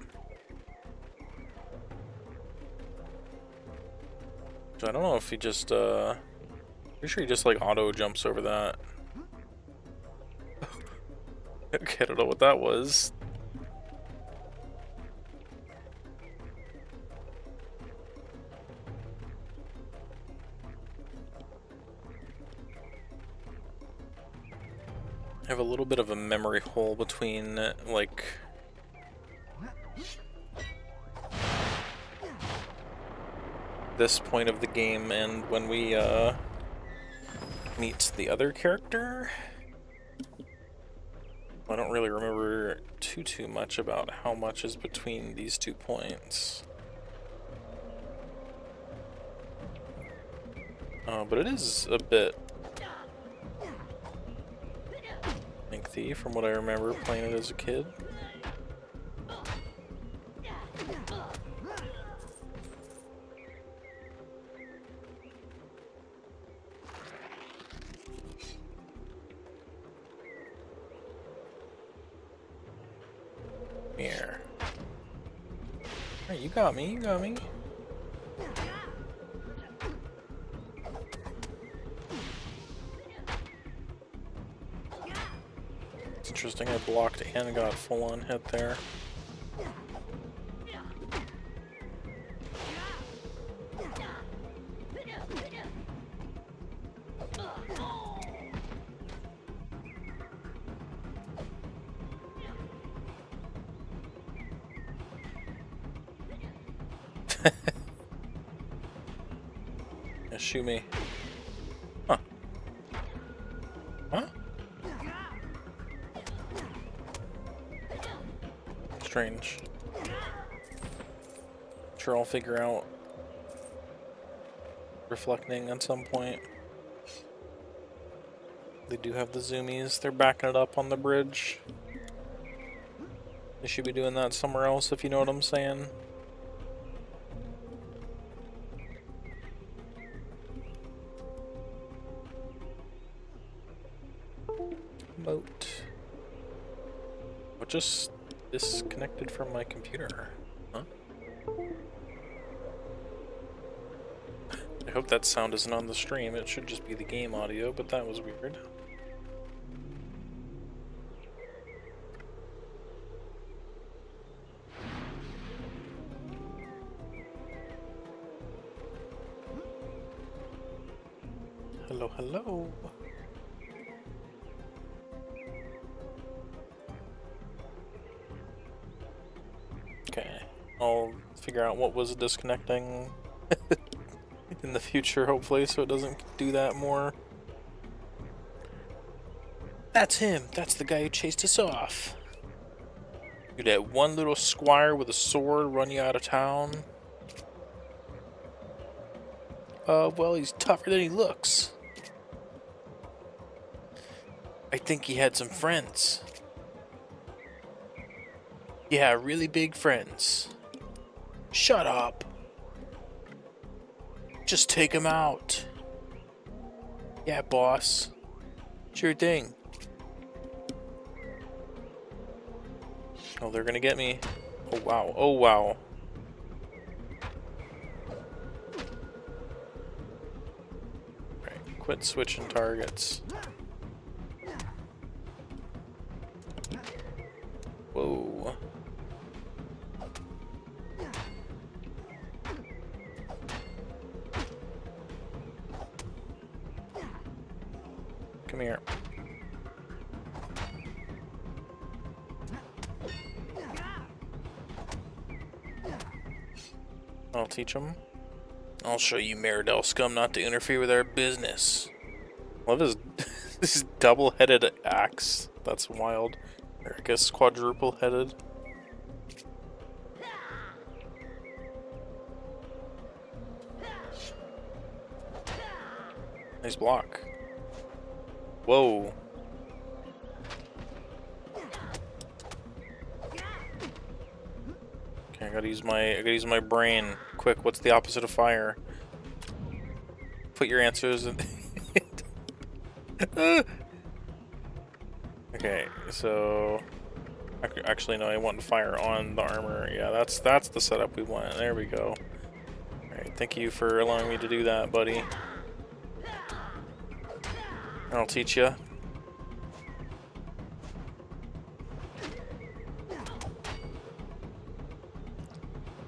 B: So I don't know if he just, pretty sure he just like auto jumps over that. Okay, I don't know what that was. I have a little bit of a memory hole between, like, this point of the game and when we, meet the other character. I don't really remember too much about how much is between these 2 points. But it is a bit lengthy from what I remember playing it as a kid. Here. Alright, you got me, you got me. It's interesting, I blocked and got full on hit there. Yeah, shoot me. Huh. Huh? Strange. Sure, I'll figure out reflecting at some point. They do have the zoomies. They're backing it up on the bridge. They should be doing that somewhere else, if you know what I'm saying. Moat. What just disconnected from my computer? Huh? I hope that sound isn't on the stream. It should just be the game audio, but that was weird. Hello, hello. Okay, I'll figure out what was disconnecting in the future, hopefully, so it doesn't do that more. That's him! That's the guy who chased us off! You let one little squire with a sword run you out of town? Well, he's tougher than he looks. I think he had some friends. Yeah, really big friends. Shut up. Just take him out. Yeah, boss. Sure thing. Oh, they're gonna get me. Oh, wow. Oh, wow. Right, quit switching targets. Whoa. Come here. I'll teach them. I'll show you Meridel scum not to interfere with our business. Love his this double-headed axe. That's wild. Or I guess quadruple-headed. Nice block. Whoa. Okay, I gotta use my brain. Quick, what's the opposite of fire? Put your answers in. Okay, so actually no, I want fire on the armor. Yeah, that's the setup we want. There we go. Alright, thank you for allowing me to do that, buddy. I'll teach you.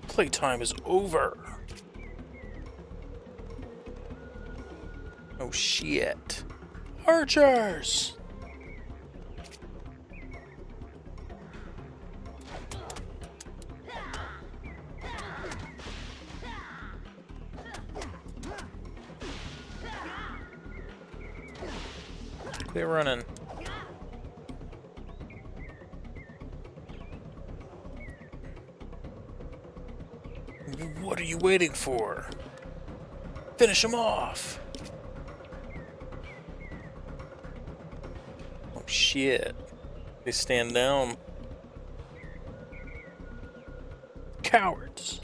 B: Playtime is over. Oh shit. Archers! Quit running. What are you waiting for? Finish him off! Oh shit. They stand down. Cowards!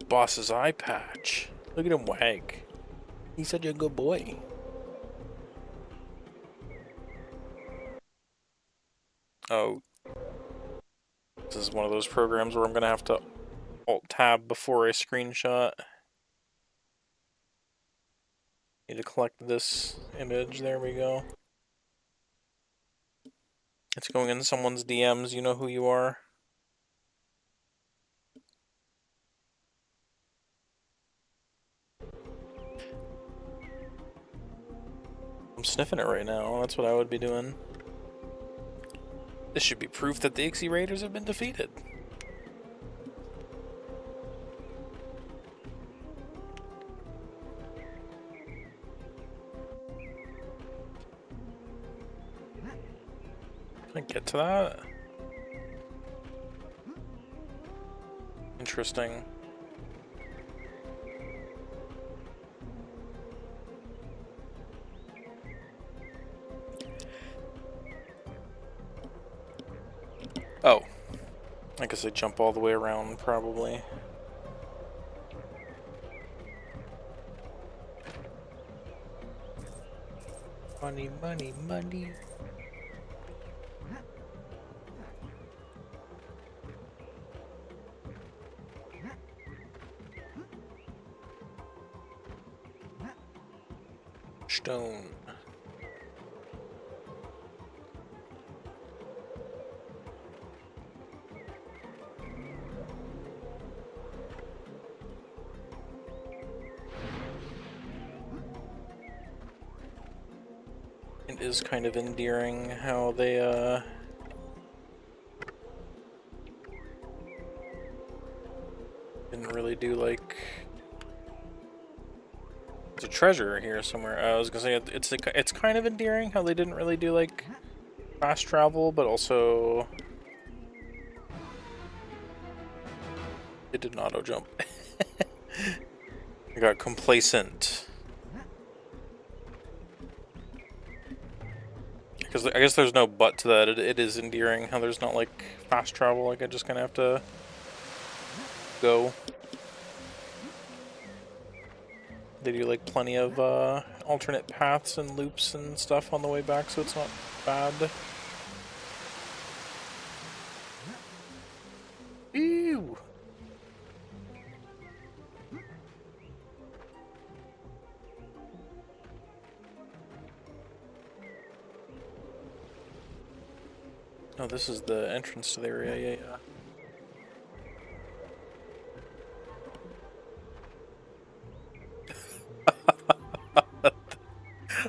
B: Boss's eye patch. Look at him wag. He's such a good boy. Oh. This is one of those programs where I'm gonna have to Alt-Tab before I screenshot. Need to collect this image. There we go. It's going in someone's DMs. You know who you are. I'm sniffing it right now. That's what I would be doing. This should be proof that the Ixie Raiders have been defeated. Can I get to that? interesting. Oh. I guess I jump all the way around, probably. Money, money, money. Stone. It is kind of endearing how they, didn't really do, like... There's a treasure here somewhere. I was gonna say, it's kind of endearing how they didn't really do, like, fast travel, but also... It did not auto-jump. I got complacent. Because I guess there's no but to that. It is endearing how there's not like fast travel. Like I just kind of have to go. They do like plenty of alternate paths and loops and stuff on the way back, so it's not bad. Ew. Oh, this is the entrance to the area, yeah.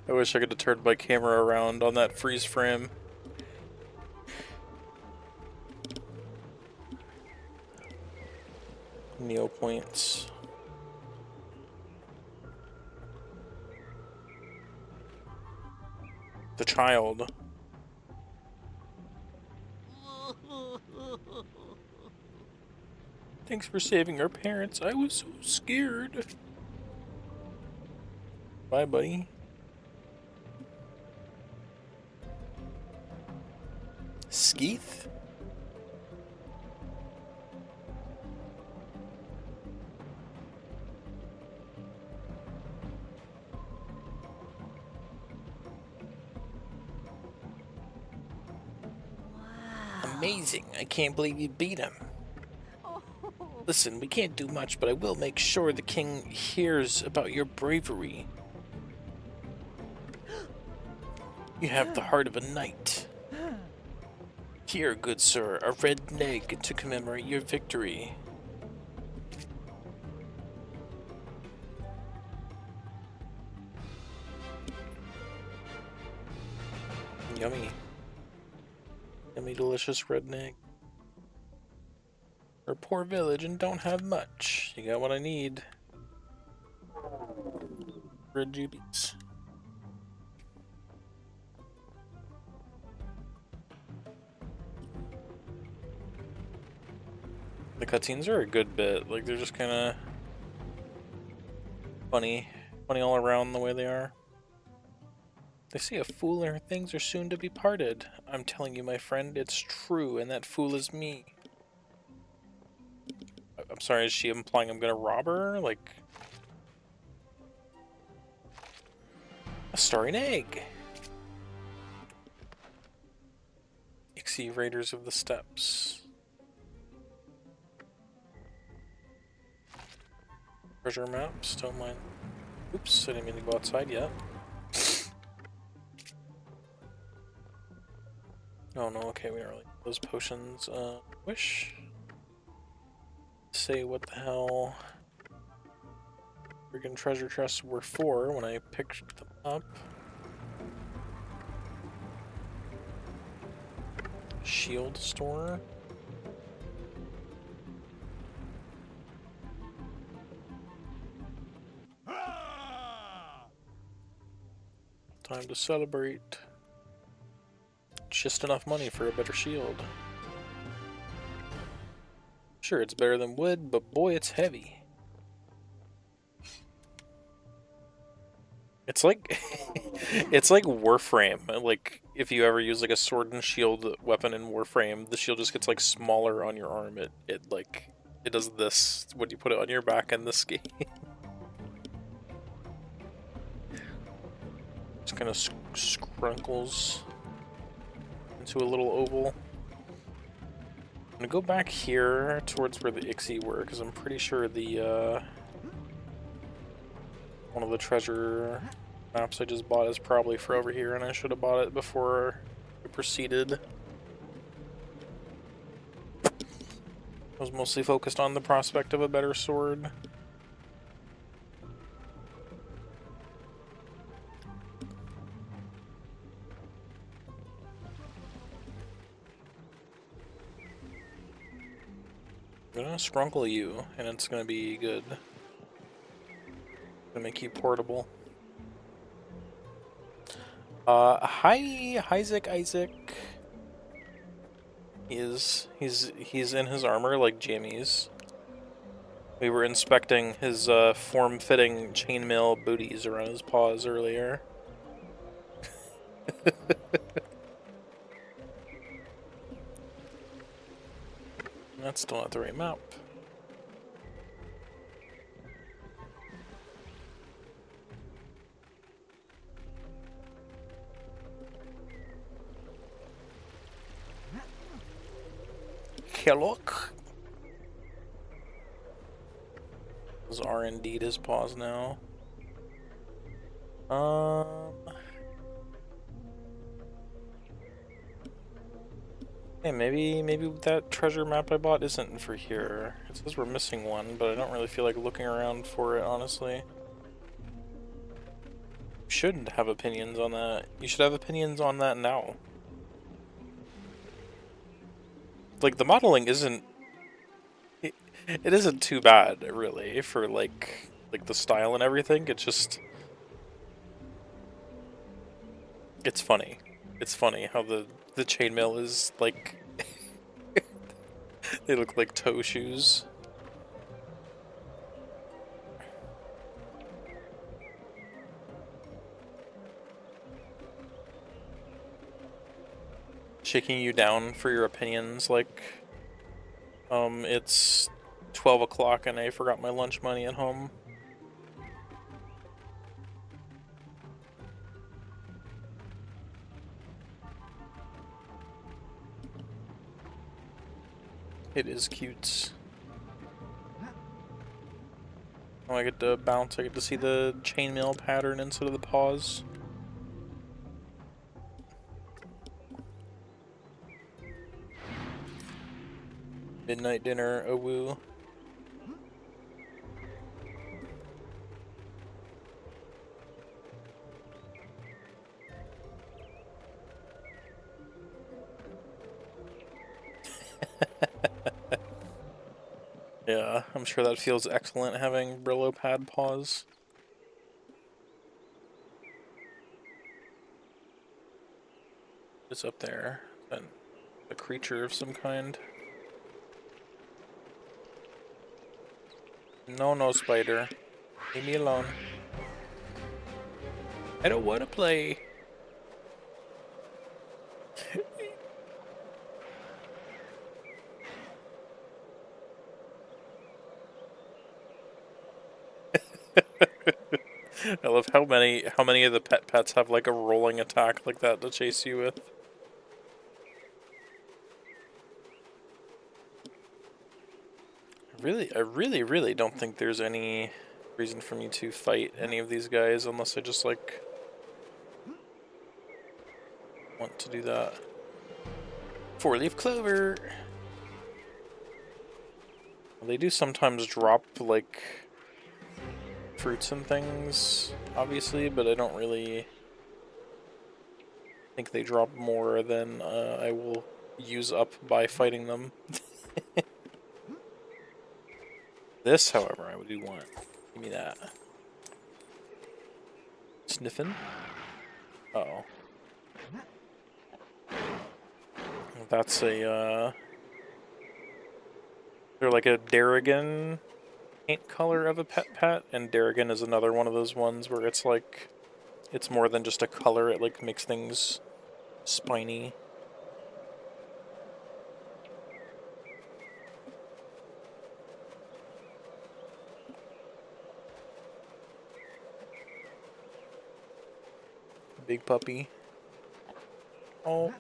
B: I wish I could have turned my camera around on that freeze frame. Neopets. The child. Thanks for saving our parents. I was so scared. Bye, buddy. Skeeth? Amazing. I can't believe you beat him. Listen, we can't do much, but I will make sure the king hears about your bravery. You have the heart of a knight. Here, good sir, a red egg to commemorate your victory. Yummy. Yummy, delicious red egg. We're a poor village and don't have much. You got what I need. Red jubies. The cutscenes are a good bit. Like, they're just kind of funny. Funny all around the way they are. They say a fool and her things are soon to be parted. I'm telling you, my friend, it's true, and that fool is me. I'm sorry, is she implying I'm gonna rob her? Like... A starry egg! Ixie Raiders of the Steppes. Treasure maps, don't mind. Oops, I didn't mean to go outside yet. Oh no, okay, we don't really need those potions. Wish. Say what the hell freaking treasure chests were for when I picked them up. Shield store. Time to celebrate. Just enough money for a better shield. Sure, it's better than wood, but boy, it's heavy. It's like it's like Warframe. Like if you ever use like a sword and shield weapon in Warframe, the shield just gets like smaller on your arm. It does this when you put it on your back in this game. Just kind of scrunkles into a little oval. I'm gonna go back here towards where the Ixie were, because I'm pretty sure the one of the treasure maps I just bought is probably for over here, and I should have bought it before I proceeded. I was mostly focused on the prospect of a better sword. I'm gonna scrunkle you, and it's gonna be good. Gonna make you portable. Hi, Isaac. He's in his armor like Jamie's. We were inspecting his form-fitting chainmail booties around his paws earlier. That's still not the right map. Look. Those are indeed his paws now. Hey, maybe that treasure map I bought isn't for here. It says we're missing one, but I don't really feel like looking around for it, honestly. You shouldn't have opinions on that. You should have opinions on that now. Like, the modeling isn't... It isn't too bad, really, for, like the style and everything. It's just... It's funny. It's funny how the chainmail is, like... They look like toe shoes. Shaking you down for your opinions, like... It's 12 o'clock and I forgot my lunch money at home. It is cute. Oh, I get to bounce, I get to see the chainmail pattern instead of the paws. Midnight dinner, a woo. Yeah, I'm sure that feels excellent having Brillo pad paws. It's up there. A creature of some kind. No, spider. Leave me alone. I don't want to play. I love how many of the pets have like a rolling attack like that to chase you with. I really don't think there's any reason for me to fight any of these guys unless I just like want to do that. 4-leaf clover. They do sometimes drop like fruits and things, obviously, but I don't really think they drop more than I will use up by fighting them. This, however, I do want. Give me that. Sniffin'? Uh-oh. That's a, They're like a Darrigan paint color of a pet, and Darrigan is another one of those ones where it's like, it's more than just a color, it like makes things spiny. Big puppy. Oh.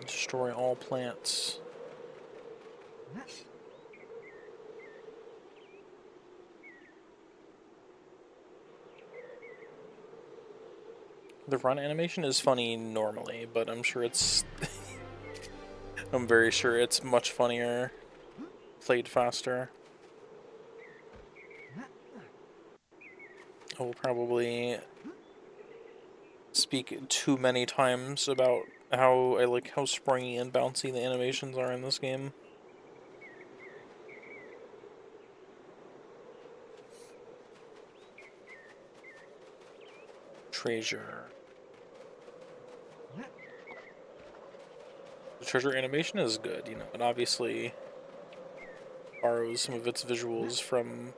B: Destroy all plants. The run animation is funny normally, but I'm sure it's... I'm very sure it's much funnier played faster. I will probably speak too many times about how I like how springy and bouncy the animations are in this game. Treasure. The treasure animation is good, you know, it obviously borrows some of its visuals from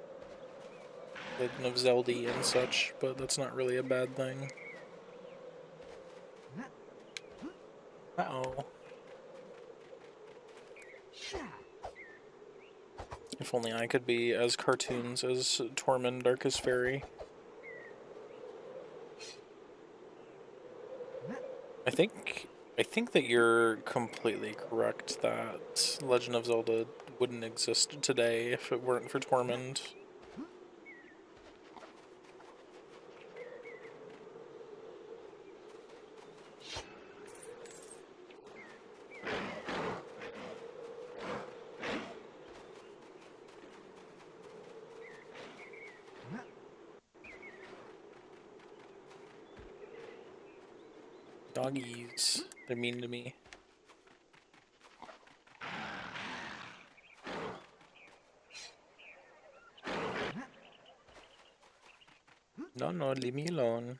B: Legend of Zelda and such, but that's not really a bad thing. Uh-oh. If only I could be as cartoons as Tormund Darkest Faerie. I think that you're completely correct that Legend of Zelda wouldn't exist today if it weren't for Tormund. Doggies. They're mean to me. No, leave me alone.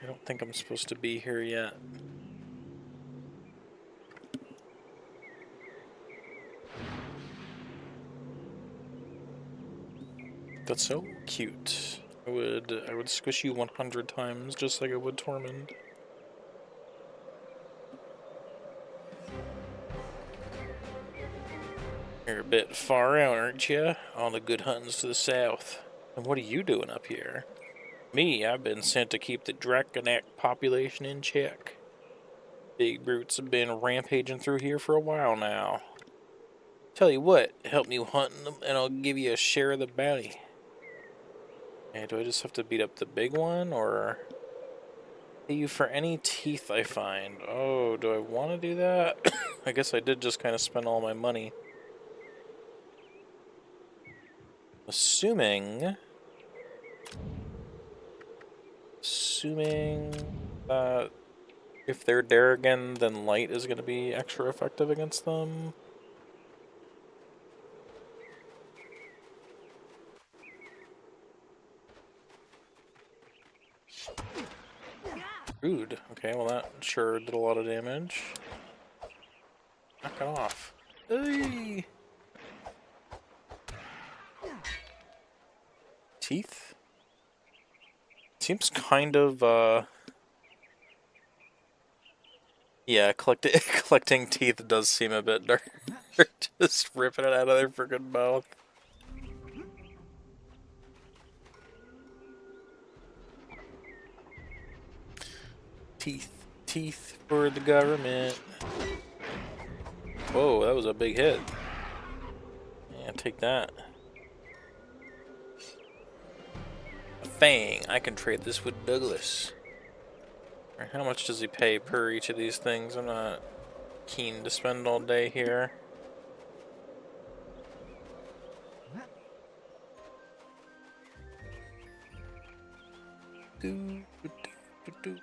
B: I don't think I'm supposed to be here yet. That's so cute. I would squish you 100 times just like I would Tormund. You're a bit far out, aren't you? All the good hunting's to the south. And what are you doing up here? Me, I've been sent to keep the Draconac population in check. Big brutes have been rampaging through here for a while now. Tell you what, help me hunting them and I'll give you a share of the bounty. Hey, do I just have to beat up the big one, or... Pay you for any teeth I find. Oh, do I want to do that? I guess I did just kind of spend all my money. Assuming that if they're Darrigan, then light is going to be extra effective against them. Rude. Okay, well that sure did a lot of damage. Knock it off. Hey! Teeth? Seems kind of, yeah, collecting teeth does seem a bit dark. Just ripping it out of their freaking mouth. Teeth for the government. Whoa, that was a big hit. Yeah, take that. A fang. I can trade this with Douglas. How much does he pay per each of these things? I'm not keen to spend all day here. Do, do, do, do.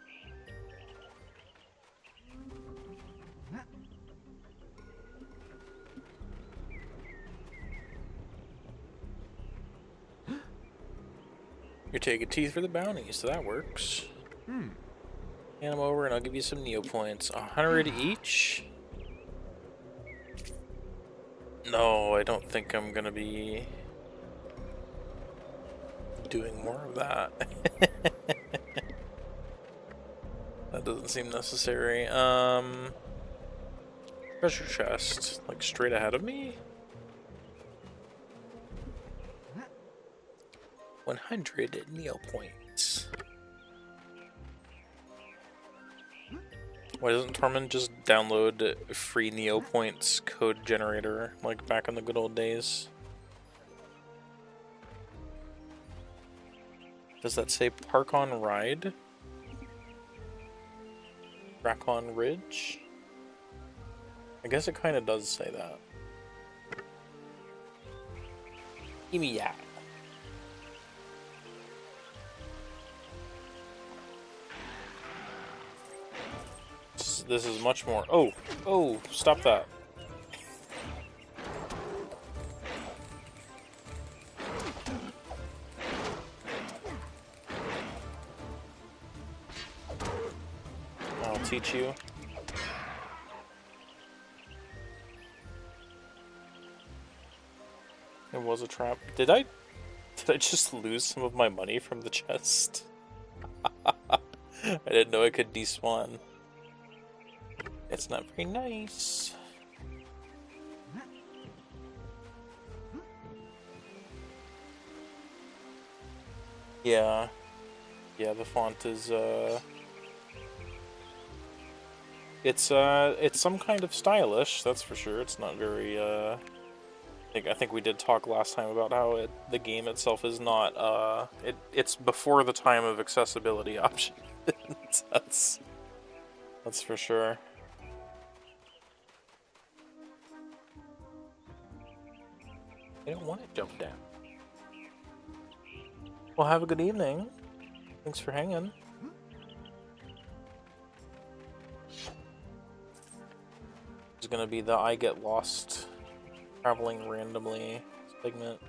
B: You're taking teeth for the bounty, so that works. Hand them over and I'll give you some Neopoints. 100 each? No, I don't think I'm gonna be doing more of that. That doesn't seem necessary. Treasure chest, like straight ahead of me? 100 Neopoints. Why doesn't Tormund just download free Neopoints code generator like back in the good old days? Does that say Park on Ride? Rakon Ridge? I guess it kind of does say that. Give me that. This is much more. Oh, stop that. I'll teach you. It was a trap. Did I just lose some of my money from the chest? I didn't know I could despawn. It's not very nice. Yeah. Yeah, the font is it's some kind of stylish, that's for sure. It's not very I think we did talk last time about how the game itself is not it's before the time of accessibility options. That's for sure. I don't want to jump down. Well, have a good evening. Thanks for hanging. It's gonna be the I get lost traveling randomly segment.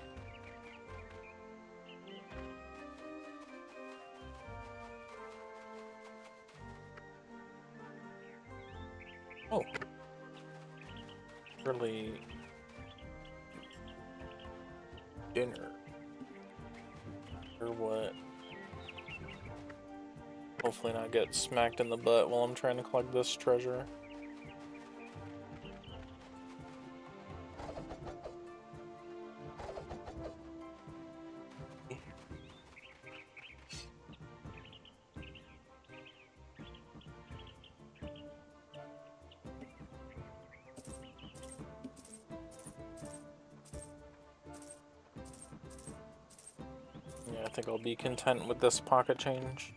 B: Oh. Early dinner. Or what? Hopefully not get smacked in the butt while I'm trying to collect this treasure. I think I'll be content with this pocket change.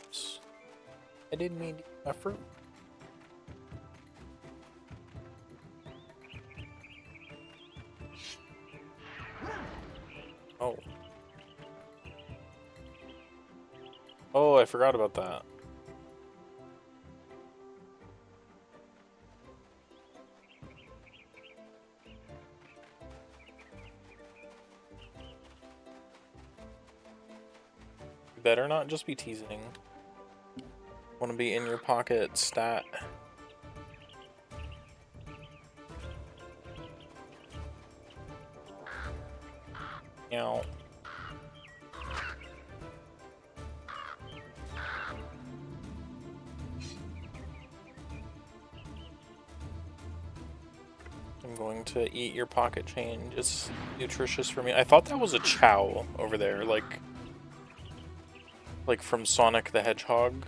B: Oops. I didn't mean to eat my fruit. Oh. Oh, I forgot about that. Better not just be teasing. Want to be in your pocket stat. Meow. I'm going to eat your pocket change. It's nutritious for me. I thought that was a chow over there, like from Sonic the Hedgehog.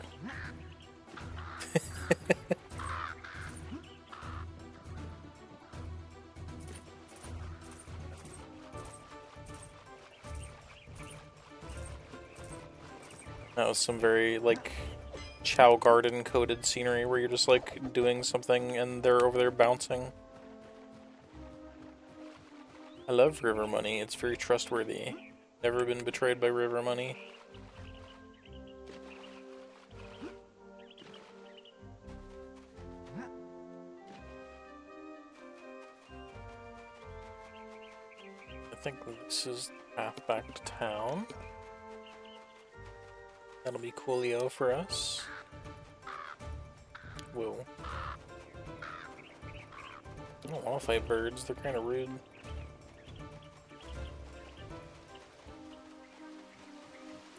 B: That was some very, like, Chow Garden coded scenery where you're just, like, doing something and they're over there bouncing. I love River Money. It's very trustworthy. Never been betrayed by River Money. think this is the path back to town. That'll be coolio for us. Whoa. I don't want to fight birds, they're kind of rude.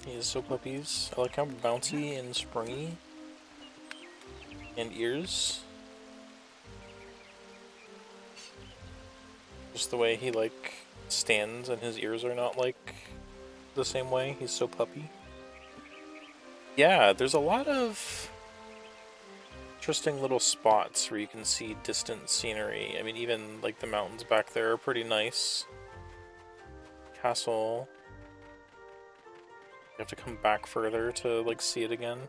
B: He is so puppies. I like how bouncy and springy. And ears. Just the way he like stands and his ears are not like the same way. He's so puppy. Yeah, there's a lot of interesting little spots where you can see distant scenery. I mean, even like the mountains back there are pretty nice. Castle. You have to come back further to like see it again.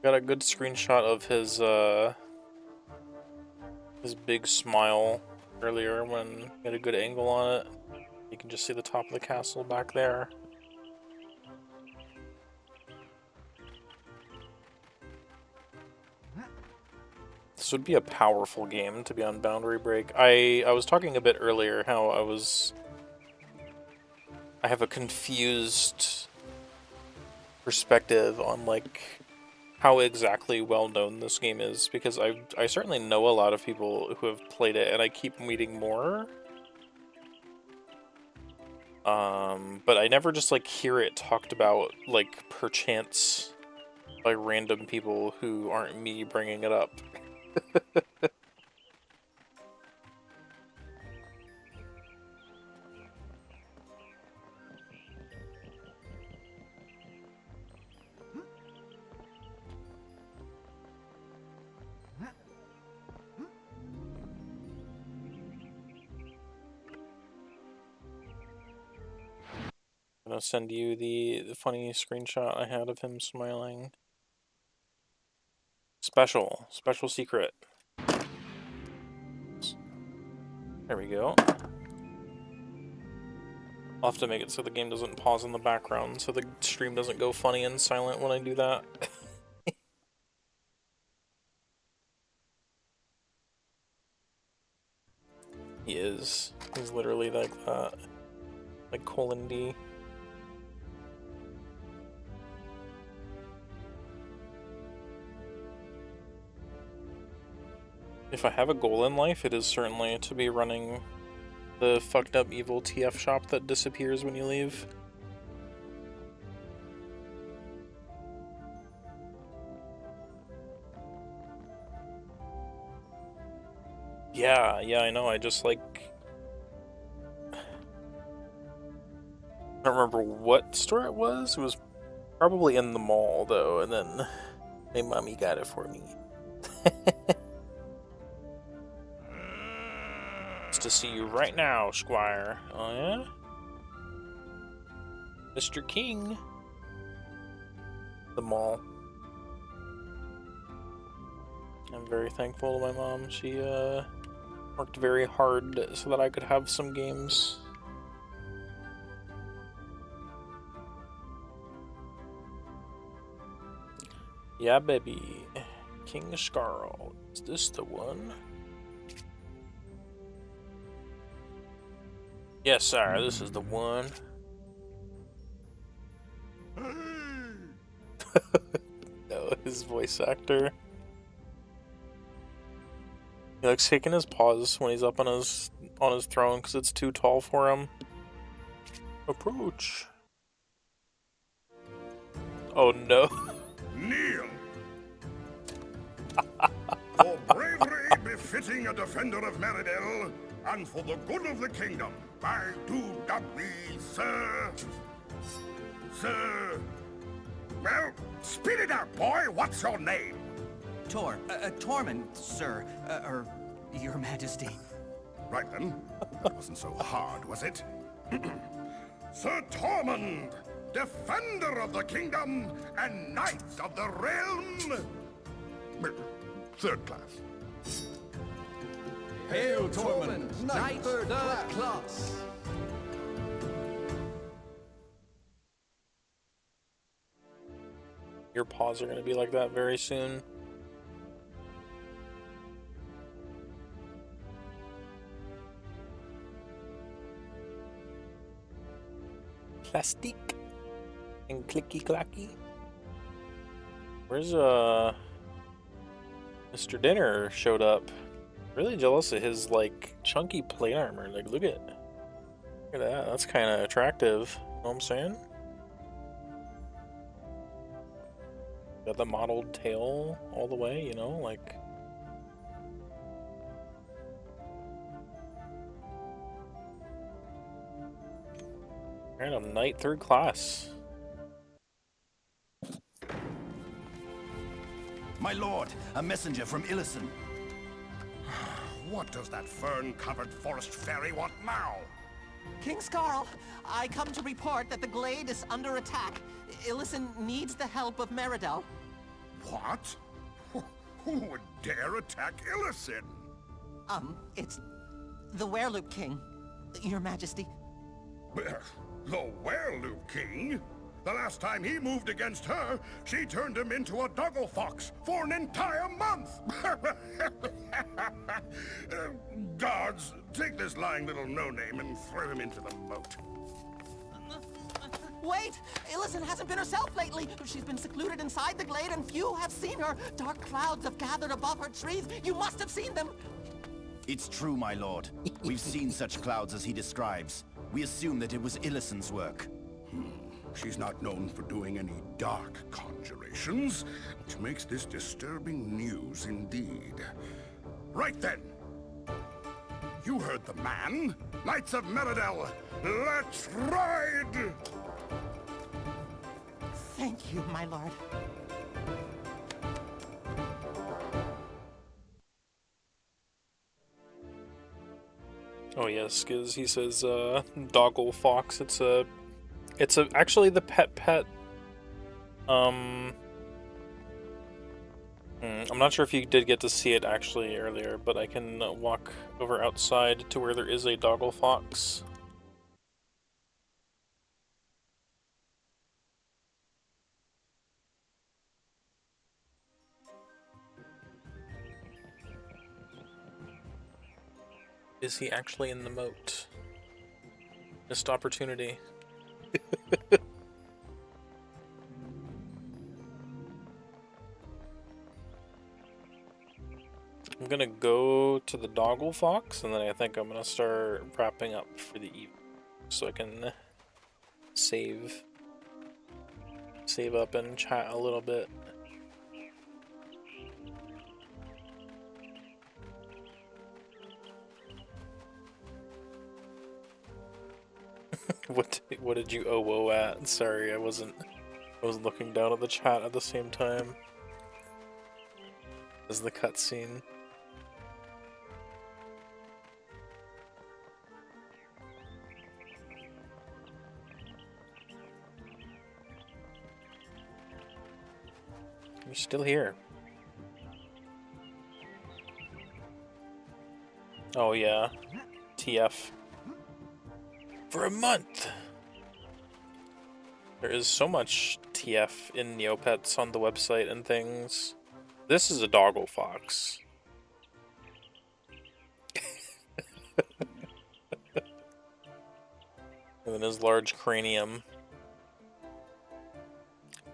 B: Got a good screenshot of his big smile earlier when he had a good angle on it. You can just see the top of the castle back there. This would be a powerful game to be on Boundary Break. I was talking a bit earlier how I have a confused perspective on like how exactly well known this game is, because I certainly know a lot of people who have played it and I keep meeting more. But I never just like hear it talked about like perchance by random people who aren't me bringing it up. I'm gonna send you the funny screenshot I had of him smiling. Special secret. There we go. I'll have to make it so the game doesn't pause in the background, so the stream doesn't go funny and silent when I do that. He is. He's literally like that. Like colon D. If I have a goal in life, it is certainly to be running the fucked up evil TF shop that disappears when you leave. Yeah, I know, I just like... I don't remember what store it was probably in the mall though, and then my mommy got it for me. It's to see you right now, Squire. Oh yeah? Mr. King. The mall. I'm very thankful to my mom. She worked very hard so that I could have some games. Yeah, baby. King Scarl. Is this the one? Yes, sir. This is the one. No, his voice actor. He likes taking his paws when he's up on his throne because it's too tall for him. Approach. Oh no.
F: Kneel! For bravery befitting a defender of Meridel, and for the good of the kingdom, I do dub thee, sir. Sir. Well, spit it out, boy. What's your name?
E: Tormund, sir, or your majesty.
F: Right then. That wasn't so hard, was it? Sir Tormund, defender of the kingdom and knight of the realm. Third class.
E: Hail, Tormund, knight third class.
B: Your paws are going to be like that very soon. plastique and clicky clacky. Where's Mr. Dinner showed up? Really jealous of his like chunky plate armor. Like look at that. That's kind of attractive. You know what I'm saying? Got the mottled tail all the way, you know, like. Random knight 3rd class.
H: My lord, a messenger from Illison.
F: What does that fern-covered forest fairy want now?
I: King Skarl, I come to report that the glade is under attack. Illison needs the help of Meridel.
F: What? Who would dare attack Illison?
I: It's the Werloop King, Your Majesty.
F: The Werloop King? The last time he moved against her, she turned him into a doggle fox for an entire month! Guards, take this lying little no-name and throw him into the moat.
I: Wait! Illison hasn't been herself lately. She's been secluded inside the glade and few have seen her. Dark clouds have gathered above her trees. You must have seen them.
H: It's true, my lord. We've seen such clouds as he describes. We assume that it was Illison's work.
F: She's not known for doing any dark conjurations, which makes this disturbing news indeed. Right then. You heard the man. Knights of Meridel, let's ride!
I: Thank you, my lord.
B: Oh yes, because he says doggle fox. It's actually the pet. I'm not sure if you did get to see it actually earlier, but I can walk over outside to where there is a doggle fox. Is he actually in the moat? Missed opportunity. I'm gonna go to the doggle fox, and then I think I'm gonna start wrapping up for the evening, so I can save up and chat a little bit. What did you oh at? Sorry, I wasn't looking down at the chat at the same time as the cutscene. You're still here. Oh yeah, TF. For a month! There is so much TF in Neopets on the website and things. This is a doggle fox. And then his large cranium.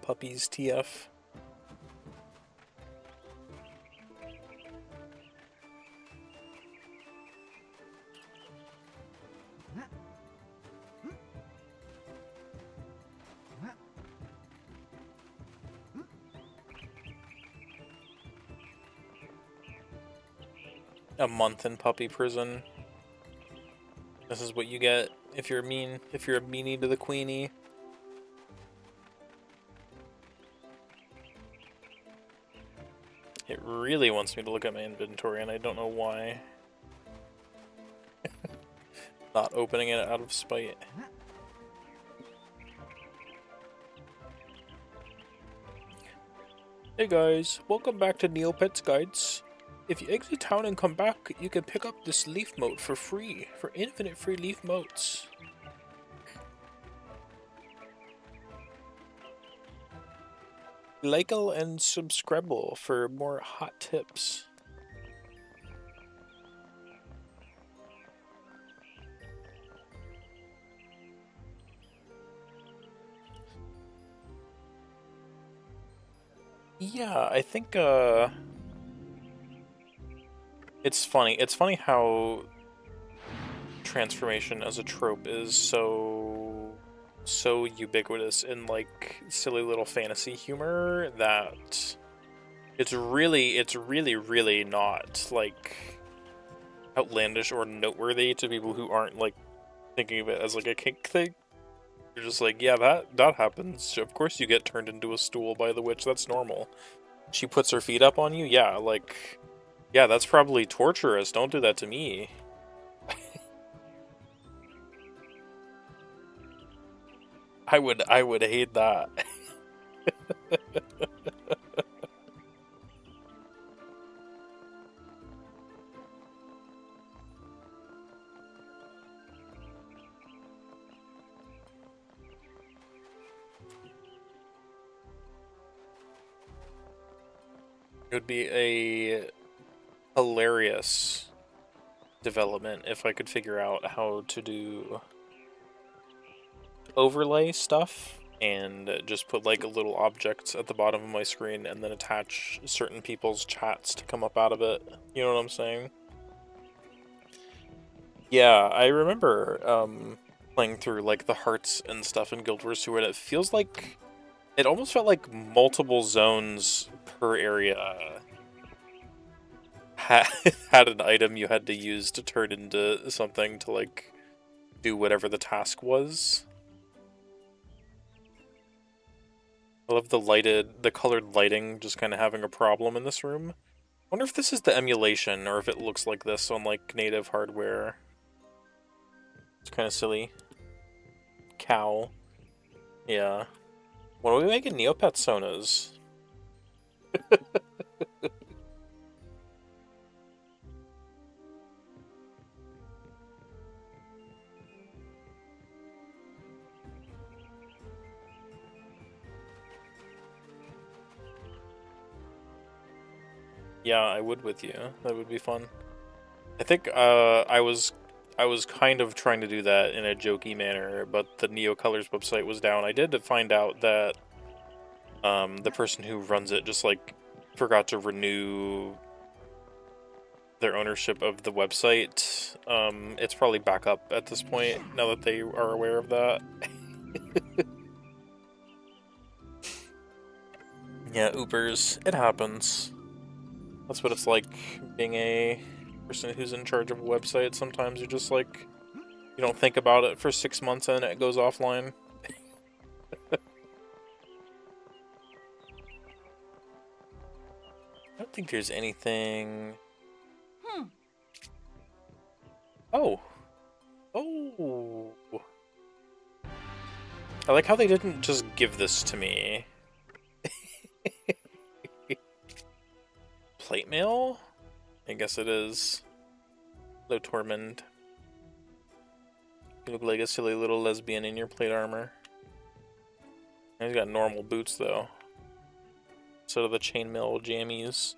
B: Puppies TF. A month in puppy prison. This is what you get if you're a meanie to the queenie. It really wants me to look at my inventory, and I don't know why. Not opening it out of spite. Hey guys, welcome back to Neopets Guides. If you exit town and come back, you can pick up this leaf mote for free, for infinite free leaf motes. Like and subscribe for more hot tips. Yeah, I think it's funny. It's funny how transformation as a trope is so ubiquitous in like silly little fantasy humor that it's really not like outlandish or noteworthy to people who aren't like thinking of it as like a kink thing. You're just like, yeah, that happens. Of course you get turned into a stool by the witch. That's normal. She puts her feet up on you. Yeah, like, yeah, that's probably torturous. Don't do that to me. I would hate that. It would be a hilarious development if I could figure out how to do overlay stuff and just put like little objects at the bottom of my screen and then attach certain people's chats to come up out of it. You know what I'm saying? Yeah, I remember playing through like the hearts and stuff in Guild Wars 2 and it feels like it almost felt like multiple zones per area had an item you had to use to turn into something to like do whatever the task was. I love the colored lighting just kind of having a problem in this room. I wonder if this is the emulation or if it looks like this on like native hardware. It's kind of silly. Cow. Yeah. When are we making Neopets Sonas? Yeah, I would with you. That would be fun. I think I was kind of trying to do that in a jokey manner, but the Neo Colors website was down. I did find out that the person who runs it just like forgot to renew their ownership of the website. It's probably back up at this point now that they are aware of that. Yeah, Ubers, it happens. That's what it's like being a person who's in charge of a website. Sometimes you're just like, you don't think about it for 6 months and it goes offline. I don't think there's anything... Oh. Oh. I like how they didn't just give this to me. Plate mail? I guess it is. Hello, Tormund. You look like a silly little lesbian in your plate armor. He's got normal boots, though. So do the chainmail jammies.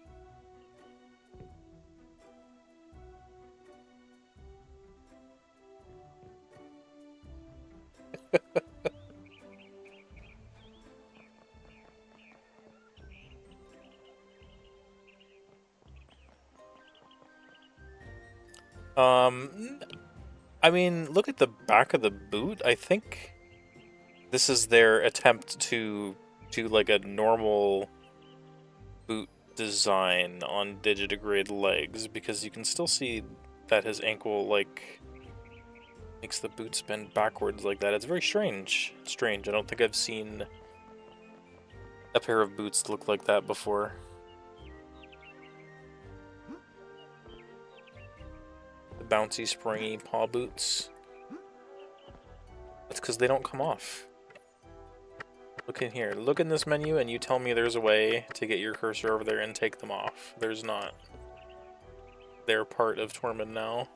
B: I mean, look at the back of the boot. I think this is their attempt to do like a normal boot design on digitigrade legs, because you can still see that his ankle like makes the boots bend backwards like that. It's very strange. Strange. I don't think I've seen a pair of boots look like that before. The bouncy, springy paw boots. That's because they don't come off. Look in here. Look in this menu and you tell me there's a way to get your cursor over there and take them off. There's not. They're part of Tormund now.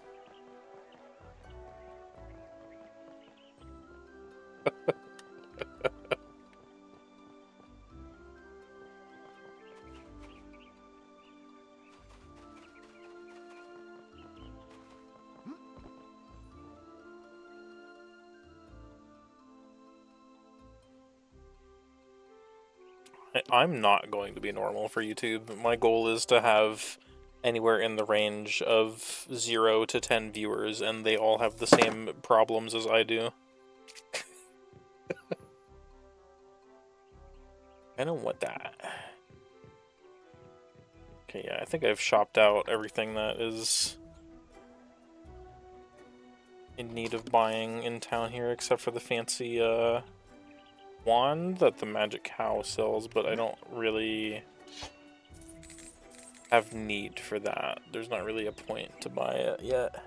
B: I'm not going to be normal for YouTube. My goal is to have anywhere in the range of 0 to 10 viewers, and they all have the same problems as I do. I don't want that. Okay, yeah, I think I've shopped out everything that is in need of buying in town here, except for the fancy wand that the magic cow sells, but I don't really have need for that. There's not really a point to buy it yet.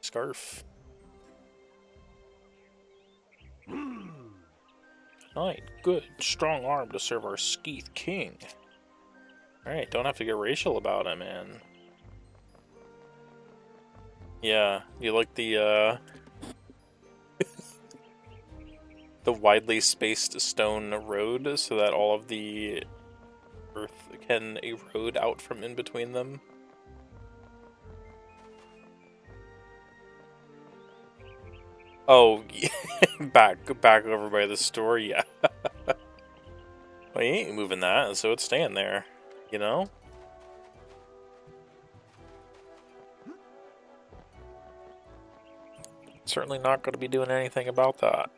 B: Scarf. Knight, good. Strong arm to serve our Skeeth King. Alright, don't have to get racial about it, man. Yeah, you like the, the widely spaced stone road so that all of the earth can erode out from in between them? Oh, back over by the store, yeah. Well, you ain't moving that, so it's staying there, you know? Certainly not going to be doing anything about that.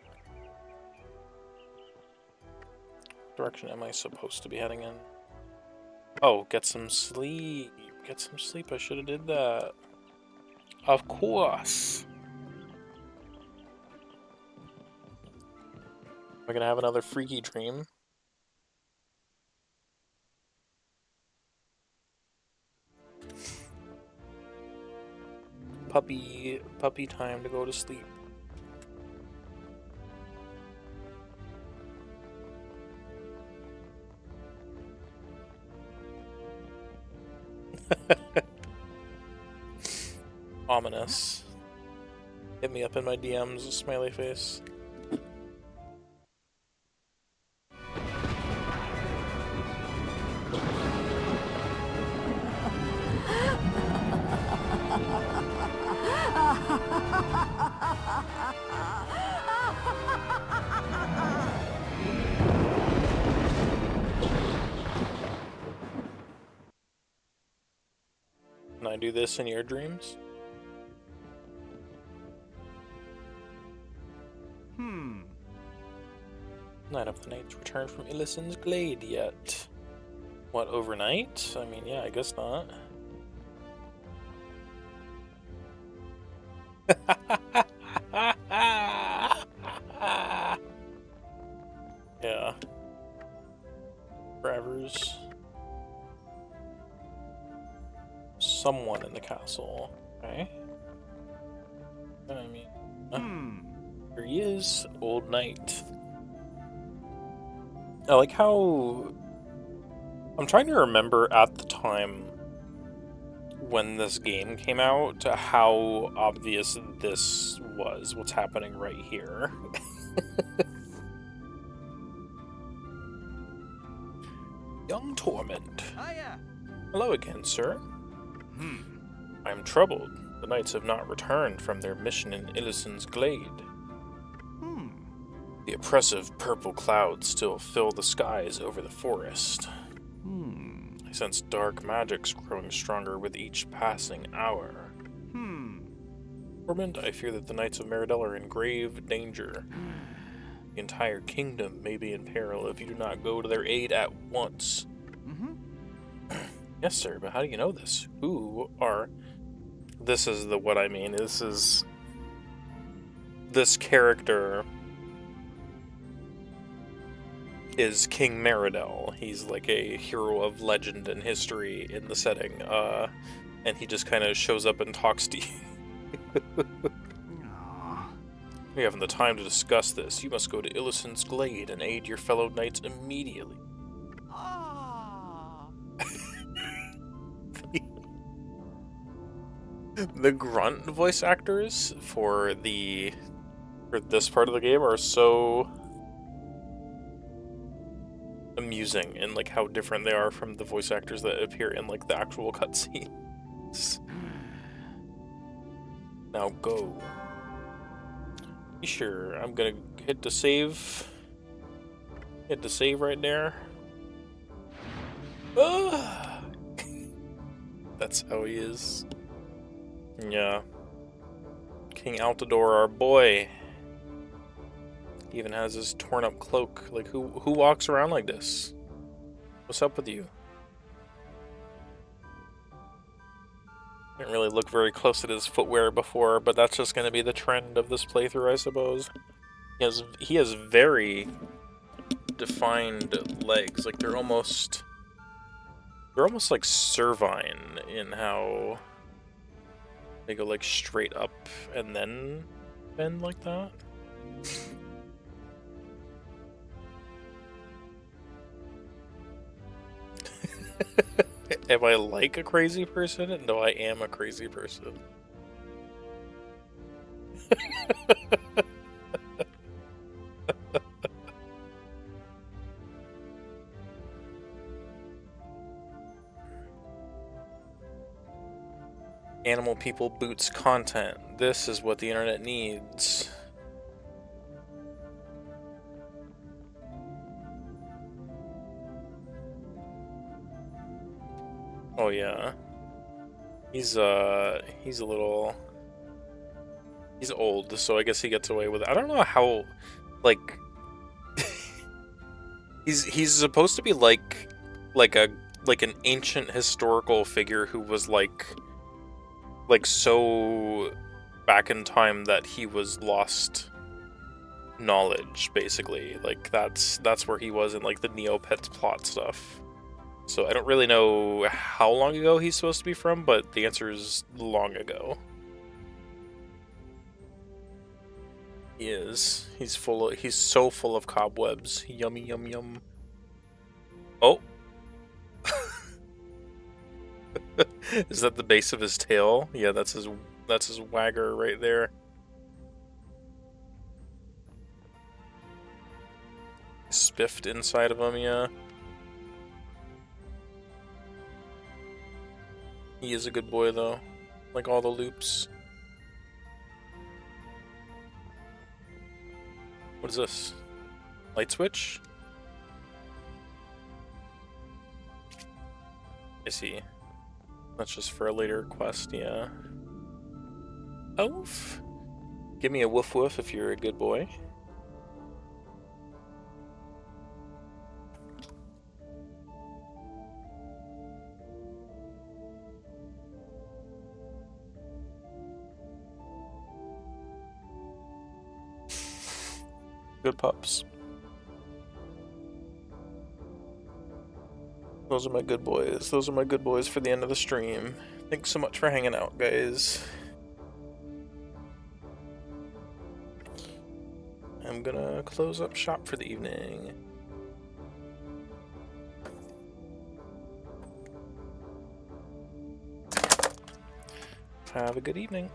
B: Direction am I supposed to be heading in? Oh, get some sleep. Get some sleep. I should have did that. Of course. Am I gonna have another freaky dream? Puppy time to go to sleep. Ominous. Hit me up in my DMs, smiley face. Can I do this in your dreams? None of the knights returned from Illisan's Glade yet. What, overnight? I mean, yeah, I guess not. Yeah. Forevers. Someone in the castle. Okay. I mean, here he is, old knight. I like how... I'm trying to remember at the time when this game came out how obvious this was, what's happening right here. Young Torment.
E: Hiya.
B: Hello again, sir. I'm troubled. The knights have not returned from their mission in Illisan's Glade. The oppressive purple clouds still fill the skies over the forest. I sense dark magics growing stronger with each passing hour. Torment, I fear that the Knights of Meridell are in grave danger. The entire kingdom may be in peril if you do not go to their aid at once. Yes, sir, but how do you know this? Who are... This is the what I mean. This is... This character is King Meridell. He's like a hero of legend and history in the setting, and he just kind of shows up and talks to you. We haven't the time to discuss this. You must go to Illisan's Glade and aid your fellow knights immediately. The grunt voice actors for this part of the game are so amusing in like how different they are from the voice actors that appear in like the actual cutscenes. Now go. Be sure, I'm gonna hit the save. Hit the save right there. Ah! That's how he is. Yeah. King Altador, our boy. He even has his torn up cloak. Like, who walks around like this? What's up with you? Didn't really look very close at his footwear before, but that's just going to be the trend of this playthrough, I suppose. He has very defined legs. Like, they're almost like cervine in how they go like straight up and then bend like that. Am I like a crazy person? No, I am a crazy person. Animal People Boots content. This is what the internet needs. Oh yeah. He's old, so I guess he gets away with it. I don't know how, like, he's supposed to be like an ancient historical figure who was like so back in time that he was lost knowledge, basically. Like that's where he was in like the Neopets plot stuff. So I don't really know how long ago he's supposed to be from, but the answer is long ago. He is. He's so full of cobwebs. Yummy, yum, yum. Oh. Is that the base of his tail? Yeah, that's his wagger right there. Spiffed inside of him, yeah. He is a good boy though. Like all the loops. What is this? Light switch? I see. That's just for a later quest, yeah. Oof. Give me a woof woof if you're a good boy. Good pups. Those are my good boys. Those are my good boys for the end of the stream. Thanks so much for hanging out, guys. I'm gonna close up shop for the evening. Have a good evening.